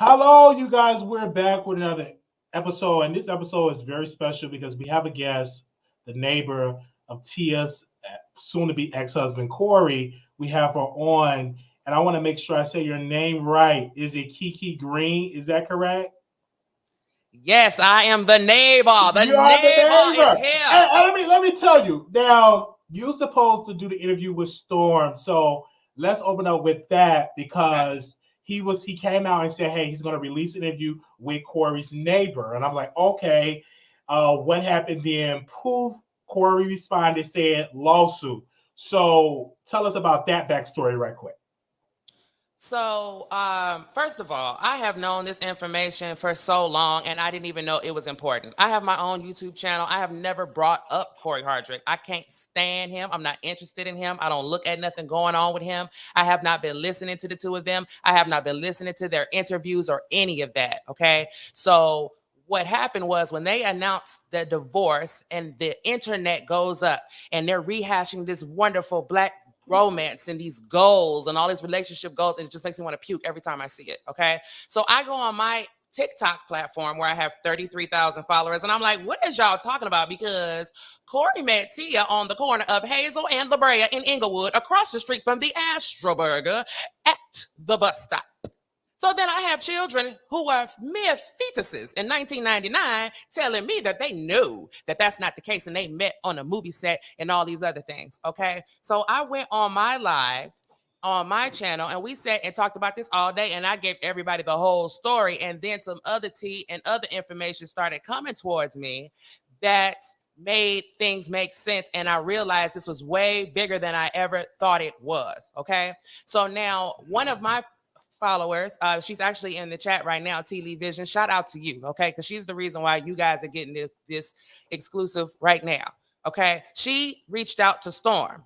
Hello, you guys. We're back with another episode, and this episode is very special because we have a guest, the neighbor of Tia's soon-to-be ex-husband, Cory. We have her on, and I want to make sure I say your name right. Is it Kiki Green? Is that correct? Yes, I am the neighbor. The You are neighbor is here. And let me tell you. Now, you're supposed to do the interview with Storm, so let's open up with that because he came out and said, hey, he's going to release an interview with Cory's neighbor. And I'm like, okay, what happened then? Poof, Cory responded, said lawsuit. So tell us about that backstory right quick. So, first of all, I have known this information for so long, and I didn't even know it was important. I have my own YouTube channel. I have never brought up Cory Hardrict. I can't stand him. I'm not interested in him. I don't look at nothing going on with him. I have not been listening to the two of them. I have not been listening to their interviews or any of that, okay? So what happened was when they announced the divorce and the internet goes up and they're rehashing this wonderful Black romance and these goals and all these relationship goals, and it just makes me want to puke every time I see it, okay? So I go on my TikTok platform where I have 33,000 followers, and I'm like, what is y'all talking about? Because Cory met Tia on the corner of Hazel and La Brea in Inglewood, across the street from the Astroburger at the bus stop. So then I have children who were mere fetuses in 1999 telling me that they knew that that's not the case and they met on a movie set and all these other things, okay? So I went on my live on my channel and we sat and talked about this all day, and I gave everybody the whole story, and then some other tea and other information started coming towards me that made things make sense, and I realized this was way bigger than I ever thought it was, okay? So now one of my followers, she's actually in the chat right now, T. Lee Vision. Shout out to you, okay? Because she's the reason why you guys are getting this exclusive right now, okay? She reached out to Storm.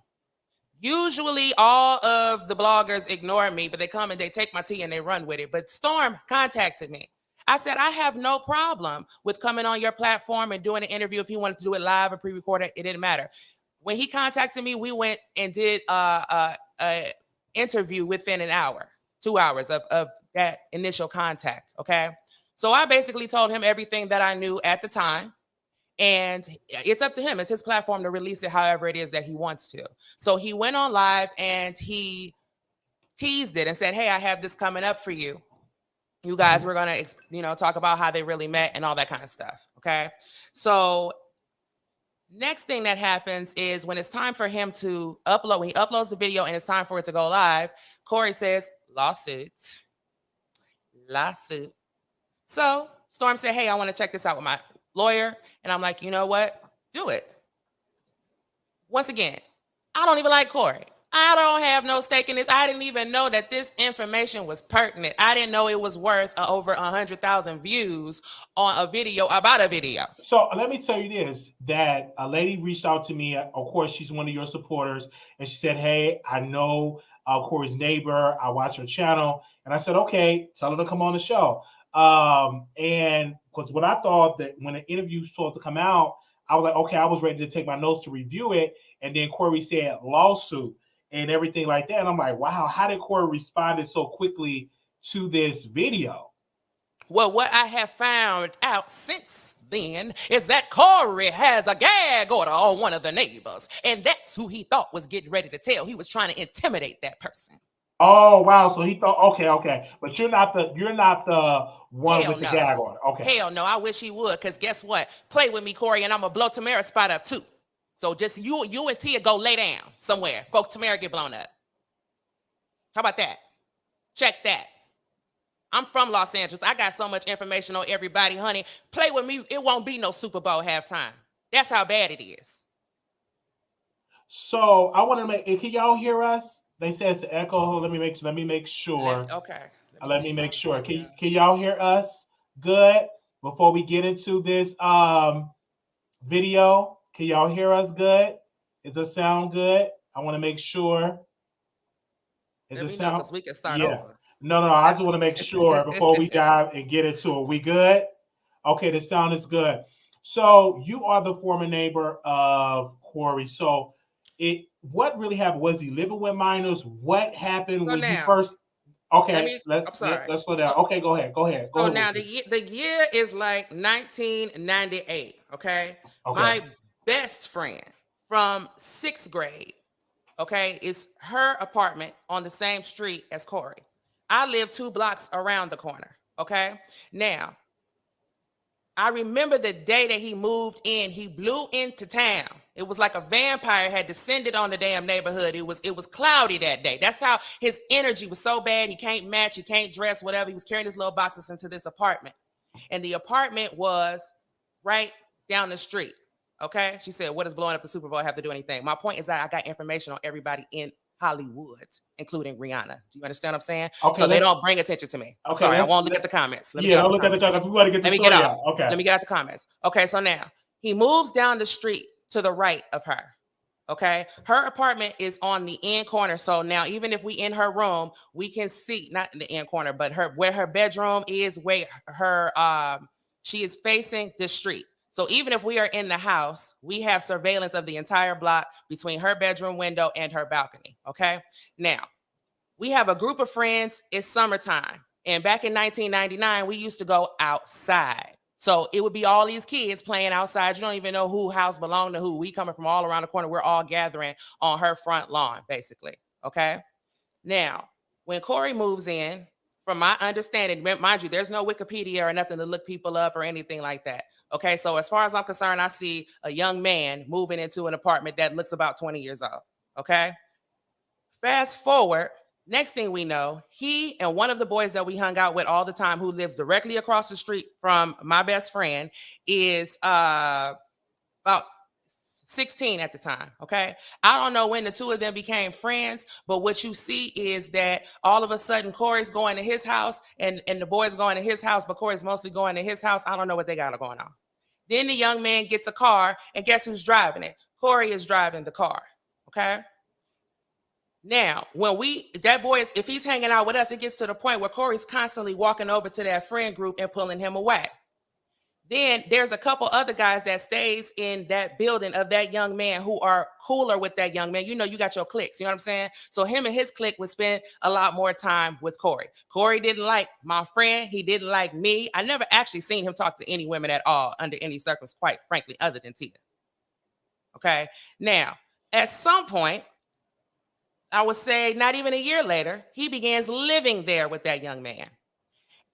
Usually all of the bloggers ignore me, but they come and they take my tea and they run with it. But Storm contacted me. I said, I have no problem with coming on your platform and doing an interview. If he wanted to do it live or pre-recorded, it didn't matter. When he contacted me, we went and did a interview within an hour. 2 hours of that initial contact, okay? So I basically told him everything that I knew at the time, and it's up to him. It's his platform to release it however it is that he wants to. So he went on live and he teased it and said, hey, I have this coming up for you. You guys were going to, talk about how they really met and all that kind of stuff, okay? So next thing that happens is when it's time for him to upload, when he uploads the video and it's time for it to go live, Cory says, lawsuit. So Storm said, hey, I want to check this out with my lawyer. And I'm like, you know what? Do it. Once again, I don't even like Cory. I don't have no stake in this. I didn't even know that this information was pertinent. I didn't know it was worth over 100,000 views on a video about a video. So let me tell you this, that a lady reached out to me. Of course, she's one of your supporters. And she said, hey, I know Cory's neighbor. I watch her channel. And I said, okay, tell her to come on the show. And because what I thought that when the interview was supposed to come out, I was like, okay, I was ready to take my notes to review it. And then Cory said lawsuit and everything like that. And I'm like, wow, how did Cory respond so quickly to this video? Well, what I have found out since then is that Cory has a gag order on one of the neighbors. And that's who he thought was getting ready to tell. He was trying to intimidate that person. Oh wow! So he thought, okay, but you're not the one Hell with the no. gag on. Okay. Hell no. I wish he would, because guess what? Play with me, Cory, and I'm gonna blow Tamara's spot up too. So just you and Tia go lay down somewhere. Folk Tamara get blown up. How about that? Check that. I'm from Los Angeles. I got so much information on everybody, honey. Play with me. It won't be no Super Bowl halftime. That's how bad it is. So I want to make. Can y'all hear us? They said it's an echo. Let me make sure. Okay. Let me make sure. Can y'all hear us? Good. Before we get into this video, can y'all hear us? Good. Is the sound good? I want to make sure. Is the sound? Because we can start over. No. I just want to make sure before we dive and get into it. We good? Okay, the sound is good. So you are the former neighbor of Cory. So what really happened? Was he living with minors? What happened when you first? Okay, let's slow down. Okay, go ahead. So now the year is like 1998. Okay, my best friend from 6th grade, okay, is her apartment on the same street as Cory. I live 2 blocks around the corner. Okay, now I remember the day that he moved in. He blew into town. It was like a vampire had descended on the damn neighborhood. It was cloudy that day. That's how his energy was so bad. He can't match, he can't dress, whatever. He was carrying his little boxes into this apartment. And the apartment was right down the street. Okay. She said, what does blowing up the Super Bowl have to do anything? My point is that I got information on everybody in Hollywood, including Rihanna. Do you understand what I'm saying? Okay, so they don't bring attention to me. I'm sorry. I won't look at the comments. Don't look at the comments. We want to get the story out. Okay. Let me get out the comments. Okay. So now he moves down the street to the right of her. Okay. Her apartment is on the end corner. So now, even if we in her room, we can see, not in the end corner, but where her bedroom is, where she is facing the street. So even if we are in the house, we have surveillance of the entire block between her bedroom window and her balcony. Okay. Now we have a group of friends. It's summertime. And back in 1999, we used to go outside. So it would be all these kids playing outside. You don't even know who house belonged to who. We coming from all around the corner. We're all gathering on her front lawn, basically. Okay. Now, when Cory moves in, from my understanding, mind you, there's no Wikipedia or nothing to look people up or anything like that. Okay. So as far as I'm concerned, I see a young man moving into an apartment that looks about 20 years old. Okay. Fast forward. Next thing we know, he and one of the boys that we hung out with all the time, who lives directly across the street from my best friend, is about 16 at the time. Okay. I don't know when the two of them became friends, but what you see is that all of a sudden Cory's going to his house and the boys going to his house, but Cory's mostly going to his house. I don't know what they got going on. Then the young man gets a car, and guess who's driving it? Cory is driving the car. Okay. Now, if he's hanging out with us, it gets to the point where Cory's constantly walking over to that friend group and pulling him away. Then there's a couple other guys that stays in that building of that young man who are cooler with that young man. You know, you got your cliques, you know what I'm saying? So him and his clique would spend a lot more time with Cory. Cory didn't like my friend. He didn't like me. I never actually seen him talk to any women at all under any circumstance, quite frankly, other than Tia. Okay. Now, at some point, I would say not even a year later, he begins living there with that young man.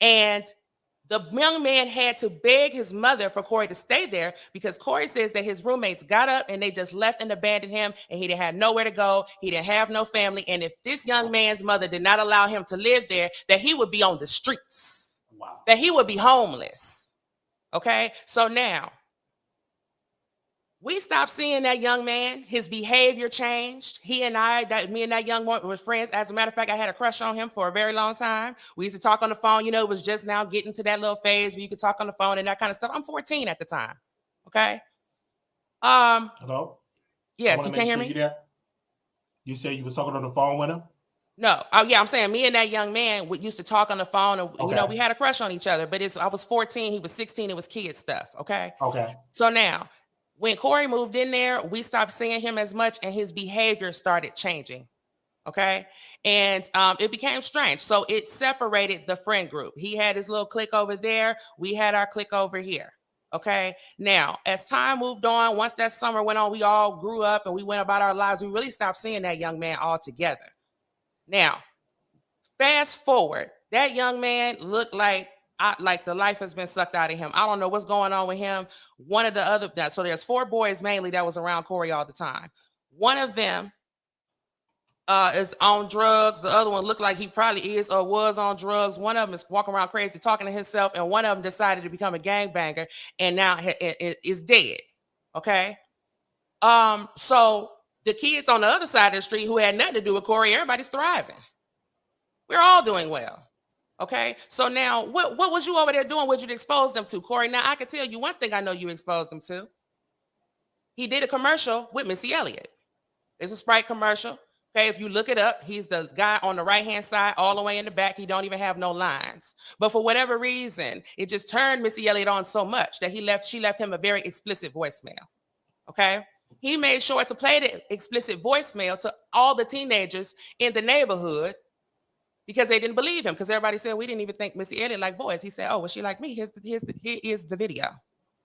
And the young man had to beg his mother for Cory to stay there, because Cory says that his roommates got up and they just left and abandoned him, and he didn't have nowhere to go. He didn't have no family. And if this young man's mother did not allow him to live there, that he would be on the streets. Wow. That he would be homeless. Okay. So now, we stopped seeing that young man. His behavior changed. Me and that young boy were friends. As a matter of fact, I had a crush on him for a very long time. We used to talk on the phone. You know, it was just now getting to that little phase where you could talk on the phone and that kind of stuff. I'm 14 at the time. Okay. Hello? Yes, you can't hear me? You there? You said you was talking on the phone with him? No. Oh, yeah, I'm saying me and that young man used to talk on the phone, and you know, we had a crush on each other, but I was 14, he was 16, it was kid stuff. Okay. Okay. So now, when Cory moved in there, we stopped seeing him as much, and his behavior started changing. Okay. And it became strange. So it separated the friend group. He had his little clique over there. We had our clique over here. Okay. Now, as time moved on, once that summer went on, we all grew up and we went about our lives. We really stopped seeing that young man altogether. Now, Fast forward, that young man looked like the life has been sucked out of him. I don't know what's going on with him. One of the other, so there's 4 boys mainly that was around Cory all the time. One of them is on drugs. The other one looked like he probably is or was on drugs. One of them is walking around crazy, talking to himself, and one of them decided to become a gangbanger and now is dead. Okay. So the kids on the other side of the street who had nothing to do with Cory, everybody's thriving. We're all doing well. Okay. So now what was you over there doing? What you expose them to, Cory? Now I can tell you one thing I know you exposed them to. He did a commercial with Missy Elliott. It's a Sprite commercial. Okay, if you look it up, he's the guy on the right-hand side, all the way in the back. He don't even have no lines. But for whatever reason, it just turned Missy Elliott on so much that she left him a very explicit voicemail. Okay? He made sure to play the explicit voicemail to all the teenagers in the neighborhood because they didn't believe him. Because everybody said, we didn't even think Missy Elliott liked boys. He said, oh, well, she like me. Here is the video.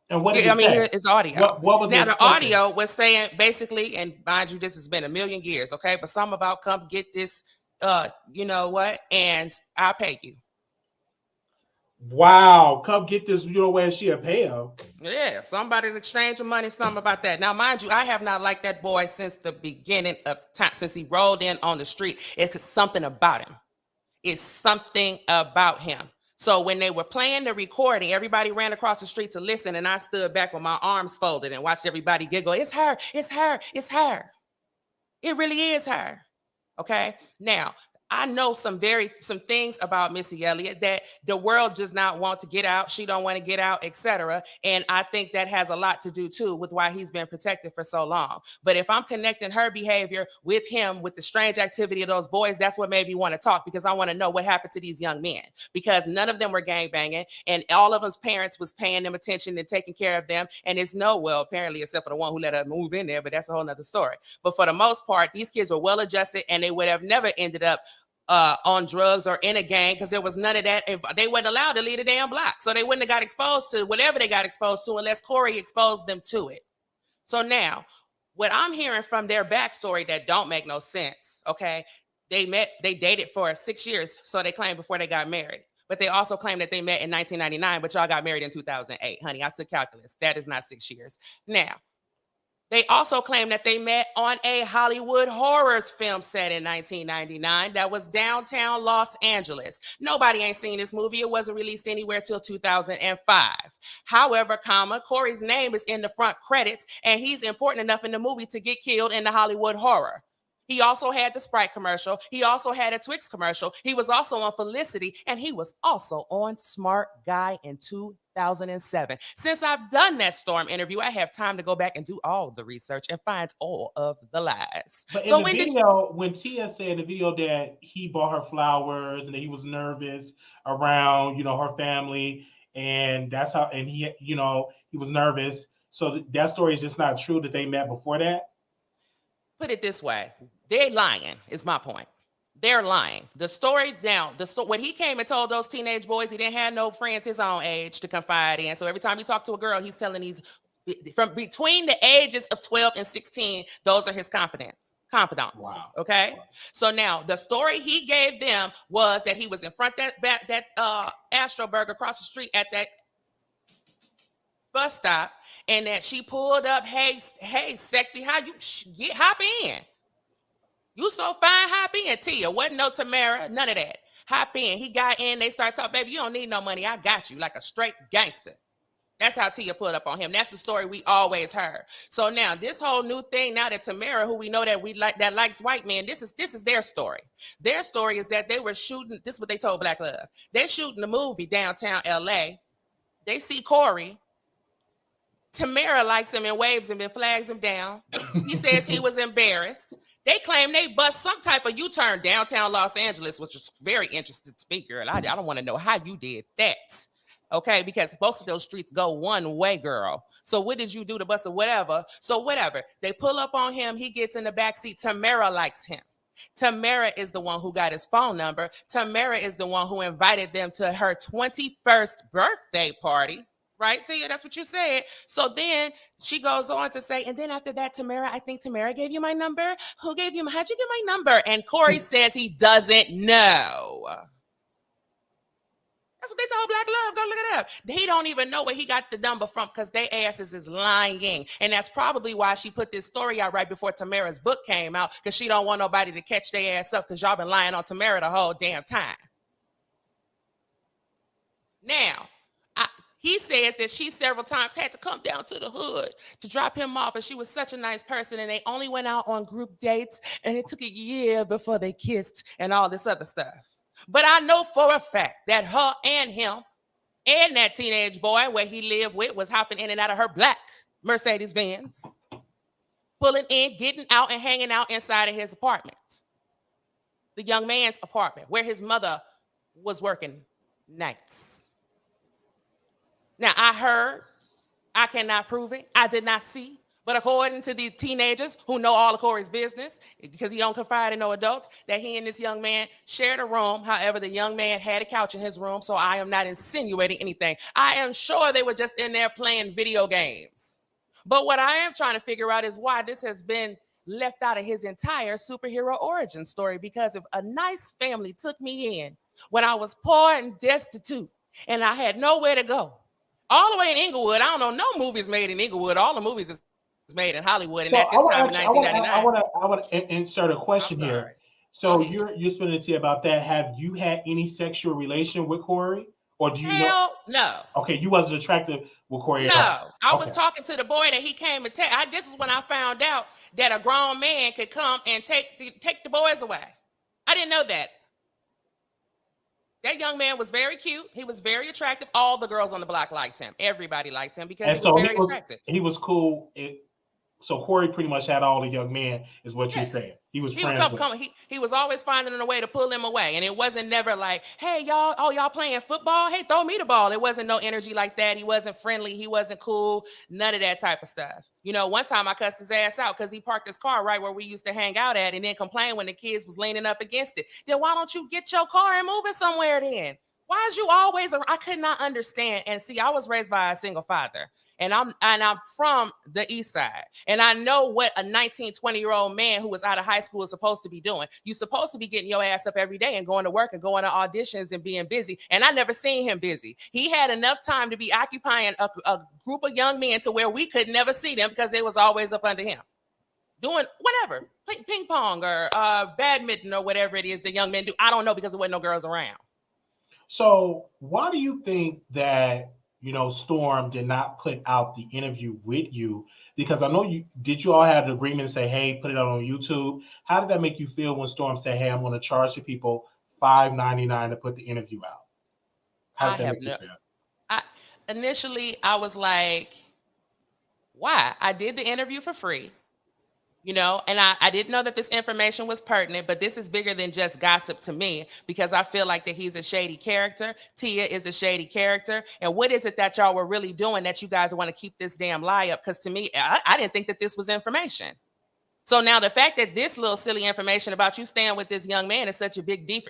And what did here is audio. What was now the audio was saying basically, and mind you, this has been a million years, okay? But something about come get this, you know what, and I'll pay you. Wow, come get this, you know where she'll pay him. Yeah, somebody exchange of money, something about that. Now, mind you, I have not liked that boy since the beginning of time, since he rolled in on the street. It's something about him. It's something about him. So when they were playing the recording, everybody ran across the street to listen, and I stood back with my arms folded and watched everybody giggle. It's her, it's her, it's her. It really is her. Okay. Now, I know some things about Missy Elliott that the world does not want to get out. She don't want to get out, etc. And I think that has a lot to do too with why he's been protected for so long. But if I'm connecting her behavior with him, with the strange activity of those boys, that's what made me want to talk, because I want to know what happened to these young men, because none of them were gangbanging and all of them's parents was paying them attention and taking care of them. And it's apparently, except for the one who let her move in there, but that's a whole nother story. But for the most part, these kids were well adjusted and they would have never ended up on drugs or in a gang, because there was none of that. If they weren't allowed to leave the damn block, so they wouldn't have got exposed to whatever they got exposed to unless Cory exposed them to it. So now, what I'm hearing from their backstory that don't make no sense. Okay, they dated for 6 years, so they claim, before they got married. But they also claim that they met in 1999, but y'all got married in 2008. Honey, I took calculus. That is not 6 years. Now, they also claim that they met on a Hollywood horrors film set in 1999 that was downtown Los Angeles. Nobody ain't seen this movie. It wasn't released anywhere till 2005. However, Cory's name is in the front credits, and he's important enough in the movie to get killed in the Hollywood horror. He also had the Sprite commercial. He also had a Twix commercial. He was also on Felicity, and he was also on Smart Guy in 2007. Since I've done that Storm interview, I have time to go back and do all the research and find all of the lies. But so in the video, when Tia said in the video that he bought her flowers and that he was nervous around, her family, and that's how, and he was nervous. So that story is just not true that they met before that? Put it this way. They're lying, is my point. They're lying. The story now, when he came and told those teenage boys, he didn't have no friends his own age to confide in. So every time he talked to a girl, he's telling these from between the ages of 12 and 16, those are his confidants. Wow. Okay. Wow. So now the story he gave them was that he was in front that Astroburg across the street at that bus stop, and that she pulled up, hey, sexy, how you hop in? You so fine, hop in. Tia, wasn't no Tamara, none of that. Hop in. He got in, they start talking, baby, you don't need no money. I got you, like a straight gangster. That's how Tia put up on him. That's the story we always heard. So now this whole new thing, now that Tamara, who we know that that likes white men, this is their story. Their story is that they were shooting, this is what they told Black Love. They're shooting a movie downtown LA. They see Cory. Tamara likes him and waves him and flags him down. He says he was embarrassed. They claim they bust some type of U-turn downtown Los Angeles, which is very interesting to me, girl. I don't want to know how you did that. Okay, because most of those streets go one way, girl. So what did you do to bust or whatever? So whatever. They pull up on him. He gets in the back seat. Tamara likes him. Tamara is the one who got his phone number. Tamara is the one who invited them to her 21st birthday party. Right, Tia? That's what you said. So then she goes on to say, and then after that, Tamara, I think Tamara gave you my number. Who gave you? How'd you get my number? And Cory says he doesn't know. That's what they told Black Love. Go look it up. He don't even know where he got the number from because they asses is lying. And that's probably why she put this story out right before Tamara's book came out, because she don't want nobody to catch their ass up because y'all been lying on Tamara the whole damn time. Now, he says that she several times had to come down to the hood to drop him off, and she was such a nice person, and they only went out on group dates, and it took a year before they kissed and all this other stuff. But I know for a fact that her and him and that teenage boy where he lived with was hopping in and out of her black Mercedes-Benz, pulling in, getting out, and hanging out inside of his apartment, the young man's apartment, where his mother was working nights. Now, I heard, I cannot prove it, I did not see, but according to the teenagers who know all of Cory's business, because he don't confide in no adults, that he and this young man shared a room. However, the young man had a couch in his room, so I am not insinuating anything. I am sure they were just in there playing video games. But what I am trying to figure out is why this has been left out of his entire superhero origin story, because if a nice family took me in when I was poor and destitute and I had nowhere to go, all the way in Inglewood. I don't know, no movies made in Inglewood. All the movies is made in Hollywood, and So at this time in 1999. I want to insert a question here. So you're spending tea about that. Have you had any sexual relation with Cory, or do you know? No. Okay, you wasn't attracted with Cory. No, I was talking to the boy that he came and this is when I found out that a grown man could come and take the boys away. I didn't know that. That young man was very cute. He was very attractive. All the girls on the block liked him. Everybody liked him because he was very attractive. He was cool. So Cory pretty much had all the young men, is what you're saying. He was he was always finding a way to pull them away. And it wasn't never like, hey, y'all playing football? Hey, throw me the ball. It wasn't no energy like that. He wasn't friendly. He wasn't cool. None of that type of stuff. You know, one time I cussed his ass out because he parked his car right where we used to hang out at and then complained when the kids was leaning up against it. Then why don't you get your car and move it somewhere then? Why is you always? I could not understand. And see, I was raised by a single father, and I'm from the East Side, and I know what a 19, 20-year-old man who was out of high school is supposed to be doing. You're supposed to be getting your ass up every day and going to work and going to auditions and being busy. And I never seen him busy. He had enough time to be occupying a group of young men to where we could never see them because they was always up under him, doing whatever, ping pong or badminton or whatever it is the young men do. I don't know because there wasn't no girls around. So why do you think that, Storm did not put out the interview with you? Because I know you all have an agreement to say, hey, put it out on YouTube. How did that make you feel when Storm said, hey, I'm going to charge the people $5.99 to put the interview out? How did that make you feel? Initially, I was like, why? I did the interview for free. And I didn't know that this information was pertinent, but this is bigger than just gossip to me because I feel like that he's a shady character. Tia is a shady character. And what is it that y'all were really doing that you guys want to keep this damn lie up? Because to me, I didn't think that this was information. So now the fact that this little silly information about you staying with this young man is such a big deal.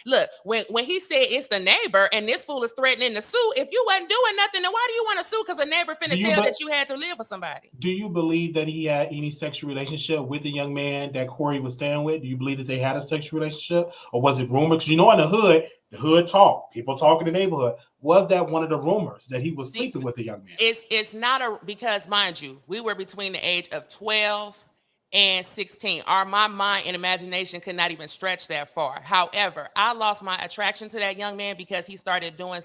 Look, when he said it's the neighbor and this fool is threatening to sue, if you wasn't doing nothing, then why do you want to sue? Because a neighbor finna tell that you had to live with somebody. Do you believe that he had any sexual relationship with the young man that Cory was staying with? Do you believe that they had a sexual relationship? Or was it rumor? Because in the hood talk, people talk in the neighborhood. Was that one of the rumors that he was sleeping with the young man? It's not because, mind you, we were between the age of 12 and 16. My mind and imagination could not even stretch that far. However, I lost my attraction to that young man because he started doing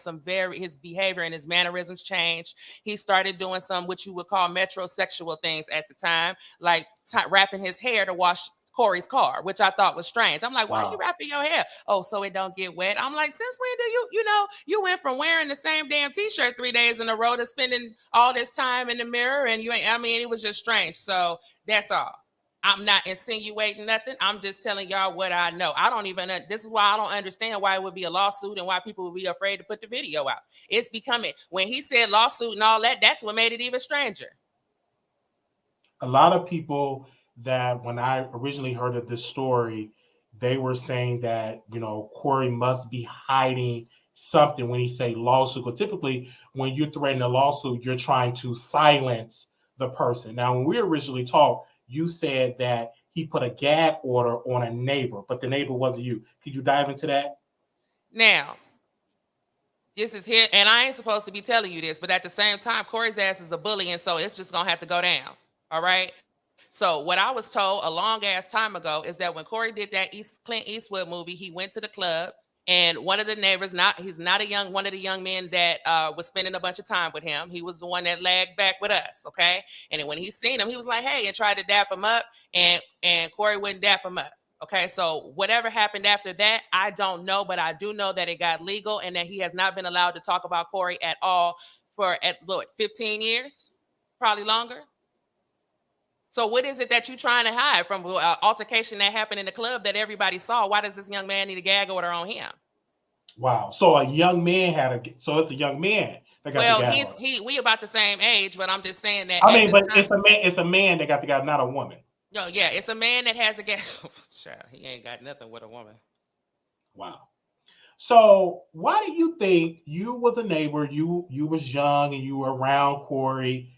his behavior and his mannerisms changed. He started doing some what you would call metrosexual things at the time, like wrapping his hair to wash Cory's car, which I thought was strange. I'm like, why are you wrapping your hair? Oh, so it don't get wet. I'm like, since when do you went from wearing the same damn t-shirt 3 days in a row to spending all this time in the mirror and it was just strange. So that's all. I'm not insinuating nothing. I'm just telling y'all what I know. This is why I don't understand why it would be a lawsuit and why people would be afraid to put the video out. It's becoming, when he said lawsuit and all that, that's what made it even stranger. A lot of people that when I originally heard of this story, they were saying that, Cory must be hiding something when he say lawsuit. Because typically, when you're threatening a lawsuit, you're trying to silence the person. Now, when we originally talked, you said that he put a gag order on a neighbor, but the neighbor wasn't you. Could you dive into that? Now, this is here, and I ain't supposed to be telling you this, but at the same time, Cory's ass is a bully, and so it's just gonna have to go down. All right. So what I was told a long ass time ago is that when Cory did that Clint Eastwood movie, he went to the club, and one of the neighbors, he's not one of the young men that was spending a bunch of time with him. He was the one that lagged back with us, okay? And then when he seen him, he was like, hey, and tried to dap him up, and Cory wouldn't dap him up. Okay, so whatever happened after that, I don't know, but I do know that it got legal and that he has not been allowed to talk about Cory at all for 15 years, probably longer. So what is it that you're trying to hide from an altercation that happened in the club that everybody saw? Why does this young man need a gag order on him? Wow. So a young man it's a young man that got the gag order. We about the same age, but I'm just saying that. I mean, but it's a man that got the gag, not a woman. No, yeah, it's a man that has a gag. Child, he ain't got nothing with a woman. Wow. So why do you think you was a neighbor, you was young and you were around Cory?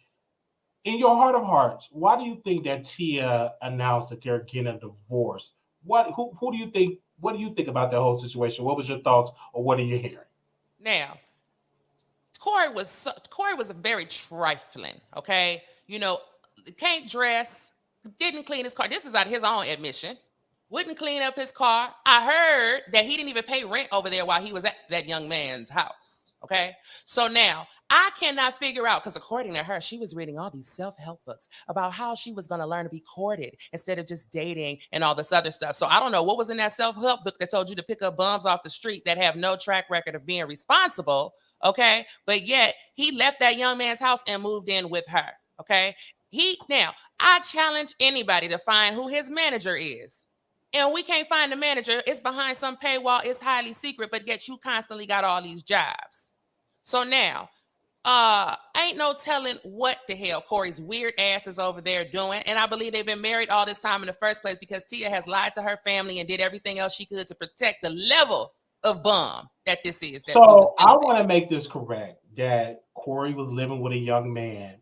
In your heart of hearts, why do you think that Tia announced that they're getting a divorce? Who do you think? What do you think about that whole situation? What was your thoughts, or what are you hearing? Now, Cory was very trifling. Okay, can't dress, didn't clean his car. This is out of his own admission. Wouldn't clean up his car. I heard that he didn't even pay rent over there while he was at that young man's house. Okay. So now I cannot figure out, because according to her, she was reading all these self-help books about how she was going to learn to be courted instead of just dating and all this other stuff. So I don't know what was in that self-help book that told you to pick up bums off the street that have no track record of being responsible. Okay. But yet he left that young man's house and moved in with her. Okay. I challenge anybody to find who his manager is. And we can't find the manager. It's behind some paywall. It's highly secret, but yet you constantly got all these jobs. So now, ain't no telling what the hell Cory's weird ass is over there doing. And I believe they've been married all this time in the first place because Tia has lied to her family and did everything else she could to protect the level of bum that this is. So I want to make this correct, that Cory was living with a young man.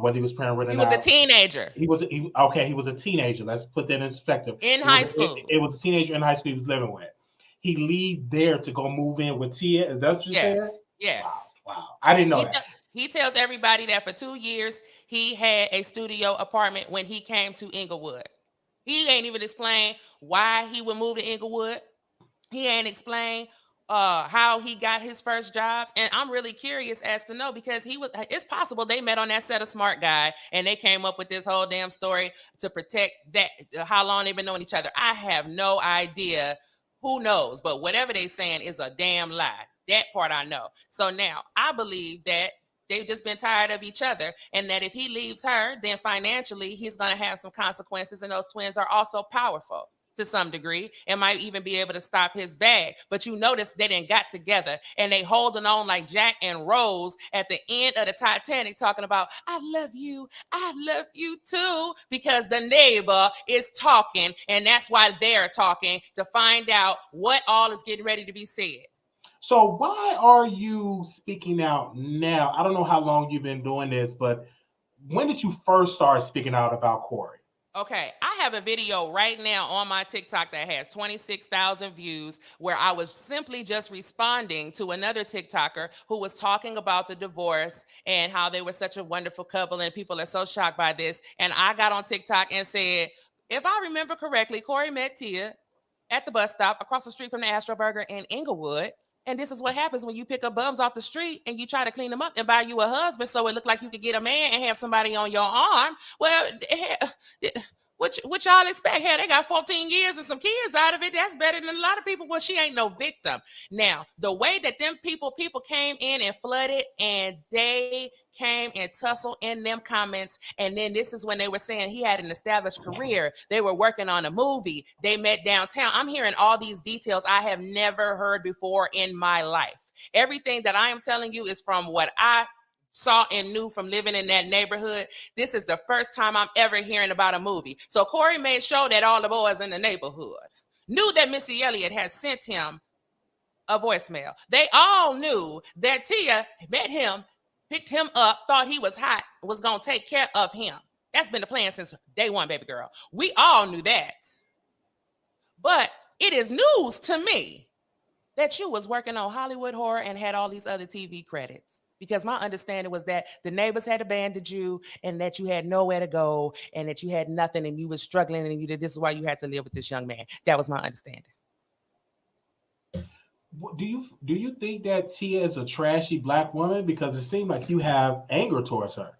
Whether he was parent ridden, he was a teenager. He was a teenager. Let's put that in perspective. In high school, it was a teenager in high school he was living with. He leave there to go move in with Tia. Is that what you said? Yes. Wow. I didn't know that. He tells everybody that for 2 years he had a studio apartment when he came to Inglewood. He ain't even explain why he would move to Inglewood. He ain't explain how he got his first jobs. And I'm really curious as to know, because it's possible they met on that set of Smart Guy and they came up with this whole damn story to protect that, how long they've been knowing each other. I have no idea. Who knows? But whatever they saying is a damn lie. That part I know. So now I believe that they've just been tired of each other, and that if he leaves her, then financially he's going to have some consequences. And those twins are also powerful to some degree and might even be able to stop his bag. But you notice they didn't got together and they holding on like Jack and Rose at the end of the Titanic, talking about, I love you too, because the neighbor is talking, and that's why they're talking to find out what all is getting ready to be said. So why are you speaking out now? I don't know how long you've been doing this, but when did you first start speaking out about Cory? Okay, I have a video right now on my TikTok that has 26,000 views where I was simply just responding to another TikToker who was talking about the divorce and how they were such a wonderful couple and people are so shocked by this. And I got on TikTok and said, if I remember correctly, Cory met Tia at the bus stop across the street from the Astro Burger in Inglewood. And this is what happens when you pick up bums off the street and you try to clean them up and buy you a husband so it looked like you could get a man and have somebody on your arm. Well, what y'all expect? Hell, they got 14 years and some kids out of it. That's better than a lot of people. Well, she ain't no victim. Now, the way that them people came in and flooded, and they came and tussled in them comments, and then this is when they were saying he had an established career. They were working on a movie. They met downtown. I'm hearing all these details I have never heard before in my life. Everything that I am telling you is from what I saw and knew from living in that neighborhood. This is the first time I'm ever hearing about a movie. So Cory made sure that all the boys in the neighborhood knew that Missy Elliott had sent him a voicemail. They all knew that Tia met him, picked him up, thought he was hot, was going to take care of him. That's been the plan since day one, baby girl. We all knew that. But it is news to me that you was working on Hollywood Horror and had all these other TV credits. Because my understanding was that the neighbors had abandoned you and that you had nowhere to go and that you had nothing and you was struggling and this is why you had to live with this young man. That was my understanding. Do you think that Tia is a trashy black woman? Because it seemed like you have anger towards her.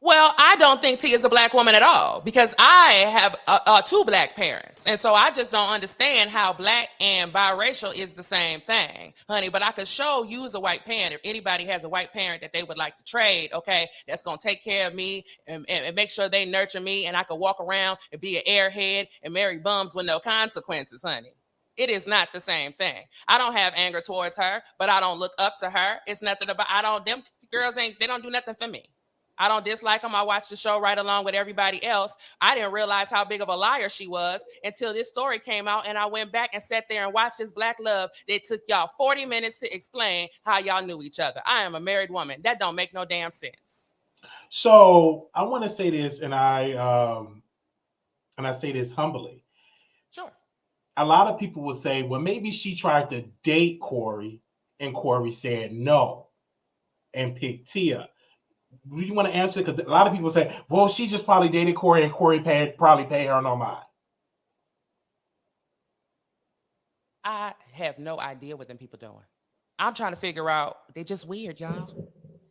Well, I don't think Tia is a black woman at all because I have 2 black parents. And so I just don't understand how black and biracial is the same thing, honey. But I could show you as a white parent, if anybody has a white parent that they would like to trade, okay, that's going to take care of me and make sure they nurture me and I could walk around and be an airhead and marry bums with no consequences, honey. It is not the same thing. I don't have anger towards her, but I don't look up to her. It's nothing about, them girls they don't do nothing for me. I don't dislike them. I watched the show right along with everybody else. I didn't realize how big of a liar she was until this story came out and I went back and sat there and watched this Black Love. It took y'all 40 minutes to explain how y'all knew each other. I am a married woman. That don't make no damn sense. So I want to say this, and I say this humbly. Sure. A lot of people would say, well, maybe she tried to date Cory and Cory said no and picked Tia. Do you want to answer it? Because a lot of people say, well, she just probably dated Cory and Cory probably paid her no mind. I have no idea what them people doing. I'm trying to figure out. They're just weird, y'all.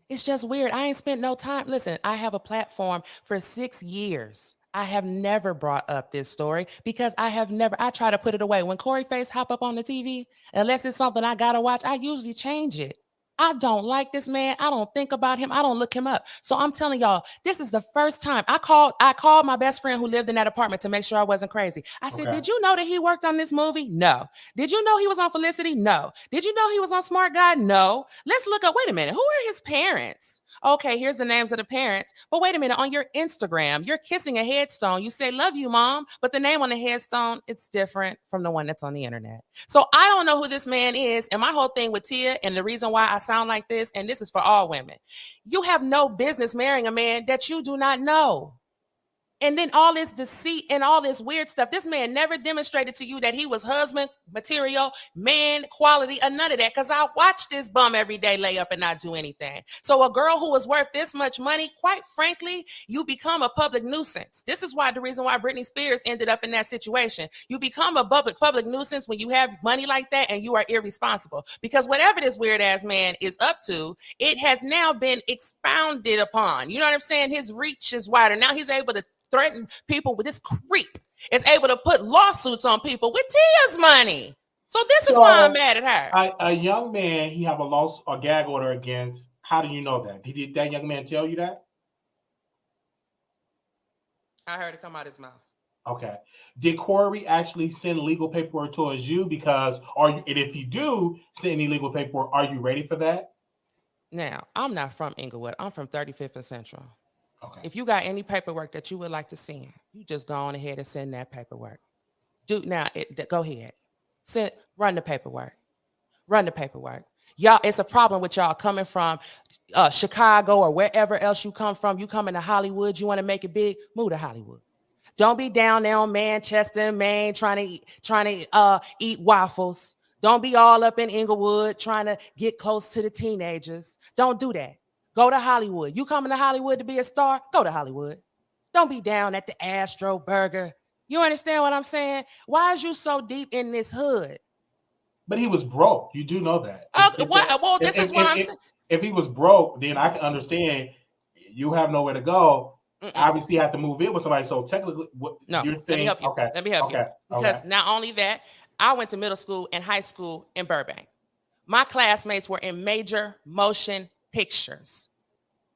It's just weird. I ain't spent no time. Listen, I have a platform for 6 years. I have never brought up this story because I try to put it away. When Cory face hop up on the TV, unless it's something I got to watch, I usually change it. I don't like this man. I don't think about him. I don't look him up. So I'm telling y'all, this is the first time I called my best friend who lived in that apartment to make sure I wasn't crazy. I said, Did you know that he worked on this movie? No. Did you know he was on Felicity? No. Did you know he was on Smart Guy? No. Let's look up. Wait a minute. Who are his parents? Okay, here's the names of the parents. But wait a minute. On your Instagram, you're kissing a headstone. You say, love you, mom. But the name on the headstone, it's different from the one that's on the internet. So I don't know who this man is. And my whole thing with Tia and the reason why I sound like this, and this is for all women, you have no business marrying a man that you do not know. And then all this deceit and all this weird stuff. This man never demonstrated to you that he was husband material, man quality, or none of that. Because I watch this bum every day lay up and not do anything. So a girl who was worth this much money, quite frankly, you become a public nuisance. This is why the reason why Britney Spears ended up in that situation. You become a public nuisance when you have money like that and you are irresponsible. Because whatever this weird ass man is up to, it has now been expounded upon. You know what I'm saying? His reach is wider. Now he's able to threaten people with this creep, is able to put lawsuits on people with Tia's money. So this is why I'm mad at her. A young man, he have a gag order against. How do you know that? Did that young man tell you that? I heard it come out his mouth. Okay. Did Cory actually send legal paperwork towards you? Because and if you do send any legal paperwork, are you ready for that? Now, I'm not from Inglewood. I'm from 35th and Central. Okay. If you got any paperwork that you would like to send, you just go on ahead and send that paperwork. Go ahead. Run the paperwork. Run the paperwork. Y'all, it's a problem with y'all coming from Chicago or wherever else you come from. You coming to Hollywood, you want to make it big, move to Hollywood. Don't be down there on Manchester, Maine, trying to eat waffles. Don't be all up in Inglewood trying to get close to the teenagers. Don't do that. Go to Hollywood. You coming to Hollywood to be a star? Go to Hollywood. Don't be down at the Astro Burger. You understand what I'm saying? Why is you so deep in this hood? But he was broke. You do know that. This is what I'm saying. If he was broke, then I can understand you have nowhere to go. Obviously, you have to move in with somebody. So technically, you're saying, let me help you. Okay, let me help you. Because not only that, I went to middle school and high school in Burbank. My classmates were in major motion pictures.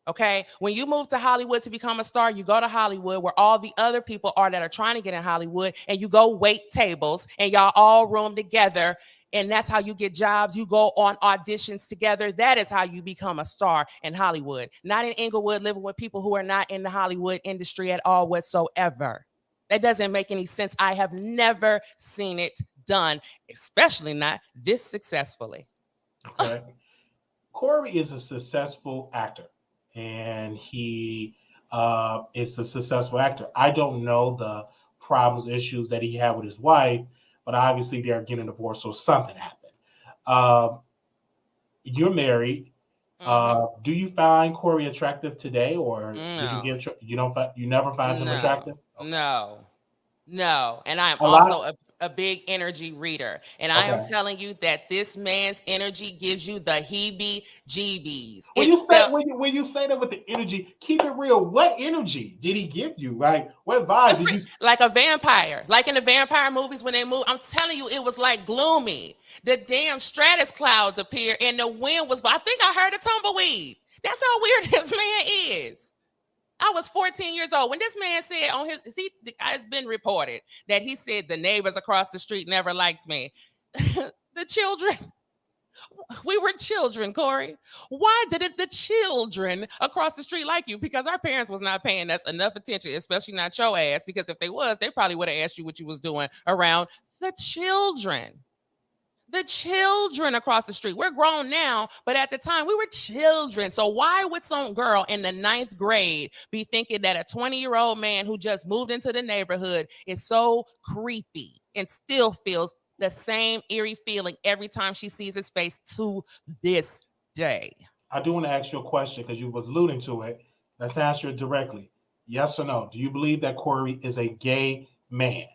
Okay. When you move to Hollywood to become a star, you go to Hollywood where all the other people are that are trying to get in Hollywood, and you go wait tables and y'all all room together. And that's how you get jobs. You go on auditions together. That is how you become a star in Hollywood. Not in Inglewood, living with people who are not in the Hollywood industry at all whatsoever. That doesn't make any sense. I have never seen it done, especially not this successfully. Okay. Cory is a successful actor, and he is a successful actor. I don't know the problems, issues that he had with his wife, but obviously they're getting divorced, so something happened. Um, you're married. Do you find Cory attractive today, or did you No, get you never find him attractive? Okay. no. And I am A also lot. a big energy reader. And I am Okay. telling you that this man's energy gives you the heebie jeebies. When It you say felt that with the energy, keep it real. What energy did he give you? Like what vibe did you? like a vampire, like in the vampire movies when they move. I'm telling you, it was like gloomy. The damn stratus clouds appeared and the wind was, I think I heard a tumbleweed. That's how weird this man is. I was 14 years old when this man said on his, it's been reported that he said the neighbors across the street never liked me. The children, we were children, Cory. Why didn't the children across the street like you? Because our parents was not paying us enough attention, especially not your ass, because if they was, they probably would have asked you what you was doing around the children. The children across the street. We're grown now, but at the time we were children. So why would some girl in the 9th grade be thinking that a 20-year-old man who just moved into the neighborhood is so creepy and still feels the same eerie feeling every time she sees his face to this day? I do want to ask you a question because you was alluding to it. Let's answer it directly. Yes or no? Do you believe that Cory is a gay man?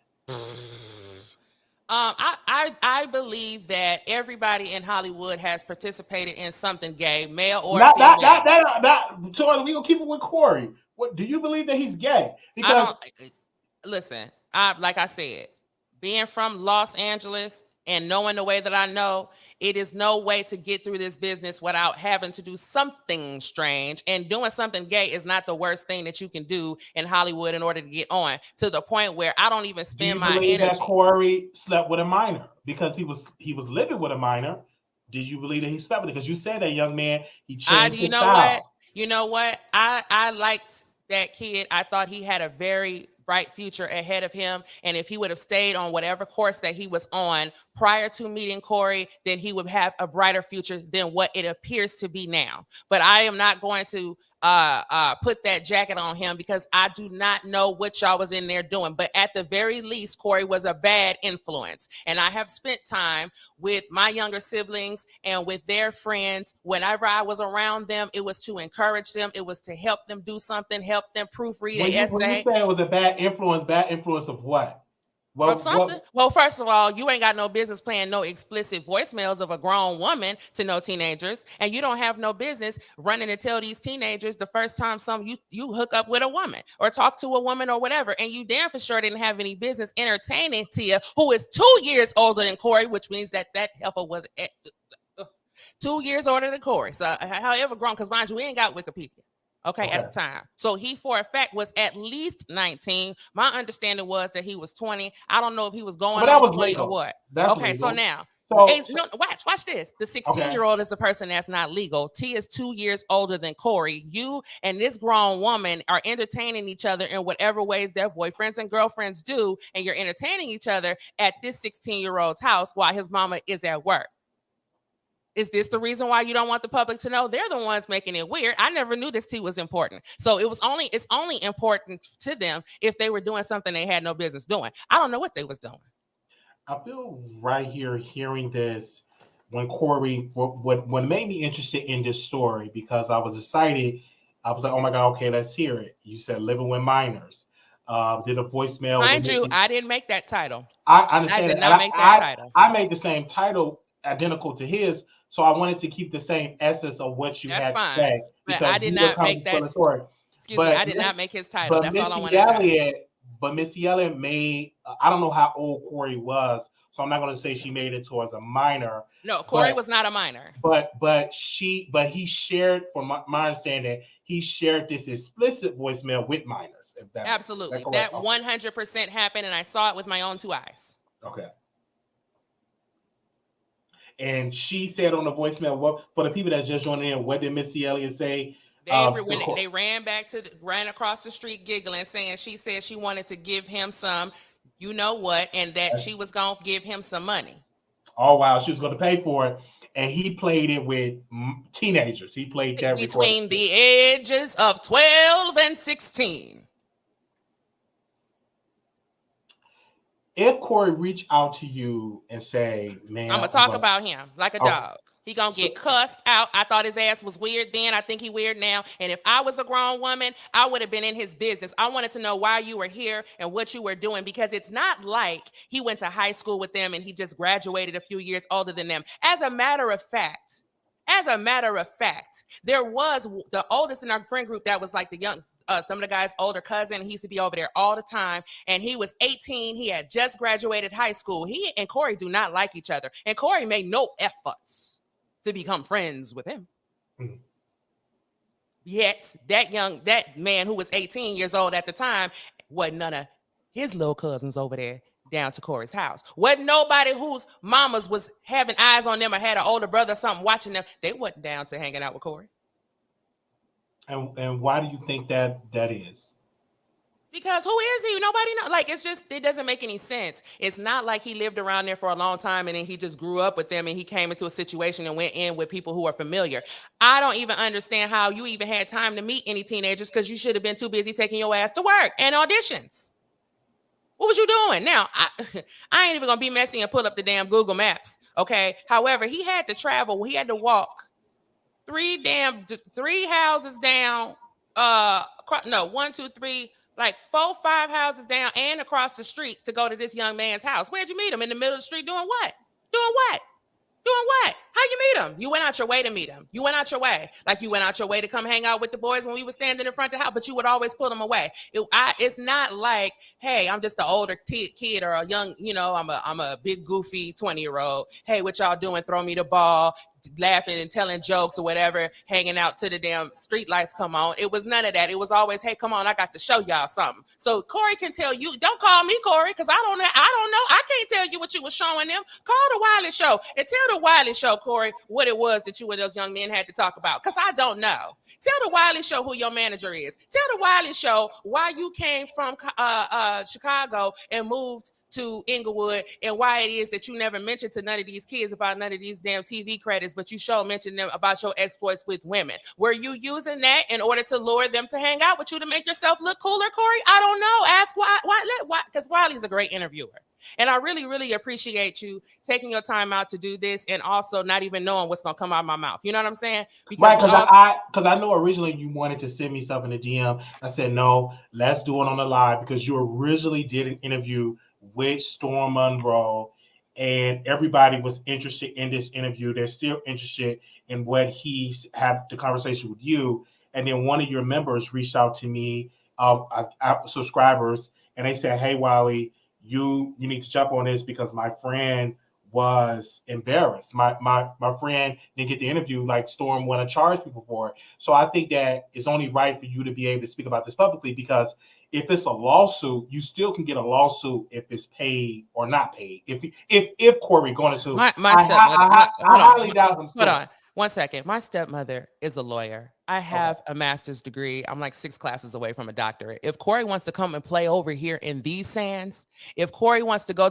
I believe that everybody in Hollywood has participated in something gay, male or Not female. So we gonna keep it with Cory. What do you believe that he's gay? Because listen, like I said, being from Los Angeles and knowing the way that I know, it is no way to get through this business without having to do something strange. And doing something gay is not the worst thing that you can do in Hollywood in order to get on, to the point where I don't even spend my energy. That Cory slept with a minor because he was living with a minor? Did you believe that he slept with it? Because you said that young man, he changed his style. You know what? I liked that kid. I thought he had a very bright future ahead of him. And if he would have stayed on whatever course that he was on prior to meeting Cory, then he would have a brighter future than what it appears to be now. But I am not going to put that jacket on him because I do not know what y'all was in there doing. But at the very least, Cory was a bad influence. And I have spent time with my younger siblings and with their friends. Whenever I was around them, it was to encourage them. It was to help them do something, help them proofread an essay. When you say it was a bad influence of what? Well, first of all, you ain't got no business playing no explicit voicemails of a grown woman to no teenagers, and you don't have no business running to tell these teenagers the first time you hook up with a woman or talk to a woman or whatever, and you damn for sure didn't have any business entertaining Tia, who is 2 years older than Cory, which means that heifer was 2 years older than Cory. So, however grown, because mind you, we ain't got Wikipedia. Okay, at the time. So he, for a fact, was at least 19. My understanding was that he was 20. I don't know if he was going on 20 legal. Or what. That's okay, legal. So now, watch this. The 16-year-old is the person that's not legal. T is 2 years older than Cory. You and this grown woman are entertaining each other in whatever ways their boyfriends and girlfriends do, and you're entertaining each other at this 16-year-old's house while his mama is at work. Is this the reason why you don't want the public to know? They're the ones making it weird. I never knew this tea was important. So it's only important to them if they were doing something they had no business doing. I don't know what they was doing. I feel right here hearing this when Cory, what made me interested in this story, because I was excited. I was like, oh my God, okay, let's hear it. You said living with minors. Did a voicemail. Mind you, I didn't make that title. I understand. I did not make that title. I made the same title identical to his. So I wanted to keep the same essence of what you had to say. But I did not make that. Excuse me, I did not make his title. That's all I want to say. But Missy Elliott made, I don't know how old Cory was, so I'm not going to say she made it towards a minor. No, Cory was not a minor. But he shared, from my understanding, he shared this explicit voicemail with minors. Absolutely. That 100% happened, and I saw it with my own 2 eyes. Okay. And she said on the voicemail, what, for the people that's just joining in, what did Missy Elliott say? They ran across the street giggling, saying she said she wanted to give him some you know what, and that she was going to give him some money. Oh, wow. She was going to pay for it. And he played it with teenagers. He played that between the ages of 12 and 16. If Cory reach out to you and say, man, I'm going to talk about him like a dog. He gonna get cussed out. I thought his ass was weird then. I think he weird now. And if I was a grown woman, I would have been in his business. I wanted to know why you were here and what you were doing, because it's not like he went to high school with them and he just graduated a few years older than them. As a matter of fact, there was the oldest in our friend group that was like the young, some of the guys' older cousin. He used to be over there all the time. And he was 18. He had just graduated high school. He and Cory do not like each other. And Cory made no efforts to become friends with him. Mm-hmm. Yet that man who was 18 years old at the time wasn't none of his little cousins over there down to Cory's house. Wasn't nobody whose mamas was having eyes on them or had an older brother or something watching them. They wasn't down to hanging out with Cory. And why do you think that is? Because who is he? Nobody knows. Like, it's just, it doesn't make any sense. It's not like he lived around there for a long time and then he just grew up with them and he came into a situation and went in with people who are familiar. I don't even understand how you even had time to meet any teenagers, because you should have been too busy taking your ass to work and auditions. What was you doing? Now, I ain't even going to be messy and pull up the damn Google Maps, okay? However, he had to travel. He had to walk three houses down. 1, 2, 3... like 4, 5 houses down and across the street to go to this young man's house. Where'd you meet him? In the middle of the street doing what? How you meet him? You went out your way to meet him. You went out your way. Like, you went out your way to come hang out with the boys when we were standing in front of the house, but you would always pull them away. It's not like, hey, I'm just an older kid or a young, I'm a big goofy 20-year-old. Hey, what y'all doing? Throw me the ball. Laughing and telling jokes or whatever, hanging out till the damn street lights come on. It was none of that. It was always, hey, come on, I got to show y'all something. So Cory can tell you, don't call me Cory, because I don't know. I can't tell you what you were showing them. Call the Wiley Show and tell the Wiley Show, Cory, what it was that you and those young men had to talk about, because I don't know. Tell the Wiley Show who your manager is. Tell the Wiley Show why you came from Chicago and moved to Inglewood, and why it is that you never mentioned to none of these kids about none of these damn TV credits, but you mentioned them about your exploits with women. Were you using that in order to lure them to hang out with you to make yourself look cooler, Cory? I don't know. Ask why, because Wiley's a great interviewer. And I really, really appreciate you taking your time out to do this, and also not even knowing what's going to come out of my mouth. You know what I'm saying? Because I know originally you wanted to send me stuff in the DM. I said, no, let's do it on the live, because you originally did an interview with Storm Monroe, and everybody was interested in this interview. They're still interested in what he's had the conversation with you. And then one of your members reached out to me, subscribers, and they said, hey, Wiley, you need to jump on this, because my friend was embarrassed. My friend didn't get the interview, like Storm want to charge people for it. So I think that it's only right for you to be able to speak about this publicly, because if it's a lawsuit, you still can get a lawsuit if it's paid or not paid. If Cory going to sue, my stepmother, hold on 1 second. My stepmother is a lawyer. I have a master's degree. I'm like 6 classes away from a doctorate. If Cory wants to come and play over here in these sands, if Cory wants to go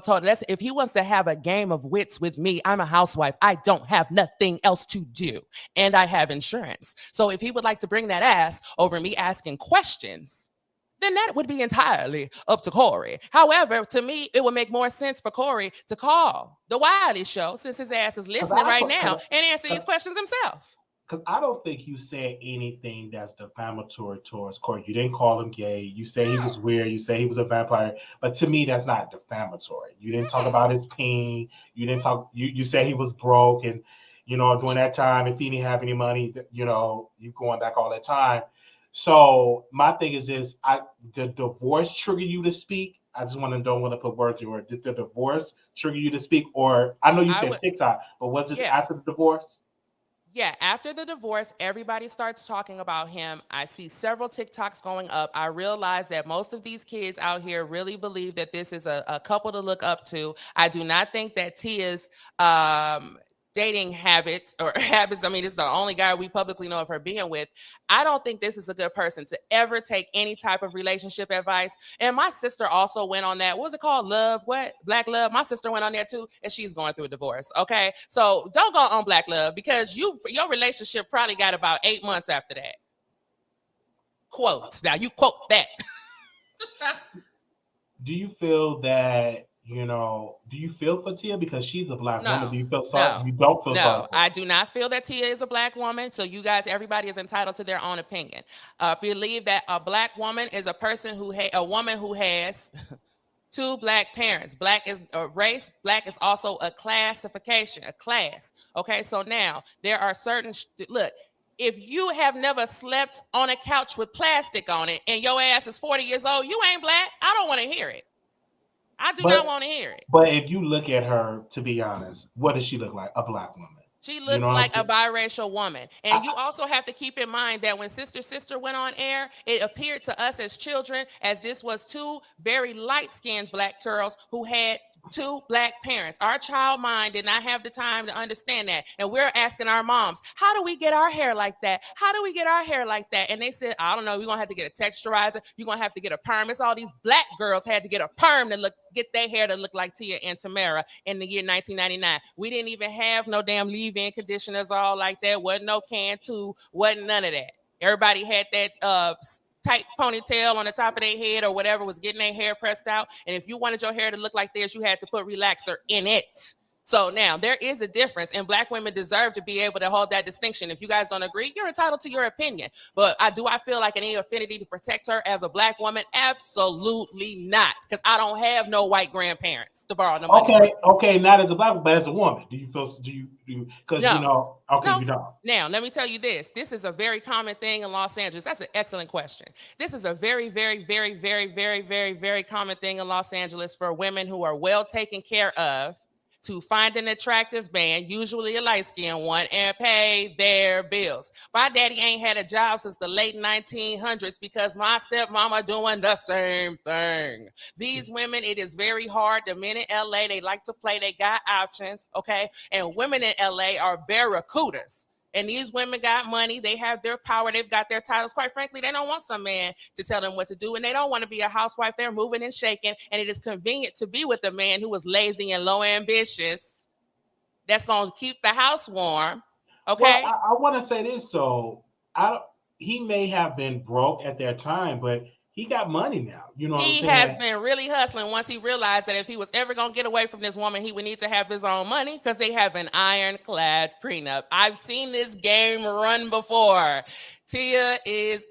if he wants to have a game of wits with me, I'm a housewife. I don't have nothing else to do, and I have insurance. So if he would like to bring that ass over me asking questions, then that would be entirely up to Cory. However, to me, it would make more sense for Cory to call the Wiley Show, since his ass is listening right now, and answer these questions himself. Because I don't think you said anything that's defamatory towards Cory. You didn't call him gay. You say he was weird. You say he was a vampire. But to me, that's not defamatory. You didn't talk about his pain. You didn't talk. You said he was broke, and during that time, if he didn't have any money, you going back all that time. So my thing is this: the divorce trigger you to speak? I just don't want to put words in your word. Did the divorce trigger you to speak? Or I know you said TikTok, but was it after the divorce? Yeah, after the divorce, everybody starts talking about him. I see several TikToks going up. I realize that most of these kids out here really believe that this is a couple to look up to. I do not think that Tia's dating habits or habits. I mean, it's the only guy we publicly know of her being with. I don't think this is a good person to ever take any type of relationship advice. And my sister also went on that. What was it called? Love? What? Black Love? My sister went on there too, and she's going through a divorce. Okay. So don't go on Black Love because your relationship probably got about 8 months after that. Quotes. Now you quote that. Do you feel that, do you feel for Tia because she's a Black woman? Do you feel sorry? No, you don't feel sorry? No, I do not feel that Tia is a Black woman. So you guys, everybody is entitled to their own opinion. Believe that a Black woman is a person a woman who has two Black parents. Black is a race. Black is also a classification, a class. Okay, so now there are certain look. If you have never slept on a couch with plastic on it and your ass is 40 years old, you ain't Black. I don't want to hear it. I do not want to hear it. But if you look at her, to be honest, what does she look like? A Black woman. She looks like a biracial woman. And you also have to keep in mind that when Sister went on air, it appeared to us as children as this was two very light-skinned Black girls who had two Black parents. Our child mind did not have the time to understand that. And we're asking our moms, how do we get our hair like that? How do we get our hair like that? And they said, I don't know, we're going to have to get a texturizer. You're going to have to get a perm. It's all these Black girls had to get a perm to get their hair to look like Tia and Tamara in the year 1999. We didn't even have no damn leave-in conditioners all like that. Wasn't no Can-2, wasn't none of that. Everybody had that tight ponytail on the top of their head or whatever, was getting their hair pressed out. And if you wanted your hair to look like theirs, you had to put relaxer in it. So now there is a difference, and Black women deserve to be able to hold that distinction. If you guys don't agree, you're entitled to your opinion. But I feel like any affinity to protect her as a Black woman? Absolutely not, because I don't have no white grandparents to borrow no money. Okay, not as a Black woman, but as a woman. Do you feel? Because you don't. Now let me tell you this. This is a very common thing in Los Angeles. That's an excellent question. This is a very, very, very, very, very, very, very common thing in Los Angeles for women who are well taken care of to find an attractive man, usually a light-skinned one, and pay their bills. My daddy ain't had a job since the late 1900s because my stepmama doing the same thing. These women, it is very hard. The men in LA, they like to play. They got options, okay? And women in LA are barracudas. And these women got money. They have their power. They've got their titles. Quite frankly, they don't want some man to tell them what to do. And they don't want to be a housewife. They're moving and shaking. And it is convenient to be with a man who is lazy and low ambitious. That's going to keep the house warm. Okay. Well, I want to say this. So he may have been broke at that time, but he got money now. You know what I'm saying? He has been really hustling once he realized that if he was ever going to get away from this woman, he would need to have his own money because they have an ironclad prenup. I've seen this game run before. Tia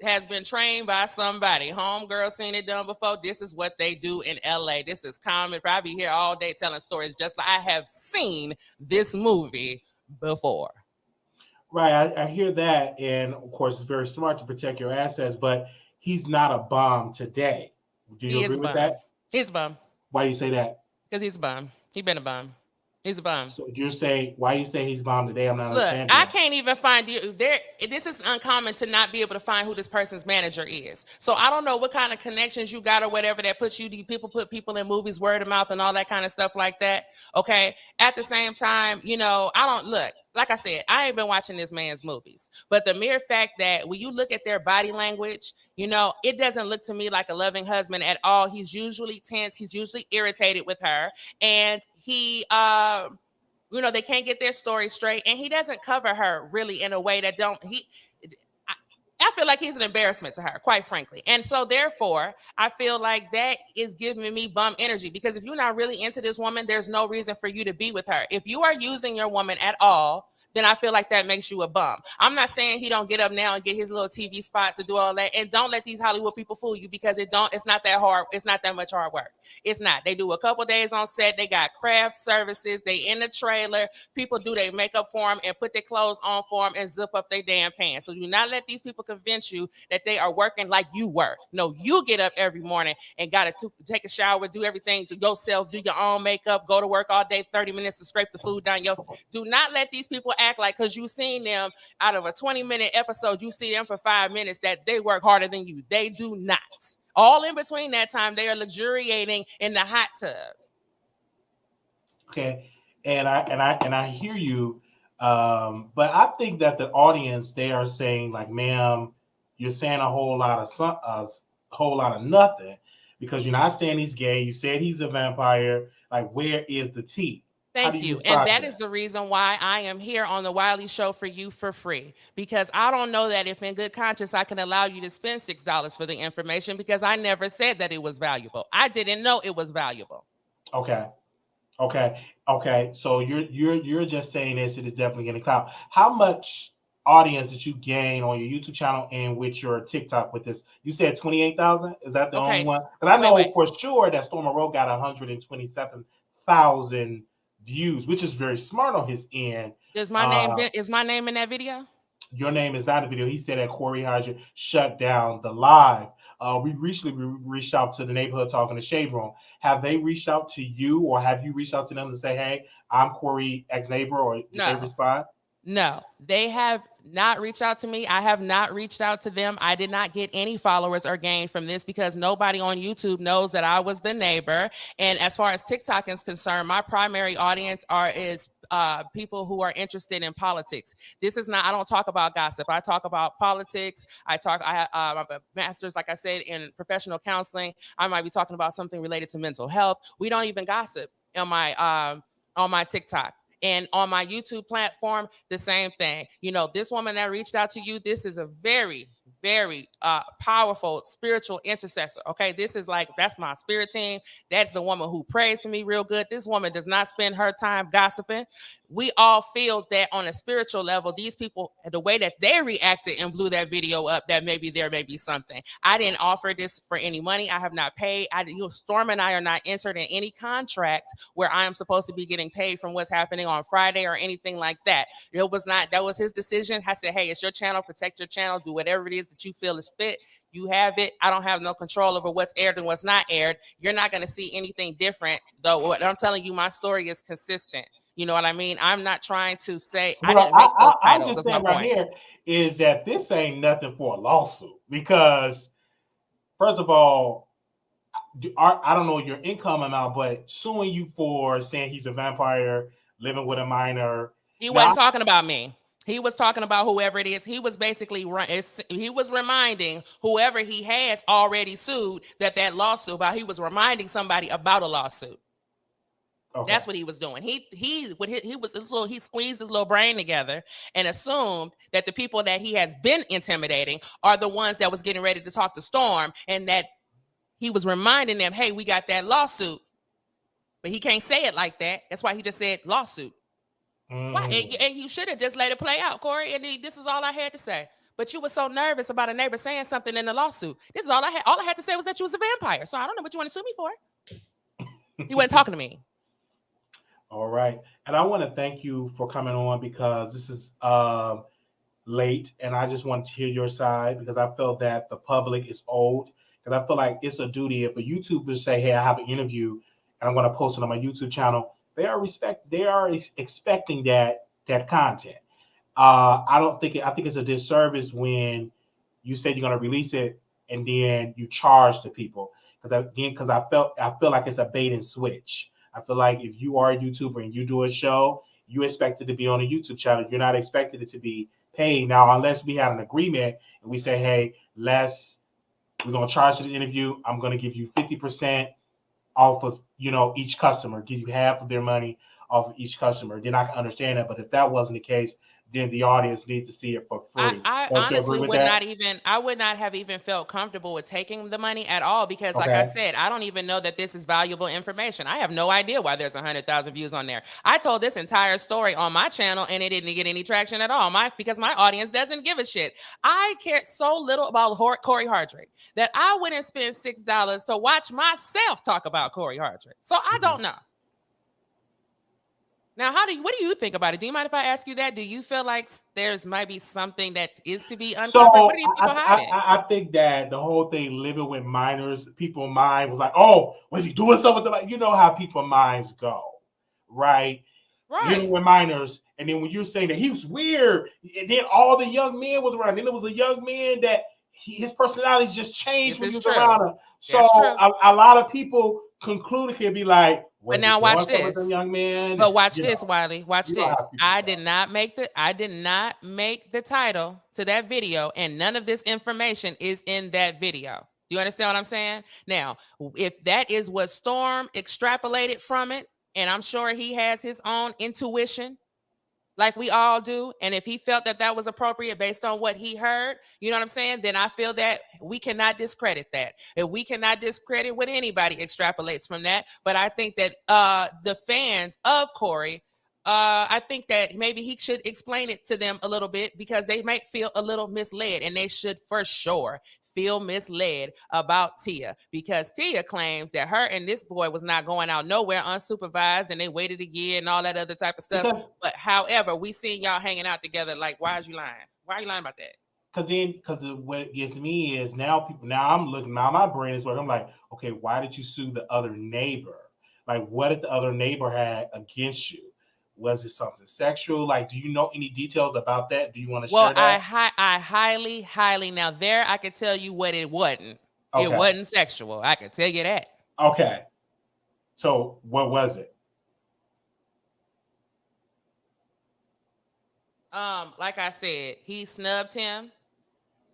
has been trained by somebody. Homegirl seen it done before. This is what they do in LA. This is common. Probably here all day telling stories just like I have seen this movie before. Right. I hear that. And of course, it's very smart to protect your assets, but he's not a bum today. Do you agree with that? He's a bum. Why you say that? Because he's a bum. He's been a bum. He's a bum. So you're saying, why you say he's a bum today? I'm not understanding. Look, I can't even find you there. This is uncommon to not be able to find who this person's manager is. So I don't know what kind of connections you got or whatever that puts you. People put people in movies, word of mouth, and all that kind of stuff like that. Okay. At the same time, I don't look. Like I said, I ain't been watching this man's movies, but the mere fact that when you look at their body language, it doesn't look to me like a loving husband at all. He's usually tense. He's usually irritated with her, and he, they can't get their story straight, and he doesn't cover her really in a way that I feel like he's an embarrassment to her, quite frankly. And so therefore, I feel like that is giving me bum energy because if you're not really into this woman, there's no reason for you to be with her. If you are using your woman at all, then I feel like that makes you a bum. I'm not saying he don't get up now and get his little TV spot to do all that. And don't let these Hollywood people fool you because it's not that hard. It's not that much hard work. It's not. They do a couple days on set. They got craft services. They in the trailer. People do their makeup for them and put their clothes on for them and zip up their damn pants. So do not let these people convince you that they are working like you work. No, you get up every morning and got to take a shower, do everything to yourself, do your own makeup, go to work all day, 30 minutes to scrape the food down your. Do not let these people act like because you've seen them out of a 20-minute episode, you see them for 5 minutes that they work harder than you. They do not. All in between that time, they are luxuriating in the hot tub. Okay, and I hear you, But I think that the audience, they are saying like, ma'am, you're saying a whole lot of whole lot of nothing, because you're not saying he's gay. You said he's a vampire. Like, where is the tea? How do Thank you you. And respond to that is that? the reason why I am here on the Wiley Show for you for free. Because I don't know that if in good conscience I can allow you to spend $6 for the information, because I never said that it was valuable. I didn't know it was valuable. Okay. Okay. So you're just saying this, it is definitely getting clout. How much audience did you gain on your YouTube channel and with your TikTok with this? You said 28,000. Is that the only Okay. one? Because I Wait. know for sure that Storm Road got 127,000 views, which is very smart on his end. Is my name in that video? Your name is not in the video. He said that Cory Hardrict shut down the live. We recently reached out to the neighborhood talking to Shade Room. Have they reached out to you, or have you reached out to them to say, hey, I'm Cory ex-neighbor, or did they respond? No, they have not reached out to me. I have not reached out to them. I did not get any followers or gain from this, because nobody on YouTube knows that I was the neighbor. And as far as TikTok is concerned, my primary audience is people who are interested in politics. This is not, I don't talk about gossip. I talk about politics. I have a master's, like I said, in professional counseling. I might be talking about something related to mental health. We don't even gossip on my TikTok. And on my YouTube platform, the same thing. You know, this woman that reached out to you, this is a very, very powerful spiritual intercessor. Okay, this is like, that's my spirit team. That's the woman who prays for me real good. This woman does not spend her time gossiping. We all feel that on a spiritual level, these people, the way that they reacted and blew that video up, that maybe there may be something. I didn't offer this for any money. I have not paid. Storm and I are not entered in any contract where I am supposed to be getting paid from what's happening on Friday or anything like that. It was not, that was his decision. I said, hey, it's your channel, protect your channel, do whatever it is that you feel is fit. You have it. I don't have no control over what's aired and what's not aired. You're not going to see anything different, though. What I'm telling you, my story is consistent. You know what I mean? I'm not trying to say, I didn't make those titles. I'm just That's my saying right point. here is that this ain't nothing for a lawsuit, because first of all, I don't know your income amount, but suing you for saying he's a vampire living with a minor. He wasn't talking about me. He was talking about whoever it is. He was basically he was reminding whoever he has already sued that lawsuit about. He was reminding somebody about a lawsuit. Okay. That's what he was doing. He squeezed his little brain together and assumed that the people that he has been intimidating are the ones that was getting ready to talk to Storm, and that he was reminding them, hey, we got that lawsuit. But he can't say it like that. That's why he just said lawsuit. Why? And you should have just let it play out, Cory. And this is all I had to say. But you were so nervous about a neighbor saying something in the lawsuit. This is all I had. All I had to say was that you was a vampire. So I don't know what you want to sue me for. You wasn't talking to me. All right. And I want to thank you for coming on, because this is late, and I just want to hear your side, because I felt that the public is old. Because I feel like it's a duty if a YouTuber say, hey, I have an interview and I'm going to post it on my YouTube channel, they are expecting that content. I think it's a disservice when you say you're going to release it and then you charge the people. Because I feel like it's a bait and switch. I feel like if you are a YouTuber and you do a show, you expect it to be on a YouTube channel. You're not expected it to be paid. Now, unless we had an agreement and we say, hey, we're going to charge for the interview. I'm going to give you 50% off of, each customer, give you half of their money off of each customer. Then I can understand that. But if that wasn't the case, then the audience needs to see it for free. I honestly would not have even felt comfortable with taking the money at all, because like I said, I don't even know that this is valuable information. I have no idea why there's 100,000 views on there. I told this entire story on my channel and it didn't get any traction at all. Because my audience doesn't give a shit. I care so little about Cory Hardrict that I wouldn't spend $6 to watch myself talk about Cory Hardrict. So I don't know. Now, what do you think about it? Do you mind if I ask you that? Do you feel like there's might be something that is to be uncovered? What are these people hiding? I think that the whole thing, living with minors, people's mind was like, oh, was he doing something with them? You know how people's minds go, right? Living with minors. And then when you're saying that he was weird, and then all the young men was around. Then there was a young man that his personality just changed when he was around him. So a lot of people conclude, it could be like, But was now it watch going somewhere with this. the young man? But watch You this, know, Wiley. Watch you know this. how people I go. did not make the title to that video, and none of this information is in that video. Do you understand what I'm saying? Now, if that is what Storm extrapolated from it, and I'm sure he has his own intuition, like we all do, and if he felt that that was appropriate based on what he heard, you know what I'm saying, then I feel that we cannot discredit that. If we cannot discredit what anybody extrapolates from that, but I think that the fans of Cory, I think that maybe he should explain it to them a little bit, because they might feel a little misled, and they should for sure feel misled about Tia, because Tia claims that her and this boy was not going out nowhere unsupervised, and they waited a year and all that other type of stuff. Because But however, we seen y'all hanging out together. Like, why is you lying? Why are you lying about that? because what gets me is now I'm looking, now my brain is working. I'm like, okay, why did you sue the other neighbor? Like, what did the other neighbor have against you? Was it something sexual? Like, do you know any details about that? Do you want to Well, share that? I highly now there I could tell you what it wasn't. It Okay. wasn't sexual. I could tell you that. Okay. So what was it? Like I said, he snubbed him,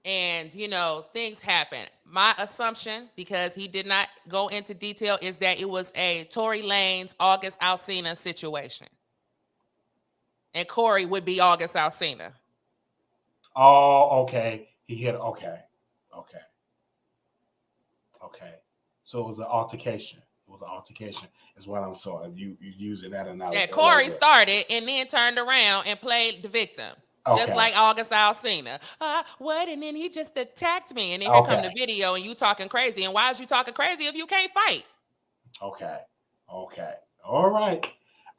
and you know, things happen. My assumption, because he did not go into detail, is that it was a Tory Lanez, August Alsina situation, and Cory would be August Alsina. Oh, okay. He hit. Okay. So it was an altercation. Is what I'm saying. You using that analogy. Yeah, Cory started and then turned around and played the victim. Okay. Just like August Alsina. What? And then he just attacked me. And then here come the video and you talking crazy. And why is you talking crazy if you can't fight? Okay. All right.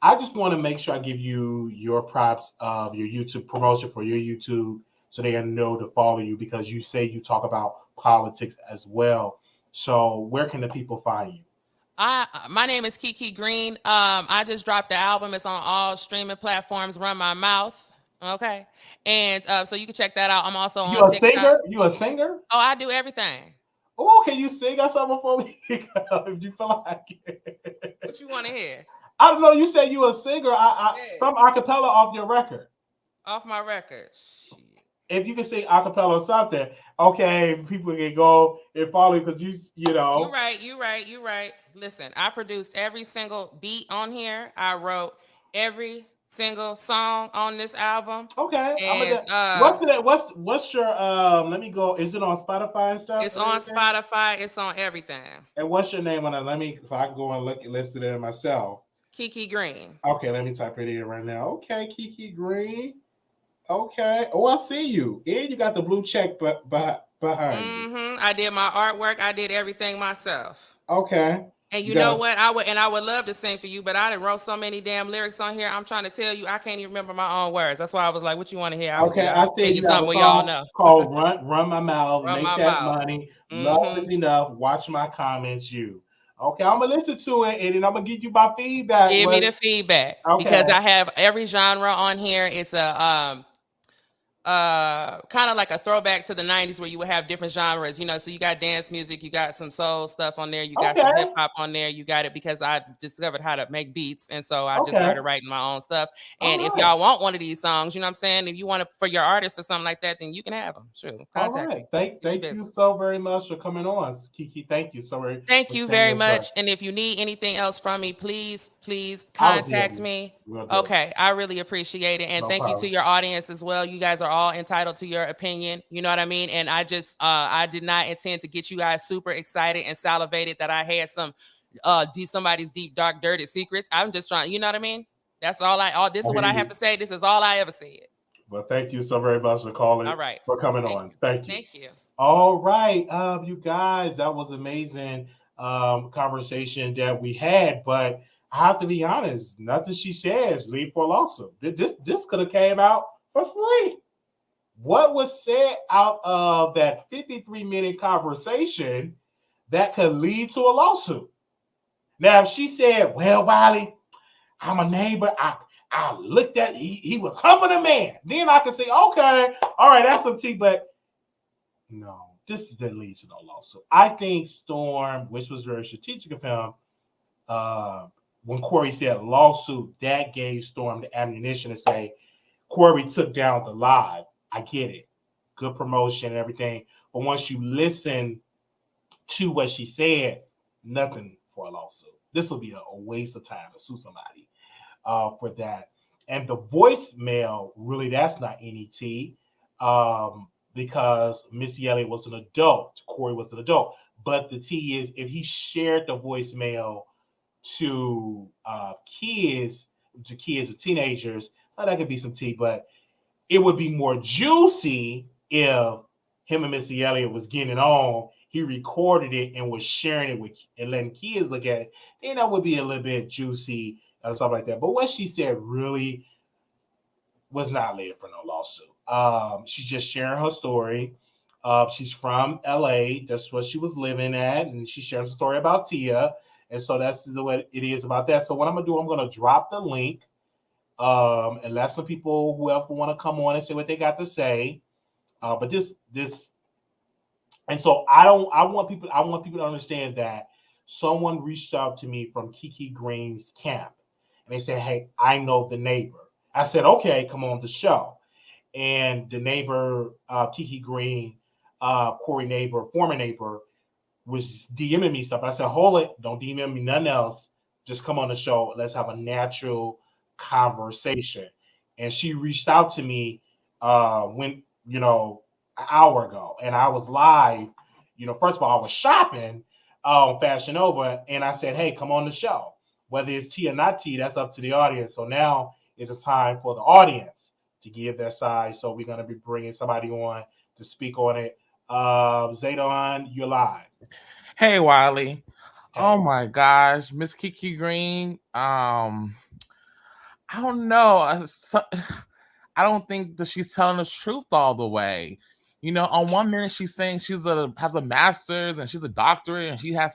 I just want to make sure I give you your props of your YouTube promotion for your YouTube, so they know to follow you, because you say you talk about politics as well. So where can the people find you? My name is Kiki Green. I just dropped the album. It's on all streaming platforms. Run My Mouth. Okay. And so you can check that out. I'm also on TikTok. You a singer? Oh, I do everything. Oh, can you sing us something before we go, if you feel like it? What you want to hear? I don't know. You said you a singer. Some acapella off your record. Off my record. Shit. If you can sing acapella or something, okay, people can go and follow you, because you know. You're right. Listen, I produced every single beat on here. I wrote every single song on this album. Okay. And what's your let me go. Is it on Spotify and stuff? It's on Spotify. It's on everything. And what's your name on it? If I can go and listen to it myself. Kiki Green. Okay, let me type it in right now. Okay, Kiki Green. Okay. Oh, I see you. And you got the blue check behind you. I did my artwork. I did everything myself. Okay. And you know what? I would love to sing for you, but I done wrote so many damn lyrics on here. I'm trying to tell you, I can't even remember my own words. That's why I was like, what you want to hear? I see you something we all know. Called Run My Mouth, Run Make My That Mouth. Money. Love is Enough. Watch My Comments. You. Okay, I'm gonna listen to it, and then I'm gonna give you my feedback. Give me the feedback. Okay. Because I have every genre on here. It's a kind of like a throwback to the 90s, where you would have different genres, you know. So you got dance music, you got some soul stuff on there, you got some hip hop on there. You got it because I discovered how to make beats, and so I just started writing my own stuff. And if y'all want one of these songs, you know what I'm saying, if you want it for your artist or something like that, then you can have them. Sure, contact me. Thank you so very much for coming on, Kiki. Thank you so very. Thank you very much. And if you need anything else from me, please contact me. Okay, I really appreciate it, and thank you to your audience as well. You guys are all entitled to your opinion, you know what I mean? And I just I did not intend to get you guys super excited and salivated that I had some somebody's deep, dark, dirty secrets. I'm just trying, you know what I mean? That's all this is what I have to say. This is all I ever said. Well, thank you so very much for calling. All right. For coming on. Thank you. Thank you. All right. You guys, that was amazing conversation that we had, but I have to be honest, nothing she says lead for a lawsuit. This could have came out for free. What was said out of that 53-minute conversation that could lead to a lawsuit? Now, if she said, well, Wiley, I'm a neighbor. I looked at, he was humping a man. Then I could say, okay, all right, that's some tea. But no, this didn't lead to no lawsuit. I think Storm, which was very strategic of him, when Cory said lawsuit, that gave Storm the ammunition to say Cory took down the live. I get it. Good promotion and everything. But once you listen to what she said, nothing for a lawsuit. This will be a waste of time to sue somebody for that. And the voicemail, really, that's not any tea because Missy Elliott was an adult. Cory was an adult. But the tea is if he shared the voicemail to kids or teenagers, that could be some tea, but it would be more juicy if him and Missy Elliott was getting it on. He recorded it and was sharing it with and letting kids look at it. Then that would be a little bit juicy and stuff like that. But what she said really was not laid for no lawsuit. She's just sharing her story. She's from LA. That's what she was living at, and she shares a story about Tia. And so that's the way it is about that. So what I'm gonna do, I'm gonna drop the link and let some people, whoever want to come on and say what they got to say. But this, and so I want people to understand that someone reached out to me from Kiki Green's camp, and they said, "Hey, I know the neighbor." I said, "Okay, come on the show." And the neighbor, Kiki Green, Cory neighbor, former neighbor, was DMing me stuff. I said, "Hold it, don't DM me nothing else. Just come on the show. Let's have a natural conversation." And she reached out to me when an hour ago, and I was live. First of all, I was shopping on Fashion Nova, and I said, "Hey, come on the show." Whether it's tea or not tea, that's up to the audience. So now it's a time for the audience to give their side. So we're going to be bringing somebody on to speak on it. Zaydon, you're live. Hey, Wiley. Hey. Oh my gosh, Miss Kiki Green. I don't know. I don't think that she's telling the truth all the way. On one minute she's saying has a master's and she's a doctorate and she has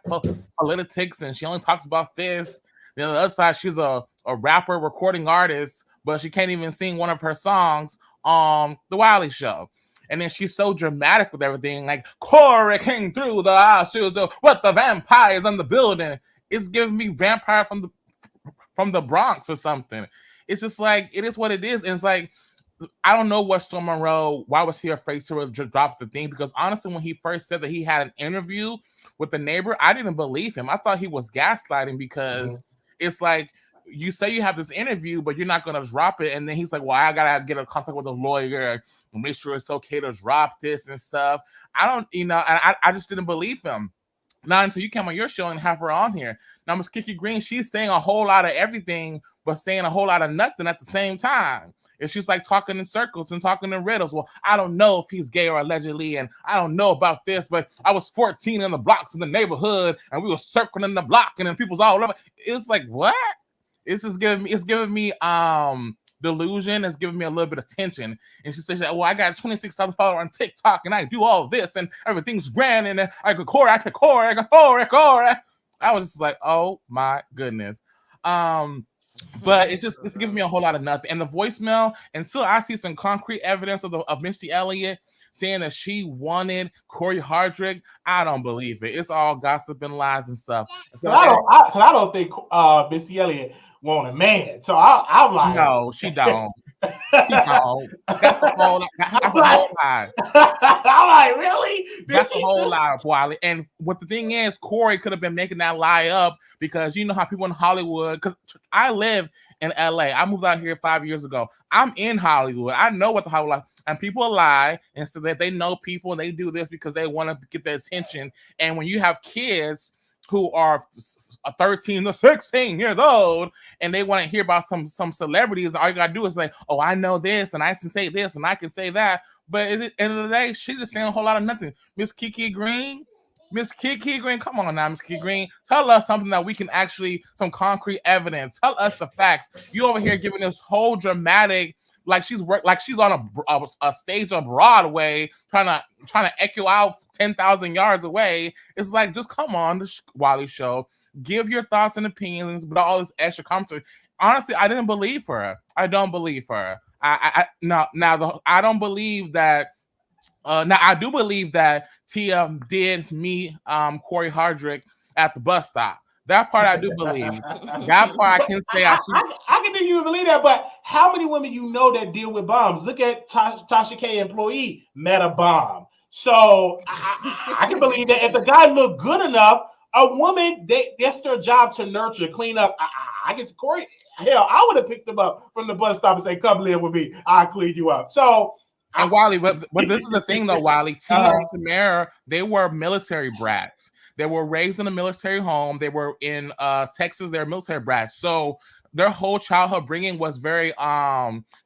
politics and she only talks about this. Then on the other side, she's a rapper, recording artist, but she can't even sing one of her songs on the Wiley Show. And then she's so dramatic with everything, like Cory came through the house, she was with the vampires in the building. It's giving me vampire from the Bronx or something. It's just like it is what it is. And it's like I don't know what Storm Monroe, why was he afraid to drop the thing? Because honestly, when he first said that he had an interview with the neighbor, I didn't believe him. I thought he was gaslighting because it's like you say you have this interview, but you're not going to drop it. And then he's like, well, I got to get a contact with a lawyer and make sure it's okay to drop this and stuff. I don't, I just didn't believe him. Not until you came on your show and have her on here. Now, Miss Kiki Green, she's saying a whole lot of everything, but saying a whole lot of nothing at the same time. It's just like talking in circles and talking in riddles. Well, I don't know if he's gay or allegedly, and I don't know about this, but I was 14 in the blocks in the neighborhood, and we were circling the block, and then people's all over. It's like, what? It's giving me delusion. It's giving me a little bit of tension. And she says, well, I got 26,000 followers on TikTok, and I do all this, and everything's grand, and I could Cory. I was just like, oh my goodness. But it's giving me a whole lot of nothing. And the voicemail, until I see some concrete evidence of Missy Elliott saying that she wanted Cory Hardrict, I don't believe it. It's all gossip and lies and stuff. So I don't think Missy Elliott want a man. So I'm like, no, she don't. That's a whole lie. I'm like, really? That's a whole lie, Wiley. And what the thing is, Cory could have been making that lie up because you know how people in Hollywood, because I live in LA. I moved out here 5 years ago. I'm in Hollywood. I know what the Hollywood, and people lie and so that they know people and they do this because they want to get their attention. And when you have kids who are 13 to 16 years old, and they want to hear about some celebrities, all you gotta do is say, oh, I know this, and I can say this, and I can say that. But at the end of the day, she's just saying a whole lot of nothing. Miss Kiki Green, come on now, Miss Kiki Green, tell us something that we can actually, some concrete evidence. Tell us the facts. You over here giving this whole dramatic, like she's on a stage on Broadway trying to echo out 10,000 yards away. It's like, just come on the Wiley Show, give your thoughts and opinions, but all this extra commentary. Honestly, I didn't believe her. I don't believe her. I don't believe that. Now I do believe that Tia did meet Cory Hardrict at the bus stop. That part I do believe. That part I can say I can think you believe that, but how many women you know that deal with bombs? Look at Tasha K employee met a bomb. So I can believe that if the guy looked good enough, a woman, that's their job to nurture, clean up. I guess Cory, hell, I would have picked him up from the bus stop and say, come live with me. I'll clean you up. So and Wiley, but this is the thing though, Wiley. Tia and Tamara, they were military brats. They were raised in a military home. They were in Texas. They're military brats. So their whole childhood bringing was very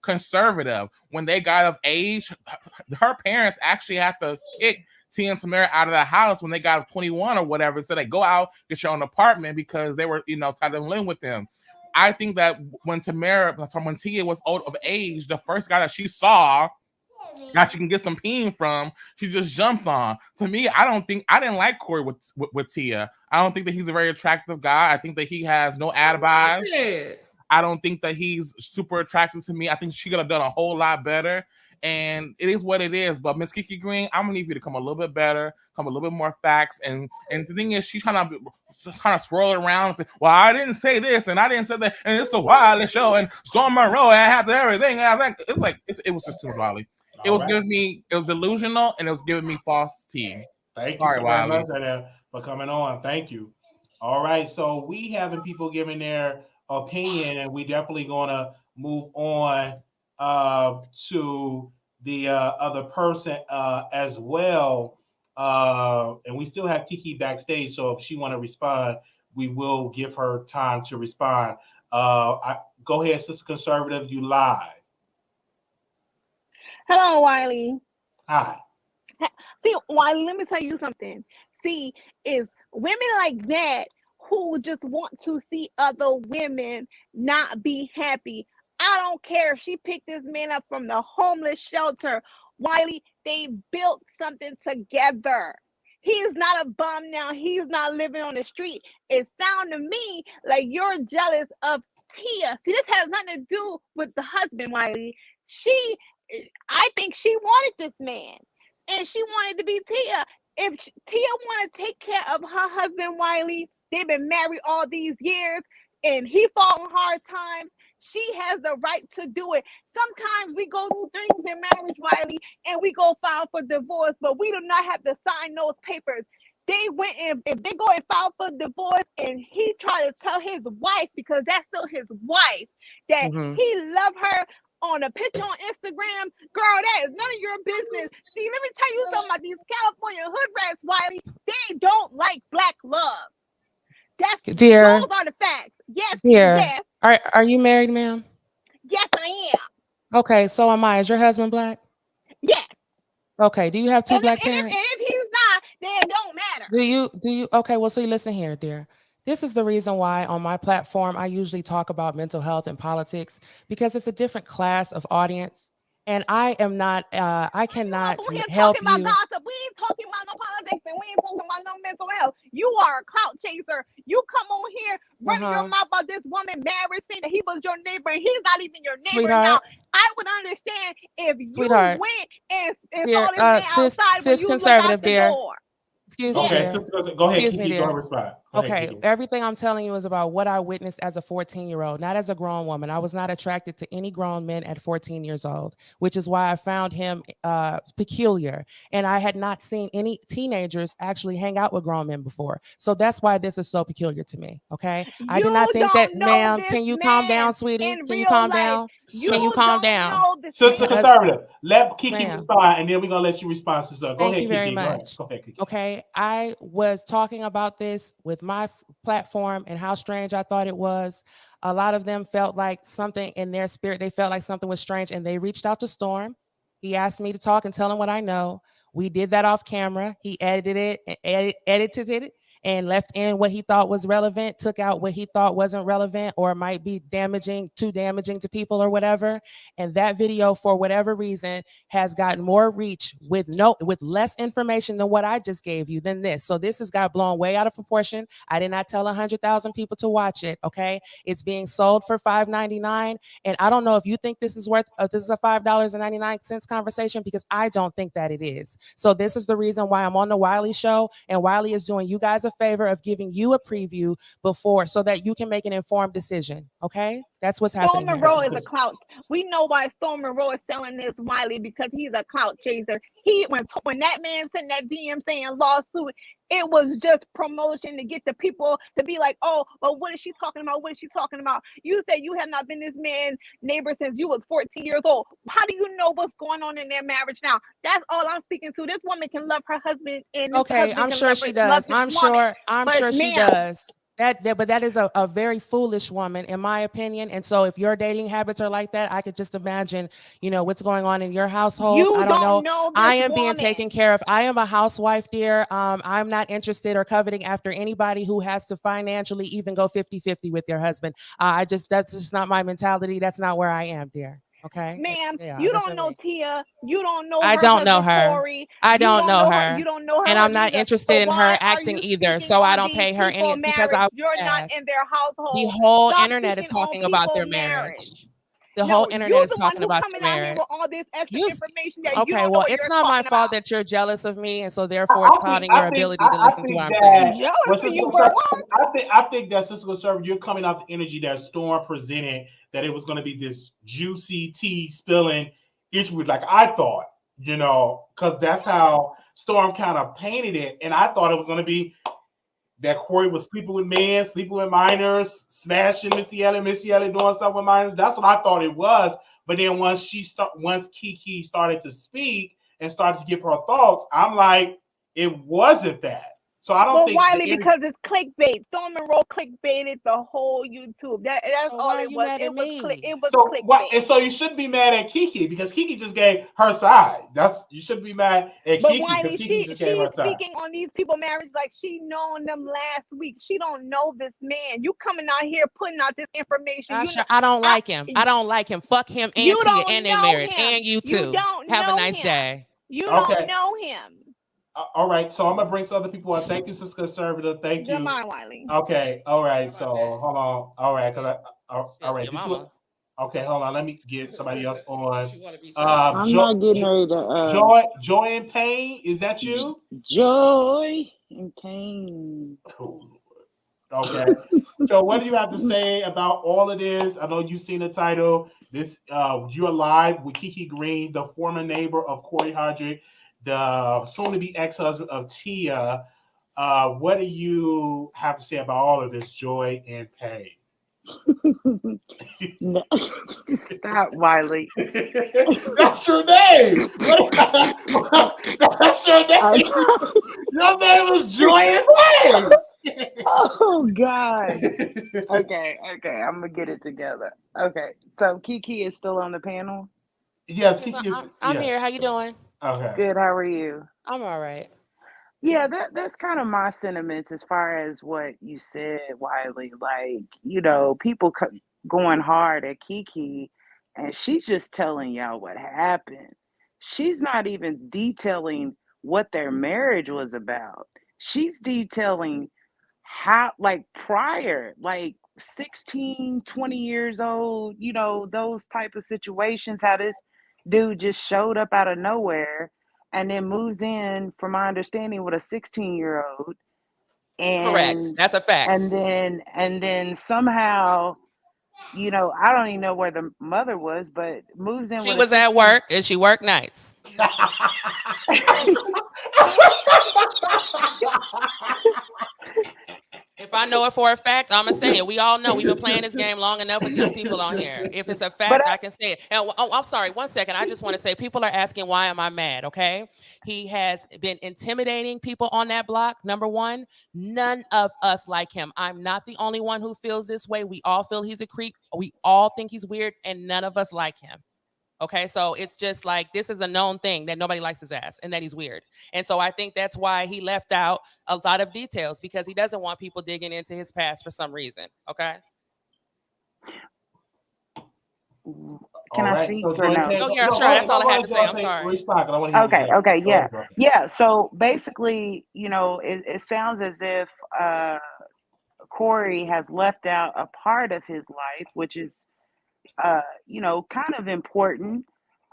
conservative. When they got of age, her parents actually had to kick Tia and Tamara out of the house when they got 21 or whatever. So they go out, get your own apartment because they were, tired of living with them. I think that when Tia was old of age, the first guy that she saw that she can get some peen from, she just jumped on. To me, I didn't like Cory with Tia. I don't think that he's a very attractive guy. I think that he has no alibis. I don't think that he's super attractive to me. I think she could have done a whole lot better. And it is what it is. But Miss Kiki Green, I'm gonna need you to come a little bit better, come a little bit more facts. And the thing is, she's trying to swirl around and say, "Well, I didn't say this, and I didn't say that, and it's the Wiley Show, and Storm Monroe, and I have to everything." And I think it was just too Wiley. It was delusional, and it was giving me false tea. Thank you so much for coming on. Thank you. All right, so we having people giving their opinion, and we definitely gonna move on to the other person as well. And we still have Kiki backstage, so if she want to respond, we will give her time to respond. Go ahead, Sister Conservative, you live. Hello, Wiley. Hi. See, Wiley, let me tell you something. See, it's women like that who just want to see other women not be happy. I don't care if she picked this man up from the homeless shelter. Wiley, they built something together. He's not a bum now. He's not living on the street. It sounds to me like you're jealous of Tia. See, this has nothing to do with the husband, Wiley. I think she wanted this man, and she wanted to be Tia. If Tia wanted to take care of her husband, Wiley, they've been married all these years, and he falls on hard times. She has the right to do it. Sometimes we go through things in marriage, Wiley, and we go file for divorce, but we do not have to sign those papers. They went in, if they go and file for divorce, and he tried to tell his wife, because that's still his wife, that he loved her on a picture on Instagram, girl, that is none of your business. See, let me tell you something about these California hood rats, Wiley. They don't like black love. Those are the facts. Yes, dear. Yes. Are you married, ma'am? Yes, I am. Okay, so am I. Is your husband black? Yes. Okay, do you have two black parents? And if he's not, then it don't matter. Do you? Okay, well, see, listen here, dear. This is the reason why on my platform, I usually talk about mental health and politics, because it's a different class of audience. And I am not, I cannot help you. We ain't gossip. We ain't talking about no politics, and we ain't talking about no mental health. You are a clout chaser. You come on here running your mouth about this woman married, saying that he was your neighbor, and he's not even your neighbor now. I would understand if you went and saw this man outside when you look out the door. Excuse me. Okay, go ahead. Excuse me, dear. Respond. Okay, everything I'm telling you is about what I witnessed as a 14-year-old, not as a grown woman. I was not attracted to any grown men at 14 years old, which is why I found him peculiar. And I had not seen any teenagers actually hang out with grown men before. So that's why this is so peculiar to me, okay? I did not think that, ma'am, can you calm down, sweetie? Can you calm down? Can you calm down? Sister Conservative, let Kiki respond, and then we're going to let you respond, sister. Go ahead, Kiki. Thank you very much. Go ahead, Kiki. Okay, I was talking about this with my platform and how strange I thought it was. A lot of them felt like something in their spirit. They felt like something was strange, and they reached out to Storm. He asked me to talk and tell him what I know. We did that off camera. He edited it and edited it and left in what he thought was relevant, took out what he thought wasn't relevant or might be too damaging to people or whatever. And that video, for whatever reason, has gotten more reach with less information than what I just gave you than this. So this has got blown way out of proportion. I did not tell 100,000 people to watch it. Okay. It's being sold for $5.99. And I don't know if you think this is worth, this is a $5.99 conversation, because I don't think that it is. So this is the reason why I'm on the Wiley Show, and Wiley is doing you guys a a favor of giving you a preview before so that you can make an informed decision. Okay, that's what's Storm happening. Monroe is a clout. We know why Storm Monroe is selling this Wiley, because he's a clout chaser. When that man sent that DM saying lawsuit, it was just promotion to get the people to be like, oh, well, what is she talking about? What is she talking about? You said you have not been this man's neighbor since you was 14 years old. How do you know what's going on in their marriage now? That's all I'm speaking to. This woman can love her husband, and this Okay, husband I'm can sure love she her- does. love his I'm woman. sure But she ma'am, does. But that is a very foolish woman, in my opinion. And so if your dating habits are like that, I could just imagine, what's going on in your household. you I don't know. know I this am being woman. taken care of. I am a housewife, dear. I'm not interested or coveting after anybody who has to financially even go 50-50 with their husband. That's just not my mentality. That's not where I am, dear. Okay. Ma'am, Yeah, you that's don't not know me. Tia. You don't know I her don't know husband, her. Cory. I You don't know her. You don't know her And I'm husband not either. interested So in her why are acting you either. speaking So I on don't these pay her any people because marriage? I You're not asked. in their The household. whole Stop internet is speaking on talking about their people's marriage. The No, whole internet you is the one talking who about coming their out here marriage. with all this extra You information that you okay? don't know Well, what it's you're not my talking fault about. that you're jealous of me, and so therefore it's clouding your ability to I listen to think what I'm saying. that when Jealous of you Cisco for Serve, what? I think that Cisco Serve, you're coming out the energy that Storm presented, that it was going to be this juicy tea spilling interview, like I thought, because that's how Storm kind of painted it, and I thought it was going to be that Cory was sleeping with men, sleeping with minors, smashing Missy Elliott doing stuff with minors. That's what I thought it was. But then once Kiki started to speak and started to give her thoughts, I'm like, it wasn't that. So I don't Well, think Wiley, because it's clickbait. Storm Monroe clickbaited the whole YouTube. That's So all why are it you was. mad It at was me? it was so what? clickbait. And so you shouldn't be mad at Kiki because Kiki just gave her side. You shouldn't be mad at But Kiki Wiley, because Kiki just gave her she's side. speaking on these people marriage like she known them last week. She don't know this man. You coming out here putting out this information. I don't like him. I don't like him. Fuck him and You Tia don't and their know marriage. him. And you You too. don't Have a know nice him. day. You Okay. don't know him. All right, so I'm gonna bring some other people on. Thank you, Sis Conservative. Thank you. Goodbye, Wiley. Okay, all right. So hold on. All right, all right. Okay, hold on. Let me get somebody else on. I'm not getting ready to. Joy and Pain. Is that you? Joy and Pain. Okay. So what do you have to say about all of this? I know you've seen the title. This you're live with Kiki Green, the former neighbor of Cory Hardrict, the soon-to-be ex-husband of Tia. What do you have to say about all of this, Joy and Pain? No. Stop, Wiley. That's your name. That's your name. Your name is Joy and Pain. Oh God. Okay. I'm gonna get it together. Okay, so Kiki is still on the panel. Yes, Kiki is. I'm here. How you doing? Okay. Good. How are you? I'm all right. Yeah, that's kind of my sentiments as far as what you said, Wiley. Like, people going hard at Kiki, and she's just telling y'all what happened. She's not even detailing what their marriage was about. She's detailing how, like, prior, like 16, 20 years old, those type of situations, how this dude just showed up out of nowhere and then moves in, from my understanding, with a 16-year-old. Correct. That's a fact. And then somehow, I don't even know where the mother was, but moves in. She was at work and she worked nights. If I know it for a fact, I'm gonna say it. We all know we've been playing this game long enough with these people on here. If it's a fact, I can say it. And, I'm sorry. 1 second. I just want to say people are asking why am I mad? Okay, he has been intimidating people on that block. Number one, none of us like him. I'm not the only one who feels this way. We all feel he's a creep. We all think he's weird, and none of us like him. Okay, so it's just like this is a known thing that nobody likes his ass and that he's weird. And so I think that's why he left out a lot of details, because he doesn't want people digging into his past for some reason. Okay. Can I speak or no? Oh, yeah, sure. That's all I had to say. I'm sorry. Okay, yeah. So basically, it sounds as if Cory has left out a part of his life, which is kind of important.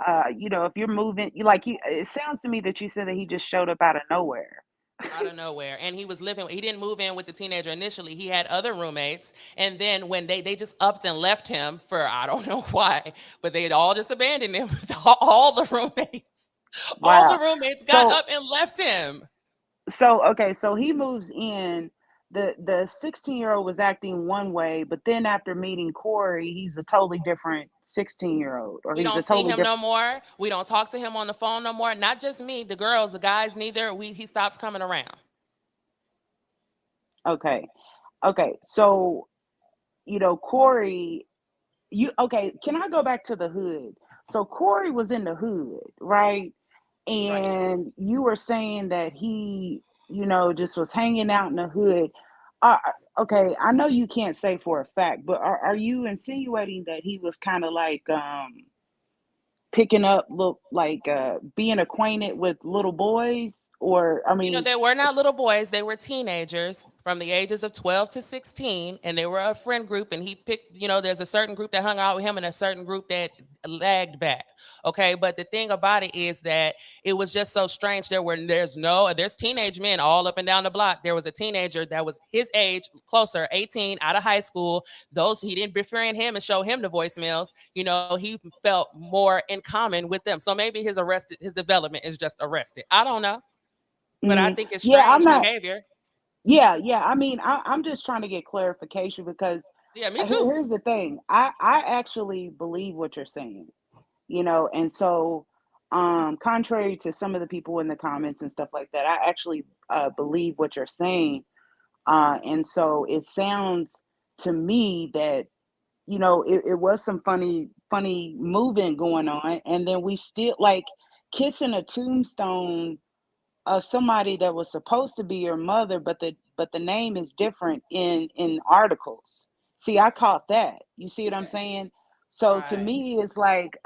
If you're moving, it sounds to me that you said that he just showed up out of nowhere. Out of nowhere. And he didn't move in with the teenager initially. He had other roommates. And then when they just upped and left him for, I don't know why, but they had all just abandoned him. All the roommates. All the Wow. roommates got So up and left him. okay, so he moves in. The 16-year-old was acting one way, but then after meeting Cory, he's a totally different 16-year-old, or We he's a don't see totally him no different. more. We don't talk to him on the phone no more. Not just me, the girls, the guys, neither. He stops coming around. Okay. Okay. So, Cory, can I go back to the hood? So Cory was in the hood, right? Right. And you were saying that he, just was hanging out in the hood. Okay, I know you can't say for a fact, but are you insinuating that he was kind of like picking up, look like being acquainted with little boys? Or I mean, They were not little boys. They were teenagers from the ages of 12 to 16. And they were a friend group. And he picked, there's a certain group that hung out with him and a certain group that lagged back. Okay. But the thing about it is that it was just so strange. There's teenage men all up and down the block. There was a teenager that was his age, closer, 18, out of high school. He didn't befriend him and show him the voicemails. He felt more in common with them. So maybe his development is just arrested. I don't know. But I think it's yeah, I'm strange not. behavior. Yeah, yeah. I mean, I'm just trying to get clarification because Yeah, me too. here's the thing. I actually believe what you're saying, and so contrary to some of the people in the comments and stuff like that, I actually believe what you're saying. And so it sounds to me that, it was some funny moving going on, and then we still like kissing a tombstone of somebody that was supposed to be your mother, but the name is different in articles. See, I caught that. You see what I'm saying? So to Right. me, it's like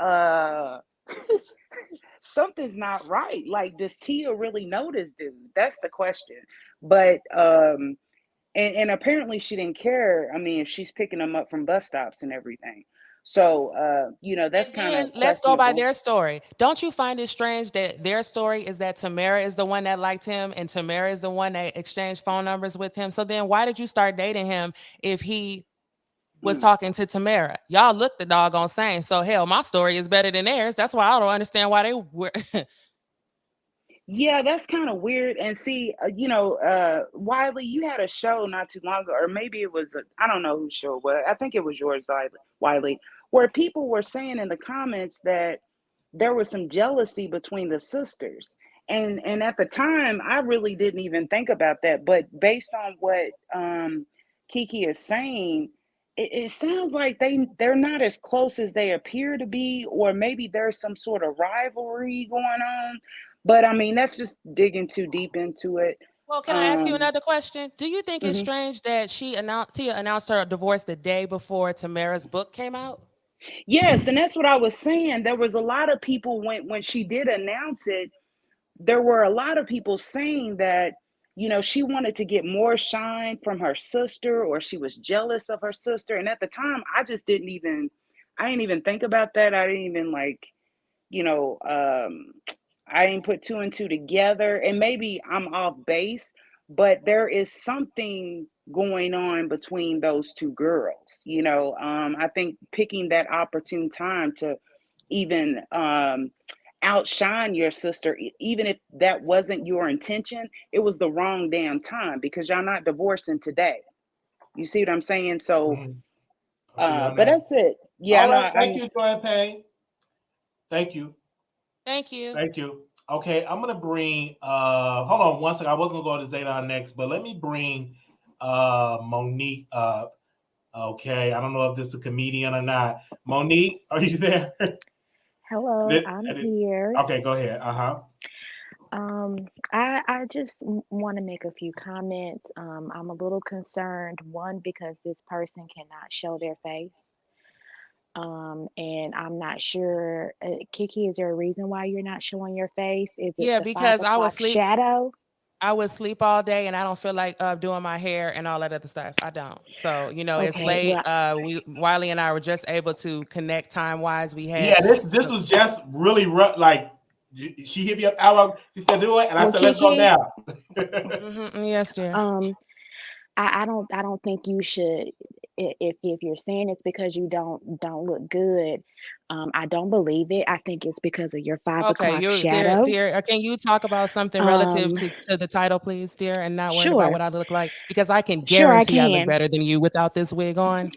something's not right. Like, does Tia really know this dude? That's the question. But and apparently she didn't care. I mean, if she's picking them up from bus stops and everything. So that's And kind then of let's go by questionable. their story. Don't you find it strange that their story is that Tamara is the one that liked him and Tamara is the one that exchanged phone numbers with him? So then why did you start dating him if he was Mm. talking to Tamara? Y'all look the doggone same. So hell, my story is better than theirs. That's why I don't understand why they were. Yeah, that's kind of weird. And see, Wiley, you had a show not too long ago, or maybe it was, I don't know whose show it was. I think it was yours, Wiley, where people were saying in the comments that there was some jealousy between the sisters. And at the time, I really didn't even think about that. But based on what Kiki is saying, it sounds like they're not as close as they appear to be, or maybe there's some sort of rivalry going on. But I mean, that's just digging too deep into it. Well, can I ask you another question? Do you think it's Mhm. strange that Tia announced her divorce the day before Tamara's book came out? Yes, and that's what I was saying. There was a lot of people when she did announce it, there were a lot of people saying that, she wanted to get more shine from her sister, or she was jealous of her sister. And at the time, I didn't even think about that. I didn't even like, you know, um, I didn't put two and two together. And maybe I'm off base, but there is something going on between those two girls. I think picking that opportune time to even outshine your sister, even if that wasn't your intention, it was the wrong damn time, because y'all not divorcing today. You see what I'm saying? So, Mhm. Agree on but that. that's it. Yeah, All no, right. Thank you, Joanne Payne. Thank you. Thank you. Thank you. Okay, I'm gonna bring hold on one second. I was gonna go to Zayda next, but let me bring Monique up. Okay. I don't know if this is a comedian or not. Monique, are you there? Hello, I'm here. Okay, go ahead. Um, I just want to make a few comments. I'm a little concerned, one, because this person cannot show their face. And I'm not sure, Kiki, is there a reason why you're not showing your face? Is it Yeah, the five because o'clock shadow? I would sleep all day and I don't feel like doing my hair and all that other stuff. I don't. So, it's Okay, late. well, Wiley and I were just able to connect time wise. We Yeah, had this was just really rough. Like She hit me up hour. She said do it, and I Well, said let's go Kiki, now. Yes, dear. I don't think you should. If you're saying it's because you don't look good, I don't believe it. I think it's because of your 5 Okay, o'clock you shadow. dear. Can you talk about something relative Um, to the title, please, dear, and not worried about what sure, I look like? Because I can sure, I guarantee I look can. better than you without this wig on.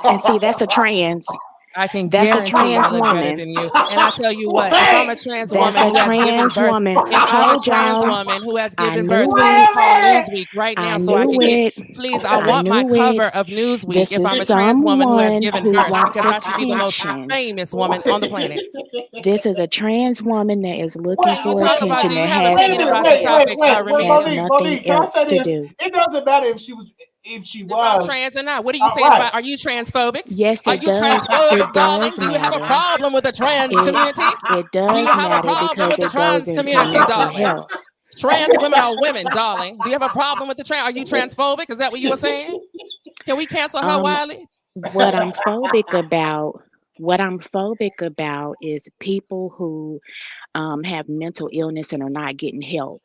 And see, that's a trans. I can That's a guarantee I trans look better woman. than you. And I tell you what, if I'm a trans That's woman a who has given trans birth, woman. if I'm a Hold trans y'all. woman who has I given knew birth, please it. call Newsweek right I now so I knew can get, it. please, I I want my knew cover it. of Newsweek This if I'm is a trans woman who has someone given who birth, wants because I should be the most attention. famous woman on the planet. This is a trans woman that is looking Can you for talk about, attention do you that have has opinion about the topic, has Remington? Monique, can I nothing say else to this? do. It doesn't matter if she If I'm was. trans or not. What are you saying Right. about, are you transphobic? Yes, Are it you does. transphobic, It darling? does Do you have a matter. problem with the trans community? It Do does you have a matter problem because with the it goes trans into community, mental darling? health. Trans women are women, darling. Do you have a problem with the trans? Are you transphobic? Is that what you were saying? Can we cancel her, Wiley? What I'm phobic about is people who have mental illness and are not getting help.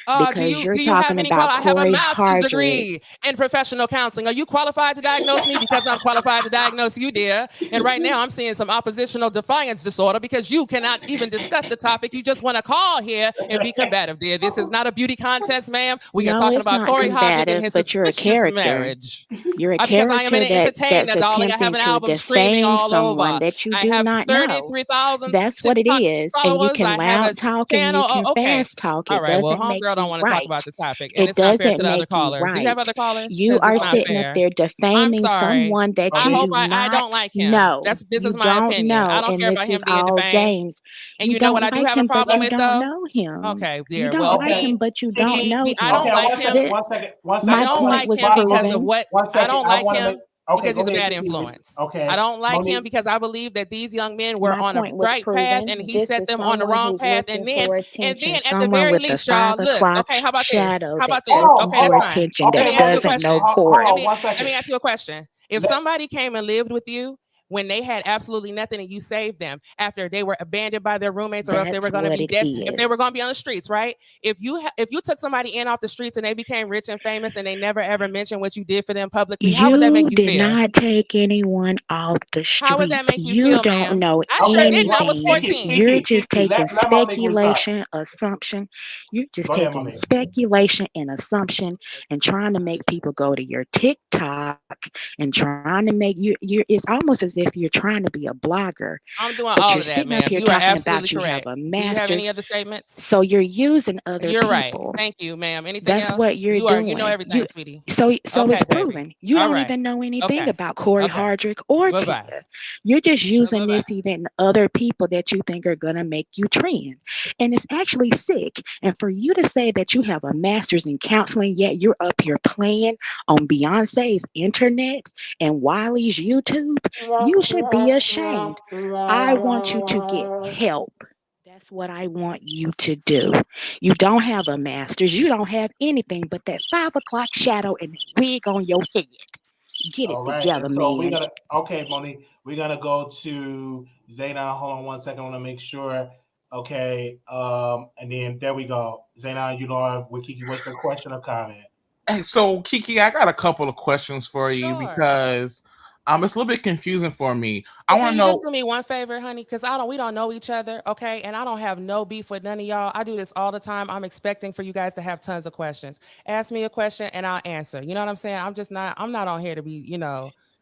Do Because you're you have talking any about I have a Cory master's Hardrict. degree in professional counseling. Are you qualified to diagnose me? Because I'm qualified to diagnose you, dear. And right now I'm seeing some oppositional defiance disorder because you cannot even discuss the topic. You just want to call here and be combative, dear. This is not a beauty contest, ma'am. We are No, talking it's about not Cory Hardrict and combative, his but you're a suspicious character. marriage. You're a Because I am an character entertainer, that's darling. I have attempting an to album streaming defame all someone over. that you I do have not know. 33,000 That's what it is. And you followers. can I have a loud talk and channel. you can Oh, okay. fast talk. All It right. Well, doesn't make homegirl don't you want to talk right. about the topic, and It it's not fair doesn't to the other make you callers. Do you have right. other callers? You Because are it's not sitting up fair. there I'm defaming sorry. someone that I you hope do I not don't like him. know. This You is my don't opinion. I know, don't and care this about is him being all defamed. games. And You you know what I don't do like have a him, but problem you with, don't though? know him. Okay, You dear. don't Well, like him, but you don't know I don't him. like him. One second. I don't point like was him because of proven. what One I second. don't I like want to him make. Okay, because go he's a ahead. bad Continue. influence. Okay. I don't like him Monique. because I believe that these young men were My on a point was right path proven. and he This set is them on the someone wrong who's path. And looking then for attention. at the Someone very with the least, y'all, 5 look, o'clock okay, how about this? shadow How about that's this? looking Okay, that's for fine. attention Let that me ask you a doesn't know question. Cory. Hold on, 1 second. Let me ask you a question. If somebody came and lived with you when they had absolutely nothing and you saved them after they were abandoned by their roommates or else they That's were going to what be it if they were is. going to be on the streets, right? If you took somebody in off the streets and they became rich and famous and they never ever mentioned what you did for them publicly, how would that make You you did feel? not take anyone off the How would that streets. make you You feel, don't ma'am? know I sure didn't. I was anything. 14. You're just taking Let Monique respond. speculation, assumption. You're just Go ahead, taking Monique. speculation and assumption and trying to make people go to your TikTok and trying to make you it's almost as if you're trying to be a blogger. I'm doing But all you're of that, sitting up ma'am. here You are talking absolutely about you have correct. a Do you have master's. any other statements? So you're using other You're right. people. Thank you, ma'am. Anything That's else? what you're You doing. know everything, sweetie. So Okay, it's baby. proven. You All don't right. even know anything Okay. about Cory Okay. Hardrict or Bye-bye. Tia. You're just using Bye-bye. this event and other people that you think are gonna make you trend. And it's actually sick. And for you to say that you have a master's in counseling, yet you're up here playing on Beyonce's internet and Wiley's YouTube, you should be ashamed. I want you to get help. That's what I want you to do. You don't have a master's. You don't have anything but that 5 o'clock shadow and wig on your head. Get it All right. together, And so man. Monique, we're gonna go to Zaina. Hold on 1 second. I want to make sure. Okay. And then there we go. Zaina, you know, Kiki, what's your question or comment? Hey, so Kiki, I got a couple of questions for you Sure. because it's a little bit confusing for me. I Can want to you just know. do me one favor, honey? Because we don't know each other, okay? And I don't have no beef with none of y'all. I do this all the time. I'm expecting for you guys to have tons of questions. Ask me a question and I'll answer. You know what I'm saying? I'm not on here to be,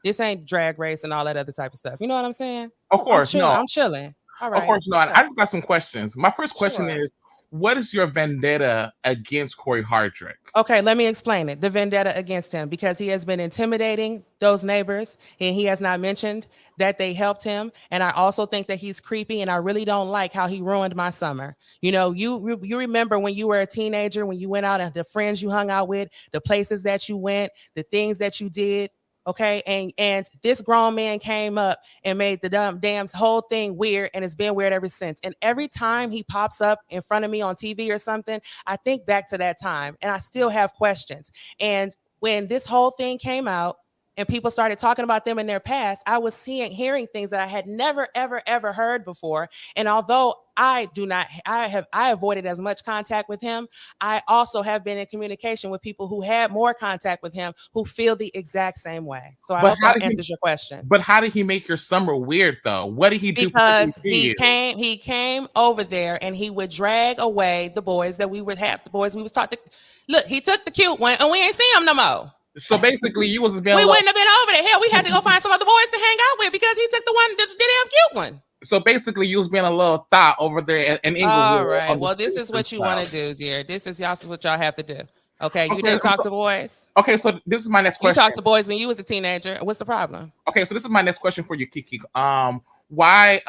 this ain't drag race and all that other type of stuff. You know what I'm saying? Of course, no. I'm chilling. All right. Of course, no. I just got some questions. My first question Sure. is, what is your vendetta against Cory Hardrict? Okay, let me explain it. The vendetta against him, because he has been intimidating those neighbors and he has not mentioned that they helped him. And I also think that he's creepy and I really don't like how he ruined my summer. You know, you remember when you were a teenager, when you went out and the friends you hung out with, the places that you went, the things that you did. Okay. And this grown man came up and made the damn whole thing weird. And it's been weird ever since. And every time he pops up in front of me on TV or something, I think back to that time and I still have questions. And when this whole thing came out, and people started talking about them in their past, I was hearing things that I had never, ever, ever heard before. And although I avoided as much contact with him, I also have been in communication with people who had more contact with him who feel the exact same way. So I hope that answers your question. But how did he make your summer weird though? What did he do? Because he came over there and he would drag away the boys that we would have, the boys we was taught to look. He took the cute one and we ain't see him no more. So basically, you was being. We wouldn't have been over there. Hell, we had to go find some other boys to hang out with because he took the damn cute one. So basically, you was being a little thought over there in Englewood. All right. Well, this is what you want to do, dear. This is what y'all have to do. Okay, you didn't talk to boys. Okay, so this is my next question. You talked to boys when you was a teenager. What's the problem? Okay, so this is my next question for you, Kiki. Why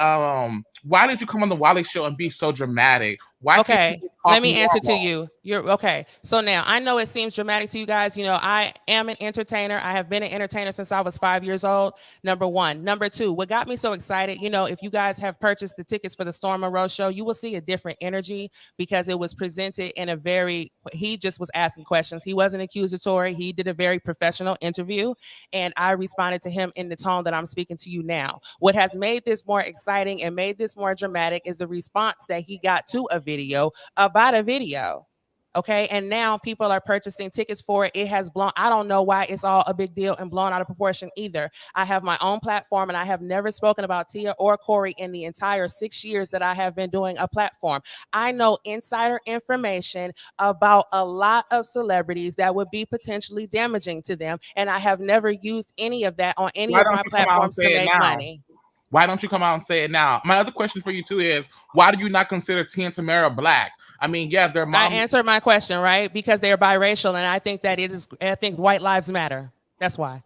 did you come on the Wiley Show and be so dramatic? Why? Okay, let me answer to you. You're okay. So now I know it seems dramatic to you guys. You know, I am an entertainer. I have been an entertainer since I was 5 years old. Number one. Number two, what got me so excited, you know, if you guys have purchased the tickets for the Storm Monroe show, you will see a different energy because it was presented in a very, he just was asking questions. He wasn't accusatory. He did a very professional interview. And I responded to him in the tone that I'm speaking to you now. What has made this more exciting and made this more dramatic is the response that he got to a video about a video. Okay. And now people are purchasing tickets for it. It has blown. I don't know why it's all a big deal and blown out of proportion either. I have my own platform and I have never spoken about Tia or Cory in the entire 6 years that I have been doing a platform. I know insider information about a lot of celebrities that would be potentially damaging to them. And I have never used any of that on any of my platforms to make money. Why don't you come out and say it now? My other question for you too is, why do you not consider Tia and Tamara black? I mean, yeah, they're I answered my question, right? Because they're biracial, and I think that I think white lives matter. That's why.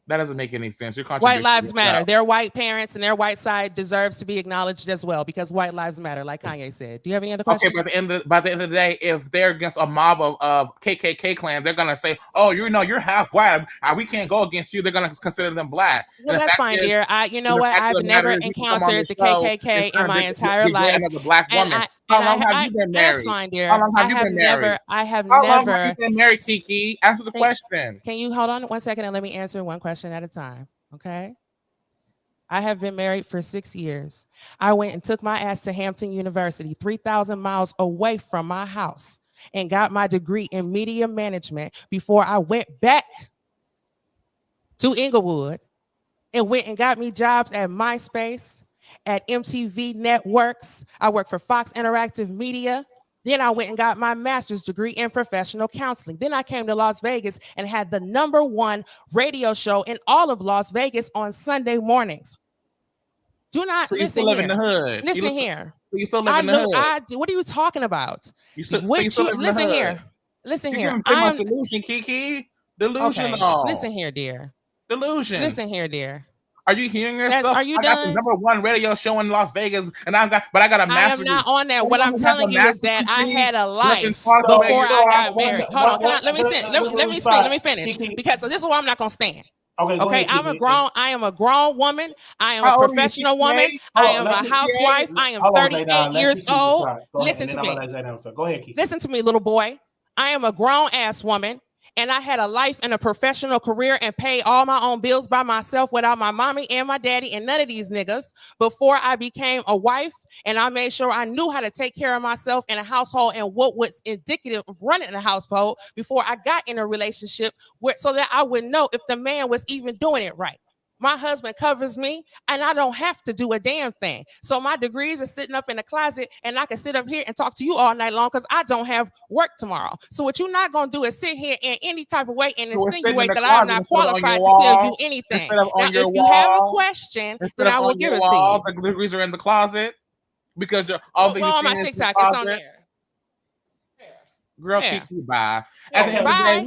That doesn't make any sense. You're white lives matter. Their white parents and their white side deserves to be acknowledged as well because white lives matter, like Kanye said. Do you have any other questions? Okay, by the end of the day, if they're against a mob of KKK clan, they're gonna say, "Oh, you're half white. We can't go against you." They're gonna consider them black. Well, that's fine, dear. You know what? I've never encountered the KKK in my entire life. Another black woman. How long have you been married? That's fine, dear. How long have you been married? How long have you been married, Kiki? Answer the question. Can you hold on 1 second and let me answer one question at a time? Okay. I have been married for 6 years. I went and took my ass to Hampton University, 3,000 miles away from my house, and got my degree in media management before I went back to Inglewood and went and got me jobs at MySpace, at MTV Networks. I worked for Fox Interactive Media. Then I went and got my master's degree in professional counseling. Then I came to Las Vegas and had the #1 radio show in all of Las Vegas on Sunday mornings. Do not so listen. You still live in the hood. Listen here. So you still live in the hood. What are you talking about? Listen here. Listen here. I'm delusion, Kiki. Delusional. Okay. Listen here, dear. Delusion. Listen here, dear. Are you hearing yourself? Are you I done? got the #1 radio show in Las Vegas, and I got a master's. I am not on that. What I'm telling you is that I had a life before I got married. Hold on, let me finish. Because this is why I'm not gonna stand. Okay, I am a grown woman. I am a professional woman. I am a housewife. I am 38 years old. Listen to me. Go ahead, Kiki. Listen to me, little boy. I am a grown ass woman. And I had a life and a professional career and paid all my own bills by myself without my mommy and my daddy and none of these niggas before I became a wife. And I made sure I knew how to take care of myself in a household and what was indicative of running a household before I got in a relationship so that I would know if the man was even doing it right. My husband covers me and I don't have to do a damn thing. So my degrees are sitting up in the closet and I can sit up here and talk to you all night long because I don't have work tomorrow. So what you're not going to do is sit here in any type of way and insinuate that I am not qualified to tell you anything. Now, if you have a question, then I will give it to you. The degrees are in the closet because all the on my TikTok, it's on there. Girl, Kiki, bye. Okay, bye.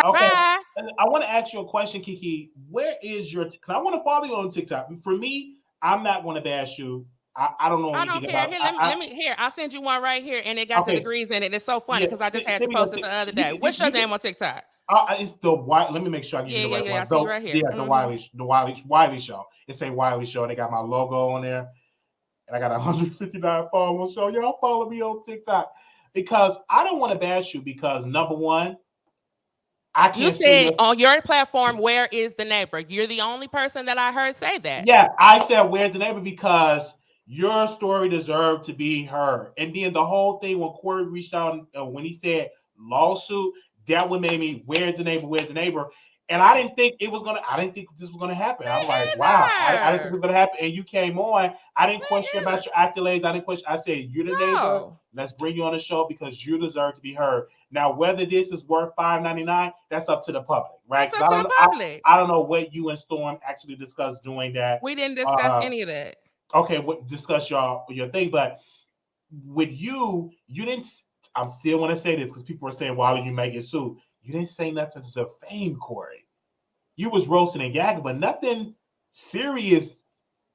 Okay. I want to ask you a question, Kiki. Where is your? Because I want to follow you on TikTok. For me, I'm not going to bash you. I don't know. I don't care. Here, I'll send you one right here, and it got the degrees in it. It's so funny because I just had to post it the other day. What's your name on TikTok? It's the Let me make sure I get the right one. I see right here. Yeah, the Wiley Show. It's a Wiley Show. They got my logo on there. And I got 159 followers. So y'all follow me on TikTok. because I don't want to bash you because number one, I can't You say said on your platform, where is the neighbor? You're the only person that I heard say that. Yeah, I said where's the neighbor because your story deserved to be heard. And then the whole thing when Cory reached out when he said lawsuit, that would make me where's the neighbor, where's the neighbor? And I didn't think it was gonna. I didn't think this was gonna happen. I'm like, wow, I didn't think it was gonna happen. And you came on. I didn't question about your accolades. I didn't question. I said you're the neighbor. Let's bring you on the show because you deserve to be heard. Now, whether this is worth $5.99, that's up to the public, right? That's up to the public. I don't know what you and Storm actually discussed doing that. We didn't discuss any of that. Okay, discuss your thing, but with you didn't. I'm still want to say this because people are saying, "Why would you make it suit?" You didn't say nothing to fame, Cory. You was roasting and gagging, but nothing serious.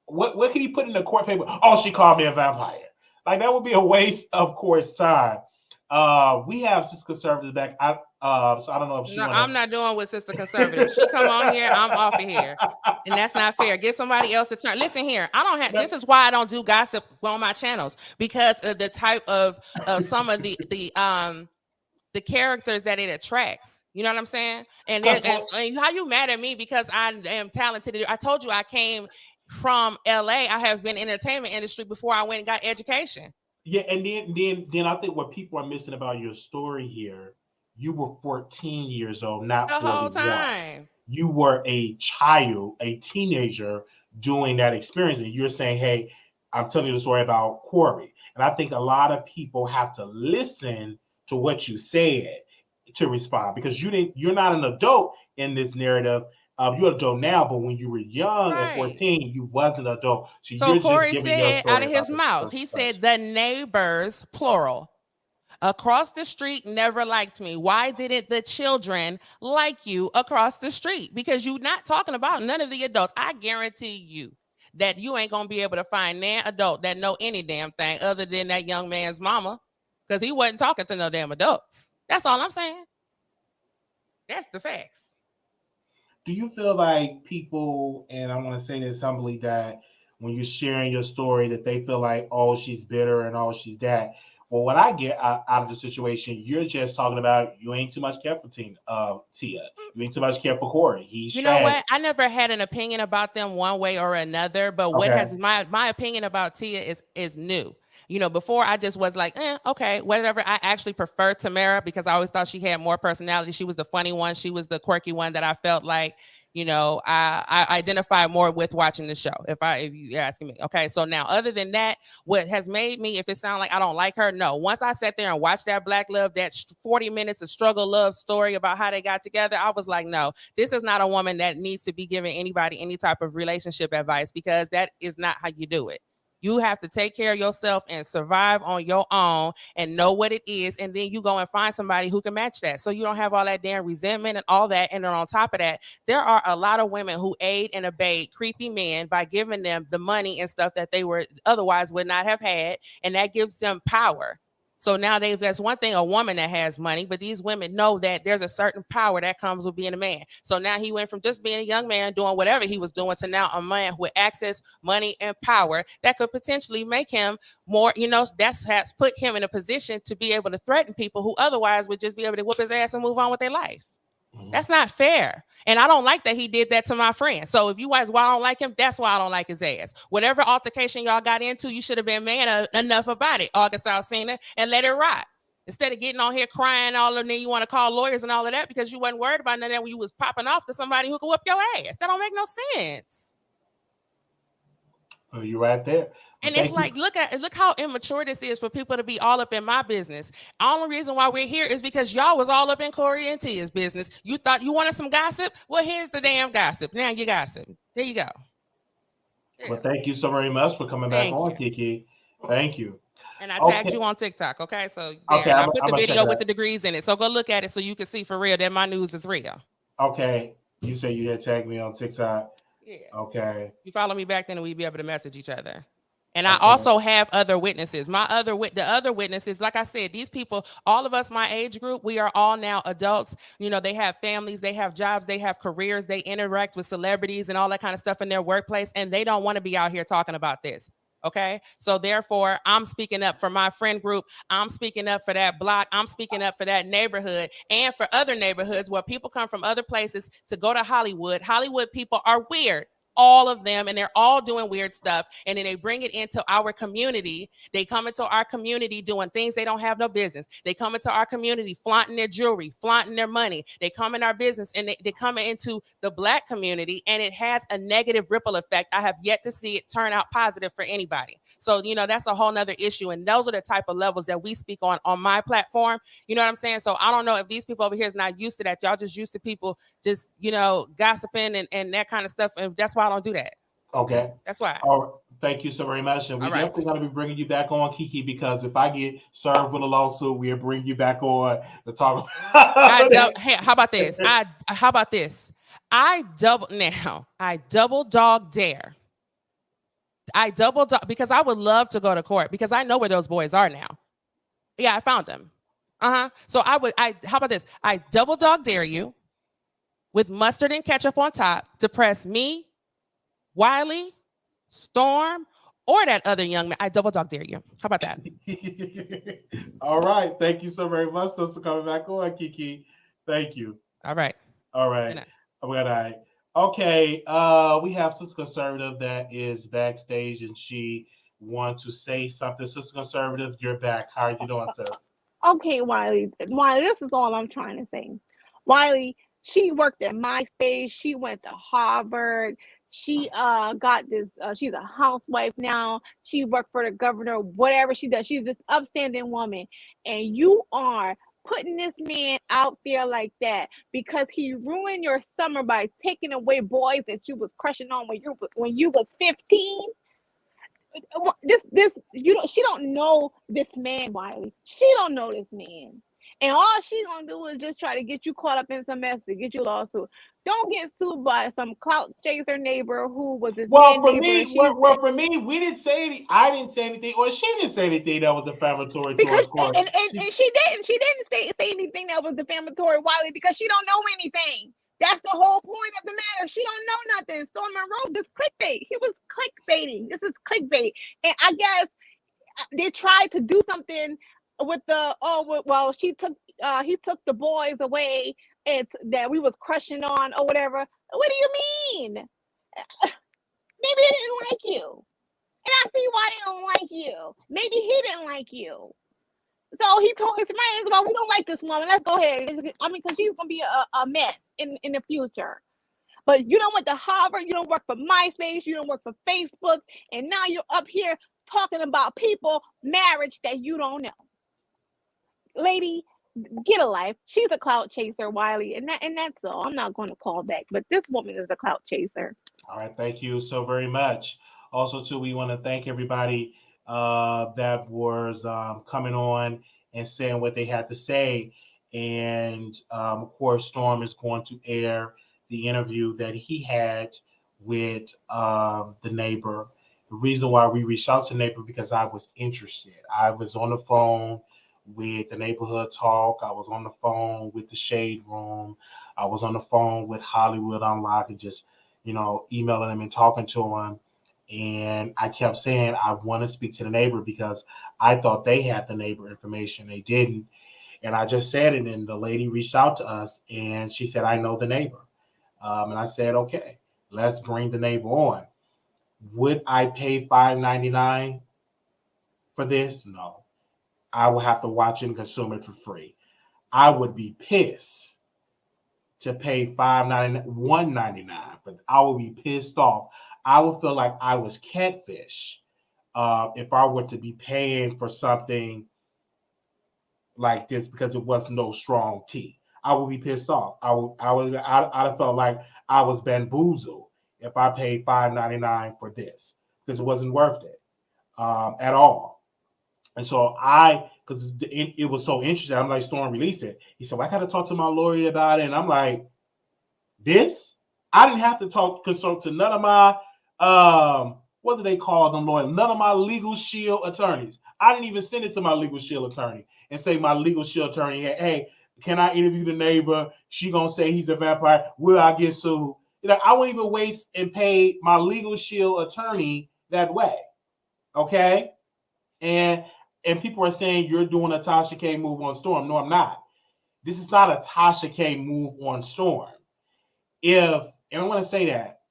What can he put in the court paper? Oh, she called me a vampire. Like that would be a waste of court's time. We have Sister Conservative back. So I don't know if she. I'm not doing with Sister Conservative. She come on here, I'm off of here, and that's not fair. Get somebody else to turn. Listen here, I don't have. This is why I don't do gossip on my channels because of the type of some of the characters that it attracts. You know what I'm saying? And how you mad at me because I am talented? I told you I came from LA. I have been in the entertainment industry before I went and got education. Yeah, and then I think what people are missing about your story here, you were 14 years old, not the 41. whole time. You were a child, a teenager doing that experience, and you're saying, "Hey, I'm telling you the story about Cory." And I think a lot of people have to listen to what you said to respond because you're not an adult in this narrative. You're an adult now, but when you were young at 14, you wasn't an adult. So Cory said out of his mouth, he said the neighbors, plural, across the street never liked me. Why didn't the children like you across the street? Because you're not talking about none of the adults. I guarantee you that you ain't going to be able to find an adult that know any damn thing other than that young man's mama because he wasn't talking to no damn adults. That's all I'm saying. That's the facts. Do you feel like people, and I want to say this humbly, that when you're sharing your story, that they feel like, oh, she's bitter and oh, she's that? Well, what I get out of the situation, you're just talking about you ain't too much care for Tia. You ain't too much care for Cory. You know what? I never had an opinion about them one way or another, but what has my opinion about Tia is new. You know, before I just was like, okay, whatever. I actually prefer Tamara because I always thought she had more personality. She was the funny one. She was the quirky one that I felt like, you know, I identify more with watching the show. If you're asking me, okay. So now, other than that, what has made me, if it sounds like I don't like her, no. Once I sat there and watched that Black Love, that 40 minutes of struggle love story about how they got together, I was like, no, this is not a woman that needs to be giving anybody any type of relationship advice because that is not how you do it. You have to take care of yourself and survive on your own and know what it is. And then you go and find somebody who can match that. So you don't have all that damn resentment and all that. And then on top of that, there are a lot of women who aid and abet creepy men by giving them the money and stuff that they were otherwise would not have had. And that gives them power. So now that's one thing, a woman that has money, but these women know that there's a certain power that comes with being a man. So now he went from just being a young man doing whatever he was doing to now a man with access, money, and power that could potentially make him more, you know, that's has put him in a position to be able to threaten people who otherwise would just be able to whoop his ass and move on with their life. That's not fair. And I don't like that he did that to my friend. So if you guys, why I don't like him, that's why I don't like his ass. Whatever altercation y'all got into, you should have been man enough about it, August Alsina, and let it rot. Instead of getting on here crying all and then you want to call lawyers and all of that because you wasn't worried about none of that when you was popping off to somebody who could whoop your ass. That don't make no sense. Oh, you're right there. And it's like, look how immature this is for people to be all up in my business. The only reason why we're here is because y'all was all up in Cory and Tia's business. You thought you wanted some gossip? Well, here's the damn gossip. Now you gossip. There you go. Yeah. Well, thank you so very much for coming back on, Kiki. Thank you. And I tagged you on TikTok, okay? So I put the video with the degrees in it. So go look at it so you can see for real that my news is real. Okay. You say you had tagged me on TikTok. Yeah. Okay. You follow me back then and we'd be able to message each other. And I also have other witnesses. The other witnesses, like I said, these people, all of us, my age group, we are all now adults. You know, they have families, they have jobs, they have careers, they interact with celebrities and all that kind of stuff in their workplace. And they don't want to be out here talking about this. Okay. So therefore, I'm speaking up for my friend group. I'm speaking up for that block. I'm speaking up for that neighborhood and for other neighborhoods where people come from other places to go to Hollywood. Hollywood people are weird. All of them, and they're all doing weird stuff. And then they bring it into our community. They come into our community doing things they don't have no business. They come into our community flaunting their jewelry, flaunting their money. They come in our business and they come into the Black community, and it has a negative ripple effect. I have yet to see it turn out positive for anybody. So, that's a whole nother issue. And those are the type of levels that we speak on my platform. You know what I'm saying? So I don't know if these people over here is not used to that. Y'all just used to people just, gossiping and that kind of stuff. And that's why I don't do that. Okay. That's why. All right. Thank you so very much. And we All right. definitely going to be bringing you back on, Kiki, because if I get served with a lawsuit, we'll bring you back on to talk about Hey, how about this? I double dog dare. Because I would love to go to court because I know where those boys are now. Yeah, I found them. So how about this? I double dog dare you with mustard and ketchup on top to press me, Wiley, Storm, or that other young man. I double dog dare you. How about that? All right. Thank you so very much, sister, coming back on, Kiki. Thank you. All right. All right. Good night. Okay. We have Sister Conservative that is backstage, and she wants to say something. Sister Conservative, you're back. How are you doing, sis? Okay, Wiley, this is all I'm trying to say. Wiley, she worked at MySpace. She went to Harvard. She got this. She's a housewife now. She worked for the governor. Whatever she does, she's this upstanding woman. And you are putting this man out there like that because he ruined your summer by taking away boys that you was crushing on when you was 15. She don't know this man, Wiley. She don't know this man. And all she gonna do is just try to get you caught up in some mess to get you lawsuit. Don't get sued by some clout chaser neighbor who was his for neighbor. For me, we didn't say anything. I didn't say anything, or she didn't say anything that was defamatory because towards Cory. And she didn't say anything that was defamatory, Wiley, because she don't know anything. That's the whole point of the matter. She don't know nothing. Storm Monroe, this clickbait. He was clickbaiting. This is clickbait. And I guess they tried to do something with he took the boys away and that we was crushing on or whatever. What do you mean? Maybe they didn't like you. And I see why they don't like you. Maybe he didn't like you. So he told his friends, well, we don't like this woman. Let's go ahead. I mean, because she's going to be a mess in the future. But you don't went to Harvard. You don't work for MySpace. You don't work for Facebook. And now you're up here talking about marriage that you don't know. Lady, get a life. She's a clout chaser, Wiley. And that's all. I'm not going to call back. But this woman is a clout chaser. All right. Thank you so very much. Also, too, we want to thank everybody that was coming on and saying what they had to say. And of course, Storm is going to air the interview that he had with the neighbor. The reason why we reached out to the neighbor because I was interested. I was on the phone with the Neighborhood Talk. I was on the phone with the Shade Room. I was on the phone with Hollywood Unlocked and just, emailing them and talking to them. And I kept saying, I want to speak to the neighbor because I thought they had the neighbor information. They didn't. And I just said it. And the lady reached out to us and she said, I know the neighbor. And I said, okay, let's bring the neighbor on. Would I pay $5.99 for this? No. I will have to watch it and consume it for free. I would be pissed to pay $5.99, $1.99, but I would be pissed off. I would feel like I was catfish if I were to be paying for something like this because it wasn't no strong tea. I would be pissed off. I'd have felt like I was bamboozled if I paid $5.99 for this because it wasn't worth it at all. And so because it was so interesting, I'm like, Storm, release it. He said, well, I got to talk to my lawyer about it. And I'm like, this? I didn't have to consult to none of my, what do they call them, lawyers? None of my Legal Shield attorneys. I didn't even send it to my Legal Shield attorney and say, my Legal Shield attorney, hey, can I interview the neighbor? She going to say he's a vampire. Will I get sued? I won't even waste and pay my Legal Shield attorney that way. Okay, and people are saying you're doing a Tasha K move on Storm. No, I'm not. This is not a Tasha K move on Storm. And I want to say that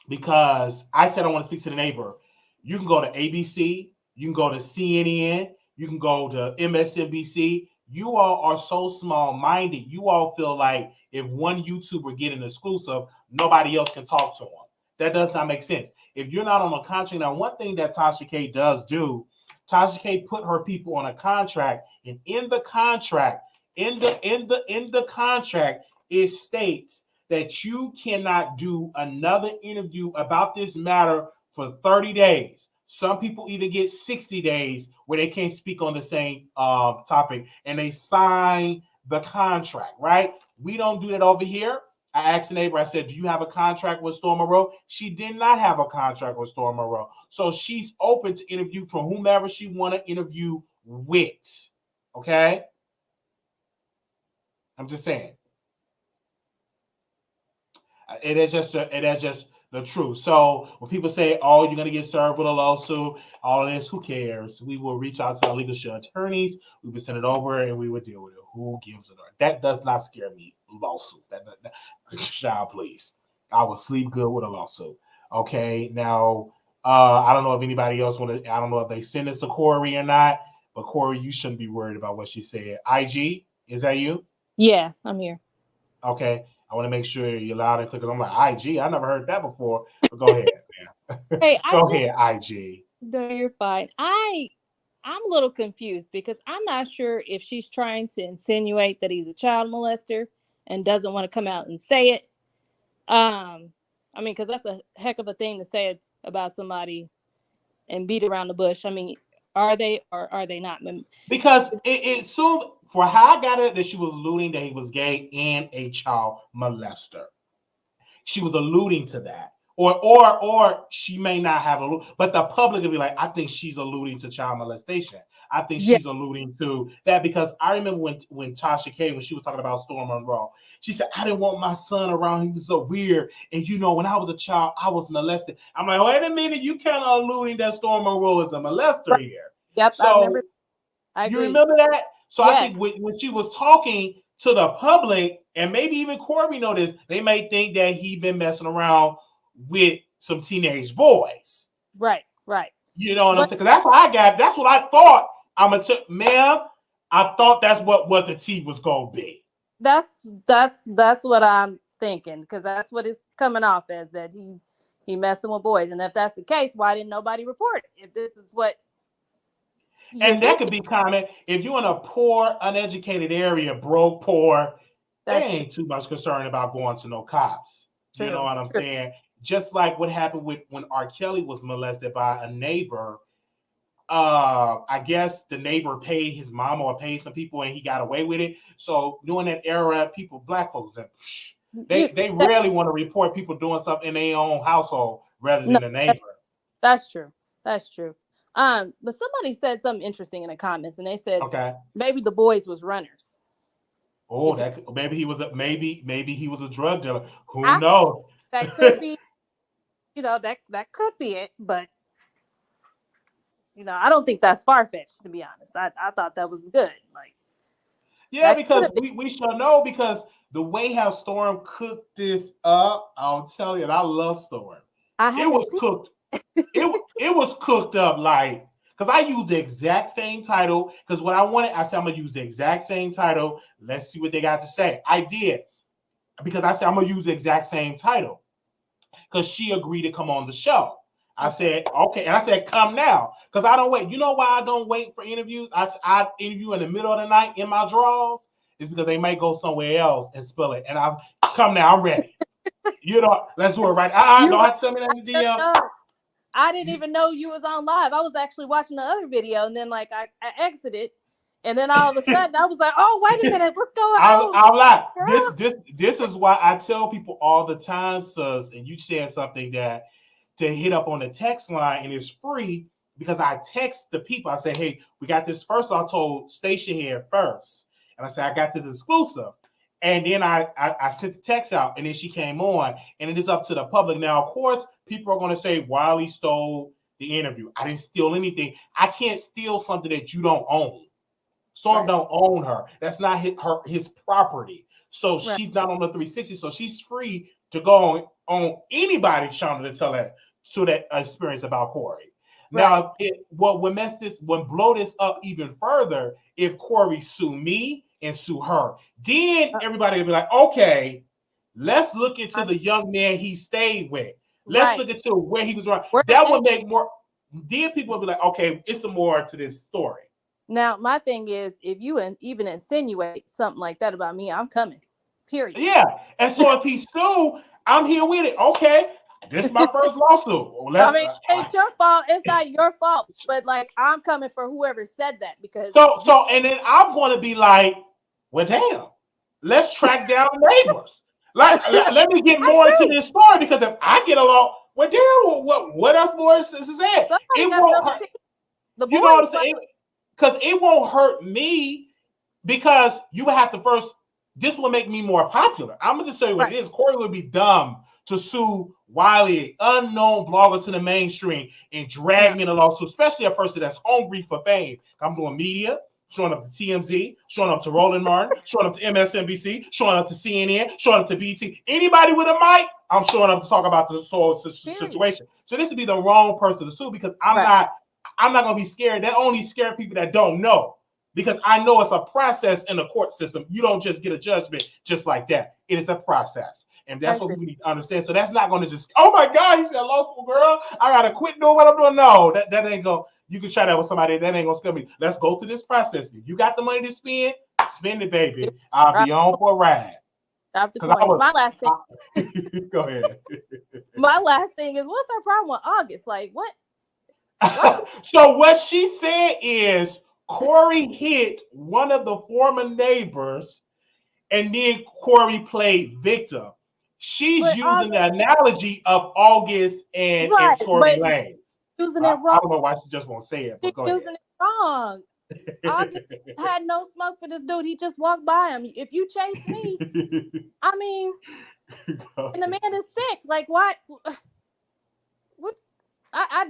because I said I want to speak to the neighbor. You can go to ABC, you can go to CNN, you can go to MSNBC. You all are so small-minded. You all feel like if one YouTuber get an exclusive, nobody else can talk to them. That does not make sense. If you're not on a contract, now one thing that Tasha K does do, Tasha K put her people on a contract, and in the contract, in the contract, it states that you cannot do another interview about this matter for 30 days. Some people even get 60 days where they can't speak on the same topic, and they sign the contract, right? We don't do that over here. I asked the neighbor, I said, do you have a contract with Storm Monroe? She did not have a contract with Storm Monroe. So she's open to interview for whomever she want to interview with. Okay? I'm just saying. It is just the truth. So when people say, oh, you're going to get served with a lawsuit, all of this, who cares? We will reach out to our legal attorneys. We will send it over and we will deal with it. Who gives it? That does not scare me, lawsuit. Child, please. I will sleep good with a lawsuit. Okay, now, I don't know if anybody else want to, I don't know if they send this to Cory or not, but Cory, you shouldn't be worried about what she said. IG, is that you? Yeah, I'm here. Okay. I want to make sure you're loud and clear because I'm like, IG, I never heard that before. But go ahead, man. Hey, Go ahead, IG. No, you're fine. I'm a little confused because I'm not sure if she's trying to insinuate that he's a child molester and doesn't want to come out and say it. I mean, because that's a heck of a thing to say about somebody and beat around the bush. I mean, are they or are they not? Because it soon, for how I got it, that she was alluding that he was gay and a child molester. She was alluding to that. Or she may not have but the public will be like, I think she's alluding to child molestation. I think she's alluding to that because I remember when Tasha K, when she was talking about Storm Monroe, she said, I didn't want my son around. He was so weird. And when I was a child, I was molested. I'm like, wait a minute, you kind of alluding that Storm Monroe is a molester here. Yep, so I remember. You remember that? So yes. I think when she was talking to the public, and maybe even Cory noticed, they may think that he been messing around with some teenage boys. Right. You know what I'm saying? Because that's what I got. That's what I thought. Ma'am, I thought that's what the tea was gonna be. That's what I'm thinking, because that's what it's coming off as, that he messing with boys. And if that's the case, why didn't nobody report it? If this is what that could be common. If you're in a poor, uneducated area, broke, poor, there ain't too much concern about going to no cops. True. You know what I'm saying? Just like what happened when R. Kelly was molested by a neighbor. I guess the neighbor paid his mom or paid some people and he got away with it. So during that era, black folks, they rarely want to report people doing something in their own household rather than a neighbor. That's true. But somebody said something interesting in the comments, and they said, maybe the boys was runners. Oh, maybe he was a drug dealer. Who knows? That could be, that could be it, but I don't think that's far-fetched, to be honest. I thought that was good. Because we shall know, because the way how Storm cooked this up, I'll tell you, and I love Storm. It was cooked. It was cooked up because I used the exact same title. Because what I wanted, I said I'm gonna use the exact same title. Let's see what they got to say. I did, because I said I'm gonna use the exact same title. Because she agreed to come on the show. I said, okay. And I said, come now. Because I don't wait. You know why I don't wait for interviews? I interview in the middle of the night in my drawers. It's because they might go somewhere else and spill it. And I come now, I'm ready. Let's do it right. Don't tell me that in the DM. I didn't even know you was on live. I was actually watching the other video, and then I exited. And then all of a sudden I was like, oh, wait a minute, what's going on? I'm like, this is why I tell people all the time, sus, and you said something that to hit up on the text line, and it's free, because I text the people. I say, hey, we got this first. I told Stacia here first. And I said, I got this exclusive. And then I sent the text out, and then she came on, and it is up to the public. Now, of course, people are going to say Wiley stole the interview. I didn't steal anything. I can't steal something that you don't own. Storm don't own her. That's not his property. So she's not on the 360. So she's free to go on anybody's channel to tell that experience about Cory. Now, would blow this up even further if Cory sue me and sue her. Then everybody would be like, okay, let's look into the young man he stayed with. Let's look into where he was running. That would make more. Then people would be like, okay, it's some more to this story. Now, my thing is, if you even insinuate something like that about me, I'm coming. Period. Yeah. And so if he sued, I'm here with it. Okay. This is my first lawsuit. I mean, it's your fault. It's not your fault. But like, I'm coming for whoever said that because so and then I'm going to be like, well, damn, let's track down neighbors. Like, let me get more into this story because if I get along, well, damn, what else more is said? It won't hurt. You know what I'm saying? Because it won't hurt me because you would have to first. This will make me more popular. I'm gonna just tell you what it is. Cory would be dumb to sue Wiley, unknown blogger to the mainstream, and drag me in a lawsuit, especially a person that's hungry for fame. I'm doing media, showing up to TMZ, showing up to Roland Martin, showing up to MSNBC, showing up to CNN, showing up to BT. Anybody with a mic, I'm showing up to talk about the whole situation. So this would be the wrong person to sue because I'm not gonna be scared. That only scare people that don't know. Because I know it's a process in the court system. You don't just get a judgment just like that. It is a process. And that's what we need to understand. So that's not going to just, oh my God, he said, lawful girl, I got to quit doing what I'm doing. No, that ain't going, you can try that with somebody. That ain't going to scare me. Let's go through this process. If you got the money to spend it, baby. I'll be on for a ride. My last thing. Go ahead. My last thing is, what's our problem with August? Like, what? So what she said is, Cory hit one of the former neighbors, and then Cory played victim. She's using the analogy of August and Tory Lanez. Using it wrong. I don't know why she just won't say it. But She's using it wrong. August had no smoke for this dude. He just walked by him. If you chase me, I mean, and the man is sick. Like, what? What? I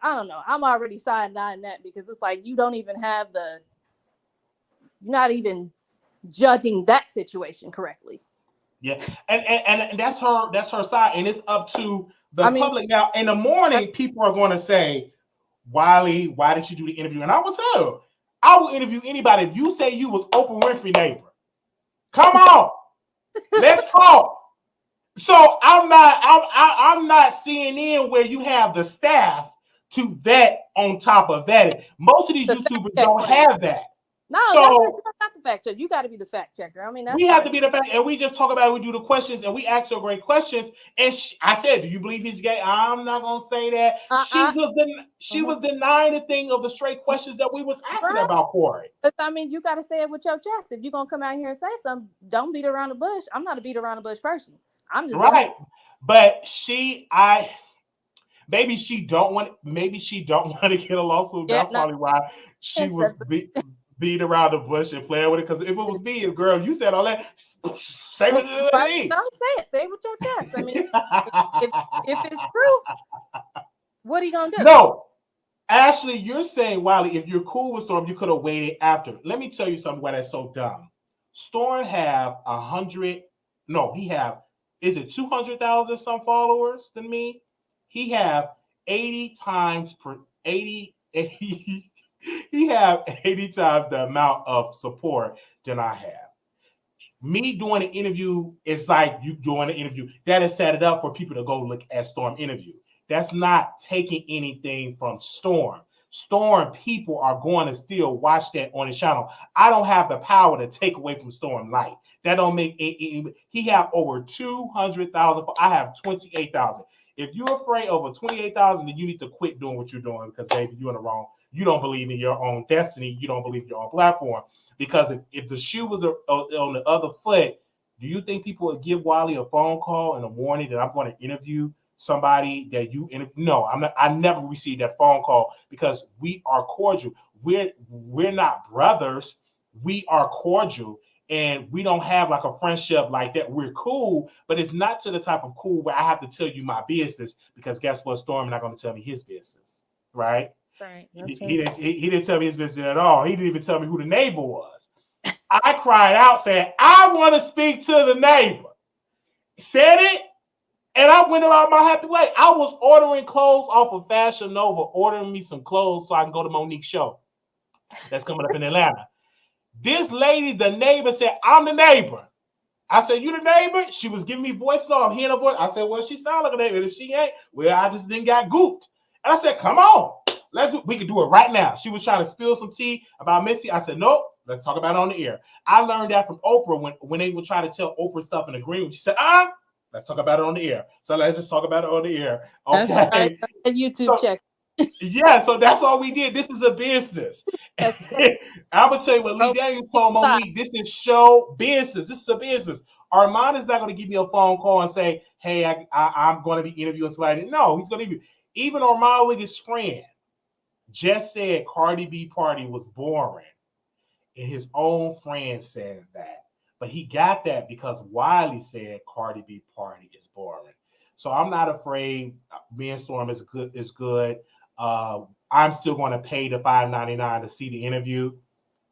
don't know. I'm already side-eyeing that because it's like you don't even have you're not even judging that situation correctly. Yeah, and that's her side, and it's up to the public. Now, in the morning, people are going to say, Wiley, why did you do the interview? And I will tell you, I will interview anybody. If you say you was Oprah Winfrey neighbor, come on, let's talk. So I'm not CNN where you have the staff to vet on top of that. Most of these YouTubers don't have that. No, so, that's not the fact checker. You got to be the fact checker. I mean, we have to be the fact, and we just talk about it. We do the questions, and we ask her great questions. And I said, "Do you believe he's gay?" I'm not gonna say that. She was denying the thing of the straight questions that we was asking about Cory. I mean, you got to say it with your chest. If you're gonna come out here and say something, don't beat around the bush. I'm not a beat around the bush person. I'm just but maybe she don't want to get a lawsuit. That's probably why she was beat around the bush and playing with it. Because if it was me, girl, you said all that, say what it is. Don't say it. Say it with your chest. I mean, if it's true, what are you gonna do? No, Ashley, you're saying, Wiley, if you're cool with Storm, you could have waited after. Let me tell you something why that's so dumb. Storm have 100. No, he have. Is it 200,000 some followers than me? He have 80 times. He have 80 times the amount of support than I have. Me doing an interview is like you doing an interview. That is set it up for people to go look at Storm interview. That's not taking anything from Storm. Storm people are going to still watch that on his channel. I don't have the power to take away from Storm Light. That don't make it. He have over 200,000. I have 28,000. If you're afraid over 28,000, then you need to quit doing what you're doing because, baby, you're in the wrong. You don't believe in your own destiny. You don't believe in your own platform. Because if the shoe was on the other foot, do you think people would give Wiley a phone call in the morning that I'm going to interview somebody that you interview? No, I'm not. I never received that phone call because we are cordial. We're not brothers. We are cordial. and we don't have like a friendship like that. We're cool, but it's not to the type of cool where I have to tell you my business, because guess what? Storm not going to tell me his business, right? Right. He didn't tell me his business at all. He didn't even tell me who the neighbor was. I cried out saying, I want to speak to the neighbor. Said it, and I went about my happy way. I was ordering clothes off of Fashion Nova, ordering me some clothes so I can go to Monique's show that's coming up in Atlanta. This lady, the neighbor, said, I'm the neighbor. I said, you the neighbor? She was giving me voice note. I'm hearing her voice. I said, well, she sound like a neighbor. If she ain't, well, I just then got gooped. And I said, come on. We can do it right now. She was trying to spill some tea about Missy. I said, nope, let's talk about it on the air. I learned that from Oprah when they would try to tell Oprah stuff in the green room. She said, let's talk about it on the air. So let's just talk about it on the air. Okay. That's right. A YouTube check. Yeah, so that's all we did. This is a business. I'm gonna tell you what Lee Daniels told Monique. This is show business. This is a business. Armand is not gonna give me a phone call and say, "Hey, I'm going to be interviewing somebody." No, he's gonna interview. Even Armand Wiggins' friend just said Cardi B party was boring, and his own friend said that. But he got that because Wiley said Cardi B party is boring. So I'm not afraid. Me and Storm is good. Is good. I'm still going to pay the $5.99 to see the interview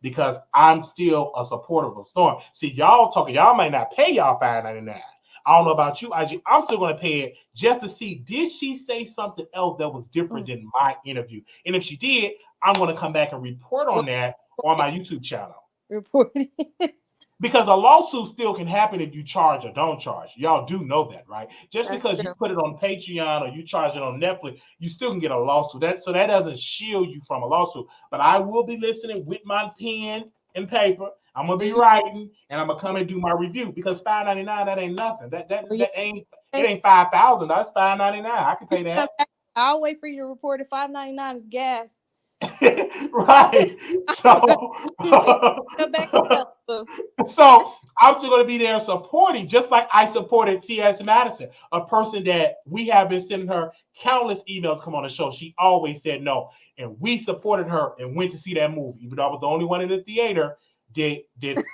because I'm still a supporter of Storm. See, y'all might not pay y'all $5.99. I don't know about you, IG. I'm still going to pay it just to see, did she say something else that was different than my interview? And if she did, I'm going to come back and report on that on my YouTube channel. Report it. Because a lawsuit still can happen if you charge or don't charge. Y'all do know that, right? Just That's because true. you put it on Patreon or you charge it on Netflix, you still can get a lawsuit. So that doesn't shield you from a lawsuit. But I will be listening with my pen and paper. I'm gonna be writing, and I'm gonna come and do my review because $5.99, that ain't nothing. That ain't $5,000. That's $5.99. I can pay that. I'll wait for you to report it. $5.99 is gas. Right. So Come back and tell them. So I'm still going to be there supporting, just like I supported T.S. Madison, a person that we have been sending her countless emails come on the show. She always said no. And we supported her and went to see that movie. Even though I was the only one in the theater, did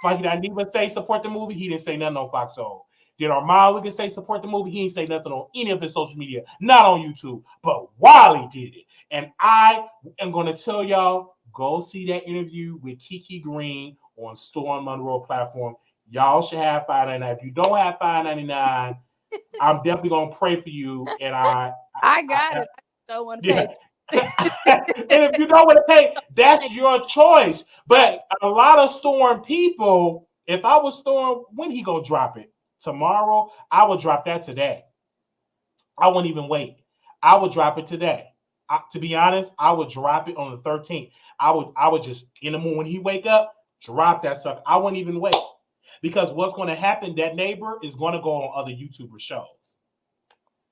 Funky Dineva say support the movie? He didn't say nothing on Fox Soul. Did Armand Wiggins say support the movie? He didn't say nothing on any of his social media, not on YouTube. But Wiley did it. And I am going to tell y'all, go see that interview with Kiki Green on Storm Monroe platform. Y'all should have $5.99. If you don't have $5.99, I'm definitely going to pray for you. And I got it. I don't want to pay. And if you don't want to pay, that's your choice. But a lot of Storm people, if I was Storm, when he going to drop it? Tomorrow? I would drop that today. I wouldn't even wait. I would drop it today. To be honest, I would drop it on the 13th. I would just, in the morning when he wake up, drop that sucker. I wouldn't even wait. Because what's going to happen, that neighbor is going to go on other YouTuber shows.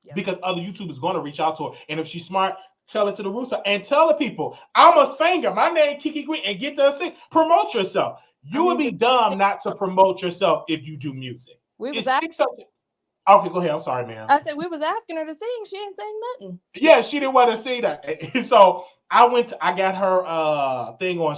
Yep. Because other YouTubers going to reach out to her. And if she's smart, tell it to the rooster and tell the people, I'm a singer. My name Kiki Green, and get to sing. Promote yourself. You would be dumb not to promote yourself if you do music. Okay, go ahead. I'm sorry, ma'am. I said we was asking her to sing. She ain't saying nothing. Yeah, she didn't want to see that. So I got her thing on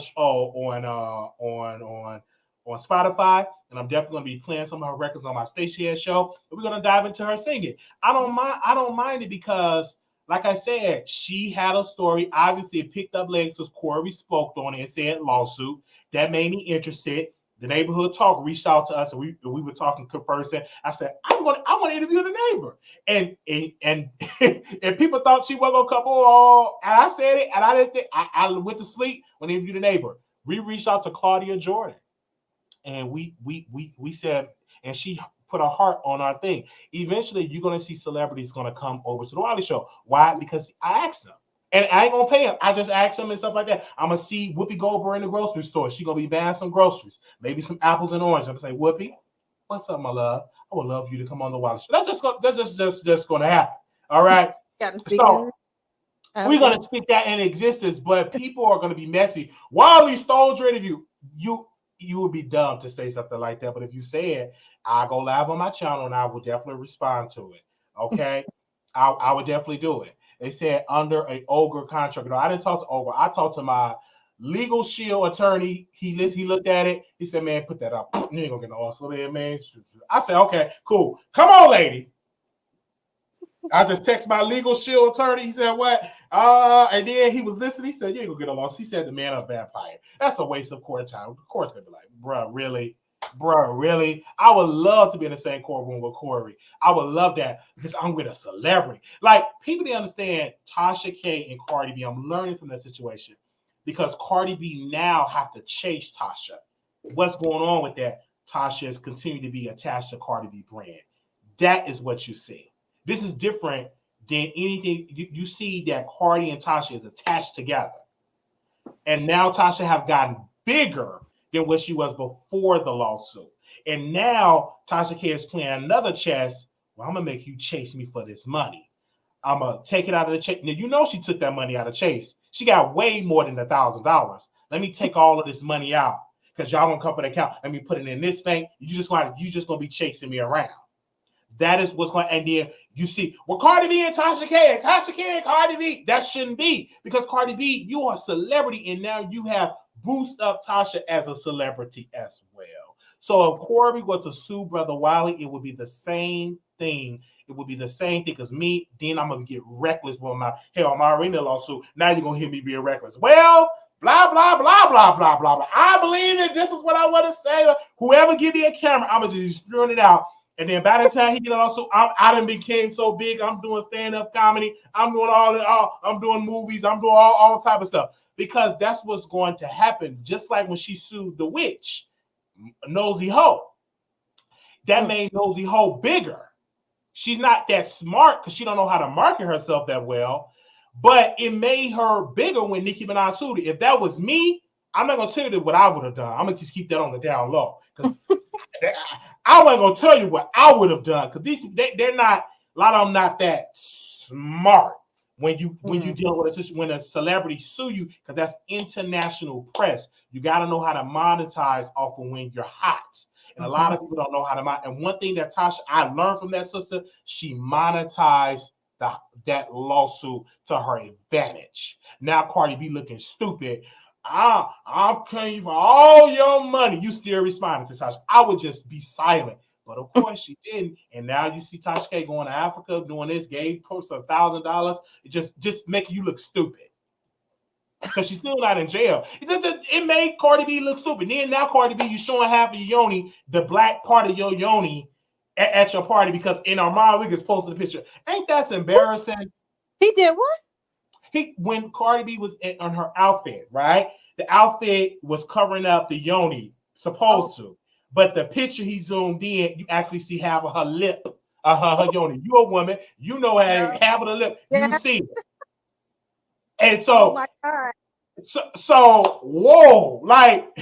Spotify, and I'm definitely gonna be playing some of her records on my Station show. And we're gonna dive into her singing. I don't mind it because, like I said, she had a story. Obviously, it picked up legs because Cory spoke on it and said lawsuit. That made me interested. The Neighborhood Talk reached out to us, and we were talking conversing. I said, I want to interview the neighbor, and and people thought she wasn't gonna come on. And I said it, and I didn't think I went to sleep when I interviewed the neighbor. We reached out to Claudia Jordan, and we said, and she put a heart on our thing. Eventually, you're gonna see celebrities gonna come over to the Wiley Show. Why? Because I asked them. And I ain't gonna pay him. I just asked him and stuff like that. I'm gonna see Whoopi Goldberg in the grocery store. She gonna be buying some groceries, maybe some apples and oranges. I'm gonna say, Whoopi, what's up, my love? I would love you to come on the Wiley Show. That's just gonna happen. All right. So we're gonna speak that in existence, but people are gonna be messy. Wiley stole your interview. You would be dumb to say something like that. But if you say it, I'll go live on my channel and I will definitely respond to it. Okay. I would definitely do it. They said under an Ogre contract. No, I didn't talk to Ogre. I talked to my Legal Shield attorney, he looked at it. He said, man, put that up. You ain't gonna get no also there, man. I said, okay, cool. Come on, lady. I just text my Legal Shield attorney. He said, what? And then he was listening. He said, you ain't gonna get a loss. He said, the man a vampire. That's a waste of court time. The court's gonna be like, bruh, really? Bruh, really? I would love to be in the same courtroom with Cory. I would love that because I'm with a celebrity. Like, people didn't understand Tasha K and Cardi B. I'm learning from that situation because Cardi B now have to chase Tasha. What's going on with that? Tasha is continuing to be attached to Cardi B brand. That is what you see. This is different than anything. You see that Cardi and Tasha is attached together. And now Tasha have gotten bigger than what she was before the lawsuit. And now Tasha K is playing another chess. Well, I'm going to make you chase me for this money. I'm going to take it out of the chase. Now, you know she took that money out of Chase. She got way more than $1,000. Let me take all of this money out because y'all going to come for the account. Let me put it in this bank. You just going to be chasing me around. That is what's going to, and then you see, well, Cardi B and Tasha K and Cardi B, that shouldn't be because Cardi B, you are a celebrity and now you have boosted up Tasha as a celebrity as well. So if Cory were to sue Brother Wiley, it would be the same thing. It would be the same thing because me, then I'm going to get reckless with my, hell, I'm already in a lawsuit. Now you're going to hear me being reckless. Well, blah, blah, blah, blah, blah, blah, blah. I believe that this is what I want to say. Whoever give me a camera, I'm going to just spewing it out. And then by the time he get also, I done became so big. I'm doing stand-up comedy. I'm doing I'm doing movies. I'm doing all type of stuff because that's what's going to happen. Just like when she sued the witch, Nosy Ho, that made Nosy Ho bigger. She's not that smart because she don't know how to market herself that well, but it made her bigger when Nicki Minaj sued her. If that was me, I'm not gonna tell you what I would have done. I'm gonna just keep that on the down low because I wasn't gonna tell you what I would have done because they're not, a lot of them not that smart when you deal with a, when a celebrity sue you because that's international press. You got to know how to monetize off of when you're hot. And a lot of people don't know how to monetize. And one thing that Tasha, I learned from that sister, she monetized that lawsuit to her advantage. Now Cardi B looking stupid. I'm paying you for all your money. You still responding to Tasha. I would just be silent. But of course she didn't. And now you see Tasha K going to Africa doing this, gave post $1,000. It just making you look stupid. Because she's still not in jail. It made Cardi B look stupid. Then now Cardi B, you showing half of your yoni, the black part of your yoni at your party because in our mind we just posted a picture. Ain't that embarrassing? He did what? When Cardi B was on her outfit, right? The outfit was covering up the yoni, supposed to. But the picture he zoomed in, you actually see half of her lip, her yoni. You a woman, you know half of the lip. You see it. And so, oh my God. So whoa, like,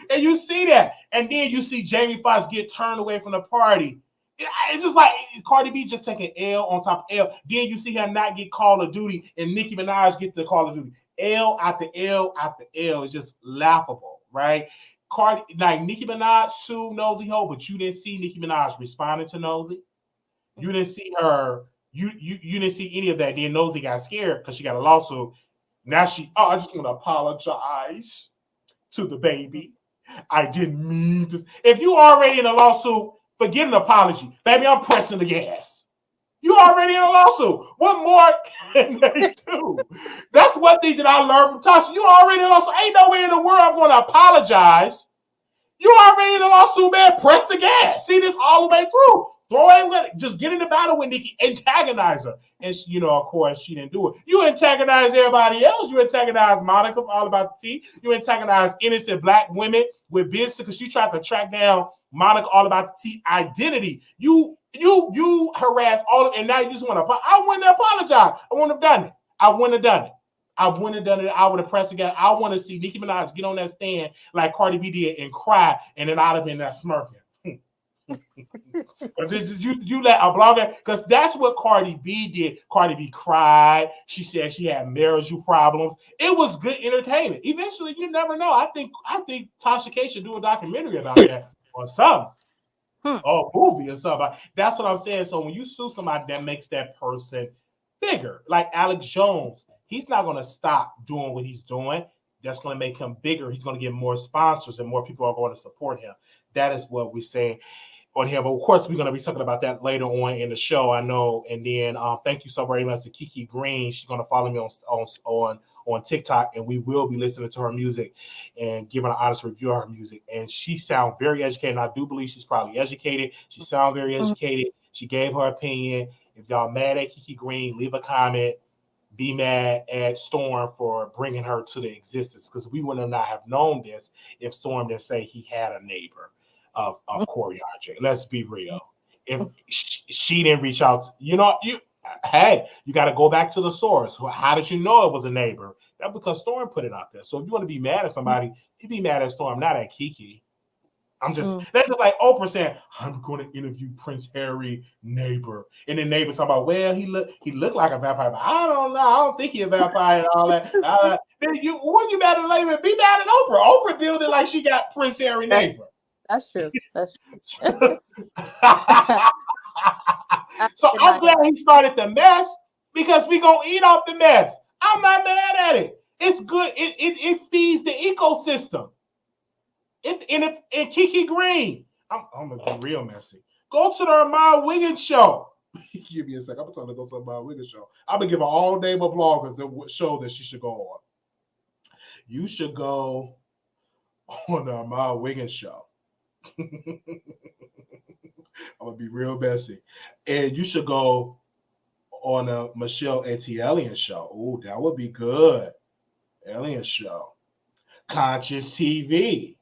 and you see that, and then you see Jamie Foxx get turned away from the party. It's just like Cardi B just taking L on top of L. Then you see her not get Call of Duty, and Nicki Minaj get the Call of Duty. L after L after L is just laughable, right? Like Nicki Minaj sued Nosy Ho, but you didn't see Nicki Minaj responding to Nosy. You didn't see her. You didn't see any of that. Then Nosy got scared because she got a lawsuit. Now I just want to apologize to the baby. I didn't mean to. If you already in a lawsuit, forget an apology. Baby, I'm pressing the gas. You already in a lawsuit. What more can they do? That's one thing that I learned from Tasha. You already in a lawsuit. Ain't no way in the world I'm going to apologize. You already in a lawsuit, man. Press the gas. See this all the way through. Just get in the battle with Nicki, antagonize her. And of course, she didn't do it. You antagonize everybody else. You antagonize Monica for All About the Tea. You antagonize innocent black women with business because she tried to track down Monica All About the Tea identity. You harass all of, and now you just want to. I wouldn't apologize. I wouldn't have done it. I wouldn't have done it. I would have pressed again. I want to see Nicki Minaj get on that stand like Cardi B did and cry, and then I'd have been there smirking. You let a blogger, because that's what Cardi B did. Cardi B cried. She said she had marital problems. It was good entertainment. Eventually, you never know. I think Tasha K should do a documentary about that or something. Or movie or something. That's what I'm saying. So when you sue somebody, that makes that person bigger. Like Alex Jones, he's not going to stop doing what he's doing. That's going to make him bigger. He's going to get more sponsors and more people are going to support him. That is what we're saying on here. But of course, we're going to be talking about that later on in the show, I know. And then thank you so very much to Kiki Green. She's going to follow me on TikTok, and we will be listening to her music and giving an honest review of her music. And she sounds very educated. And I do believe she's probably educated. She sounds very educated. She gave her opinion. If y'all mad at Kiki Green, leave a comment. Be mad at Storm for bringing her to the existence, because we would not have known this if Storm didn't say he had a neighbor of Cory Hardrict. Let's be real. If she didn't reach out, you got to go back to the source. How did you know it was a neighbor? That's because Storm put it out there. So if you want to be mad at somebody, you be mad at Storm, not at Kiki. That's just like Oprah saying, I'm going to interview Prince Harry neighbor. And the neighbor talking about, well, he looked like a vampire, but I don't know. I don't think he's a vampire and all that. Then when you mad at Laban, be mad at Oprah. Oprah built it like she got Prince Harry neighbor. That's true. That's true. So I'm glad he started the mess, because we going to eat off the mess. I'm not mad at it. It's good. It feeds the ecosystem. And Kiki Green, I'm gonna be real messy. Go to the Armand Wiggins show. Give me a second. I'm gonna go to the Armand Wiggins show. I'm gonna give her all name of bloggers that show that she should go on. You should go on the Armand Wiggins show. I'm gonna be real messy, and you should go on a Michelle Elliott show. Ooh, that would be good. Elliott show. Conscious TV.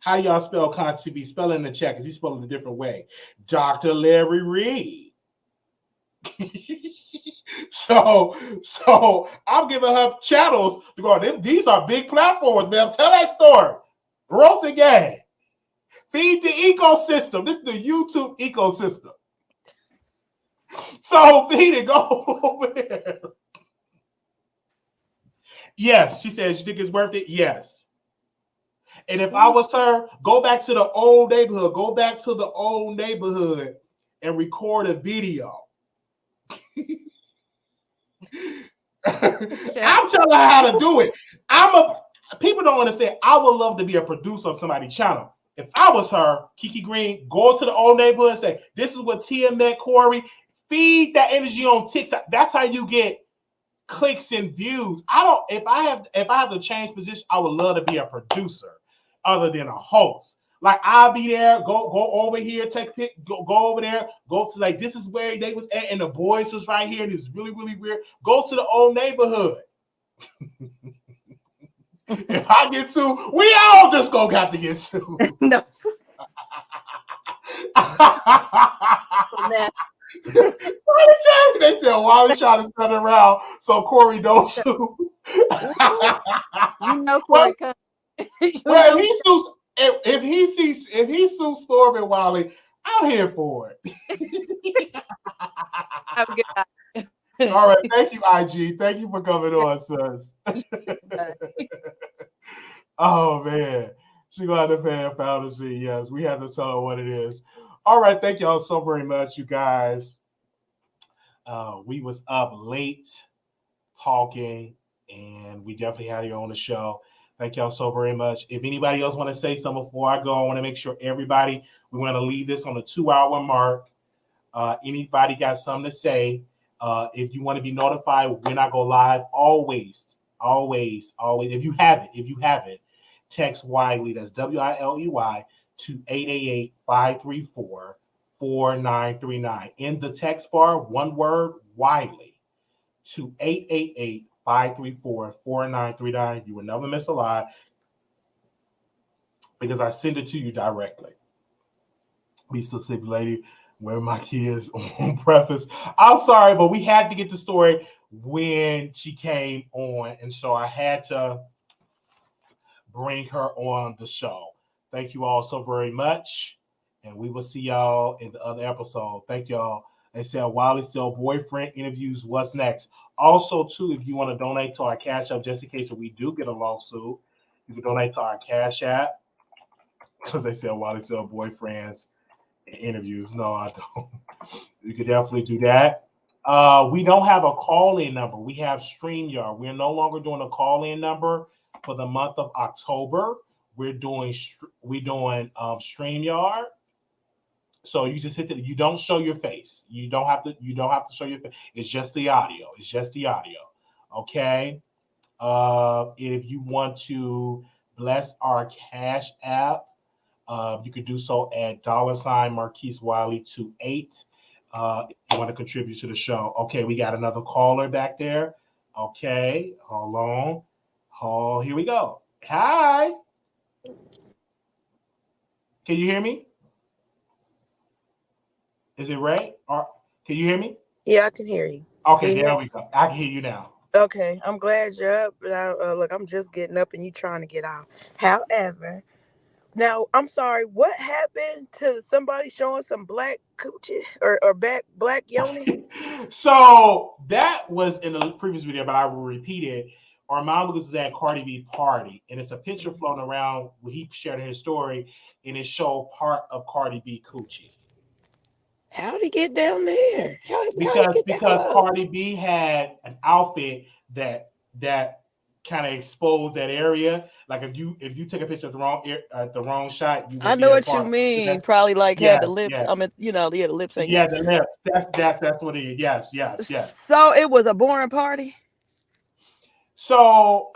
How do y'all spell Conscious TV? Spell it in the chat, because he's spelling a different way. Dr. Larry Reed. So I'm giving her channels to go. These are big platforms, man. Tell that story. Roast and gang. Feed the ecosystem. This is the YouTube ecosystem. So feed it. Go over there. Yes, she says, you think it's worth it? Yes. And if I was her, go back to the old neighborhood. Go back to the old neighborhood and record a video. I'm telling her how to do it. People don't understand. I would love to be a producer of somebody's channel. If I was her, Kiki Green, go to the old neighborhood and say, this is what Tia met Cory. Feed that energy on TikTok. That's how you get clicks and views. If I have to change position, I would love to be a producer other than a host. Like, I'll be there, go over here, take pic, go over there, go to, like, this is where they was at, and the boys was right here, and it's really, really weird. Go to the old neighborhood. If I get sued, we all just got to get sued. No. They said Wiley trying to spin around so Cory don't sue. You know Cory coming. Well, if he sues Storm and Wiley, I'm here for it. Have a good night. All right, thank you, IG. Thank you for coming on, sis. Oh man, she got the fan fantasy. Yes, we have to tell her what it is. All right, thank y'all so very much, you guys. We was up late talking, and we definitely had you on the show. Thank y'all so very much. If anybody else want to say something before I go, I want to make sure we want to leave this on the 2-hour mark. Anybody got something to say? If you want to be notified when I go live, always. If you haven't, text Wiley, that's WILEY, to 888-534-4939. In the text bar, one word, Wiley, to 888-534-4939. You will never miss a live, because I send it to you directly. Be so sick, lady. Where my kids on preface. I'm sorry, but we had to get the story when she came on, and so I had to bring her on the show. Thank you all so very much, and we will see y'all in the other episode. Thank y'all. They said Wiley still boyfriend interviews. What's next? Also, too, if you want to donate to our Cash App, just in case if we do get a lawsuit, you can donate to our Cash App, because they said Wiley still boyfriends interviews. No, I don't. You could definitely do that. We don't have a call-in number. We have StreamYard. We're no longer doing a call-in number for the month of October. We're doing StreamYard. So you just hit you don't show your face. You don't have to show your face. It's just the audio. Okay. If you want to bless our Cash App, you could do so at $ Marquise Wiley 28. If you want to contribute to the show. Okay, we got another caller back there. Okay, hold on. Oh, here we go. Hi. Can you hear me? Is it Ray? Or can you hear me? Yeah, I can hear you. Okay, there we go. I can hear you now. Okay, I'm glad you're up. Look, I'm just getting up and you trying to get out. However, now I'm sorry. What happened to somebody showing some black coochie or black yoni? So that was in the previous video, but I will repeat it. Armando was at Cardi B party, and it's a picture floating around where he shared his story, and it showed part of Cardi B coochie. How'd he get down there? Because Cardi B had an outfit that kind of exposed that area. Like if you take a picture of the wrong shot, you. I know what you mean. Probably like had the lips. Yeah. I mean, the lips. Yeah, the lips. That's what it is. Yes. So it was a boring party. So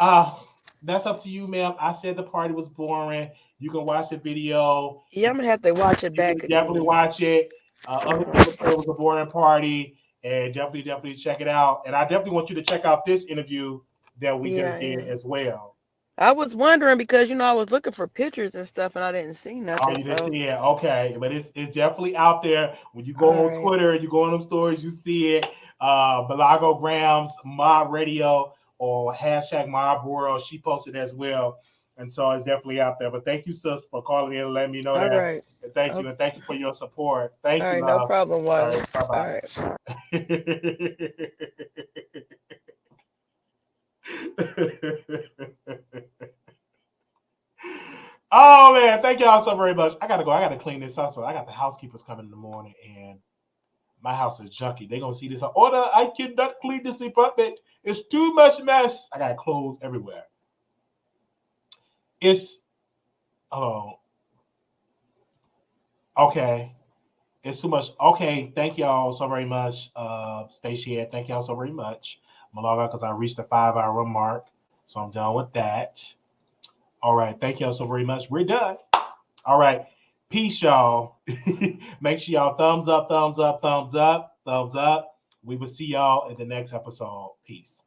that's up to you, ma'am. I said the party was boring. You can watch the video. Yeah, I'm gonna have to watch it back again. Definitely watch it. Other people said it was a boring party, and definitely check it out. And I definitely want you to check out this interview that we just did as well. I was wondering because I was looking for pictures and stuff, and I didn't see nothing. Oh, you didn't see it? Okay, but it's definitely out there. When you go on Twitter, you go on them stories, you see it. Milagograms, Mob Radio, or hashtag Mob World. She posted as well. And so it's definitely out there. But thank you, sis, for calling in and letting me know that. All right. And thank you. And thank you for your support. Thank you. All right, no problem, Wiley. All right. Oh, man. Thank y'all so very much. I got to go. I got to clean this up. So I got the housekeepers coming in the morning, and my house is junky. They're going to see this. Order, I cannot clean this apartment. It's too much mess. I got clothes everywhere. Okay. It's too much. Okay, thank y'all so very much. Stacia, thank y'all so very much. I'm gonna log out because I reached the 5-hour mark. So I'm done with that. All right, thank y'all so very much. We're done. All right. Peace, y'all. Make sure y'all thumbs up. We will see y'all in the next episode. Peace.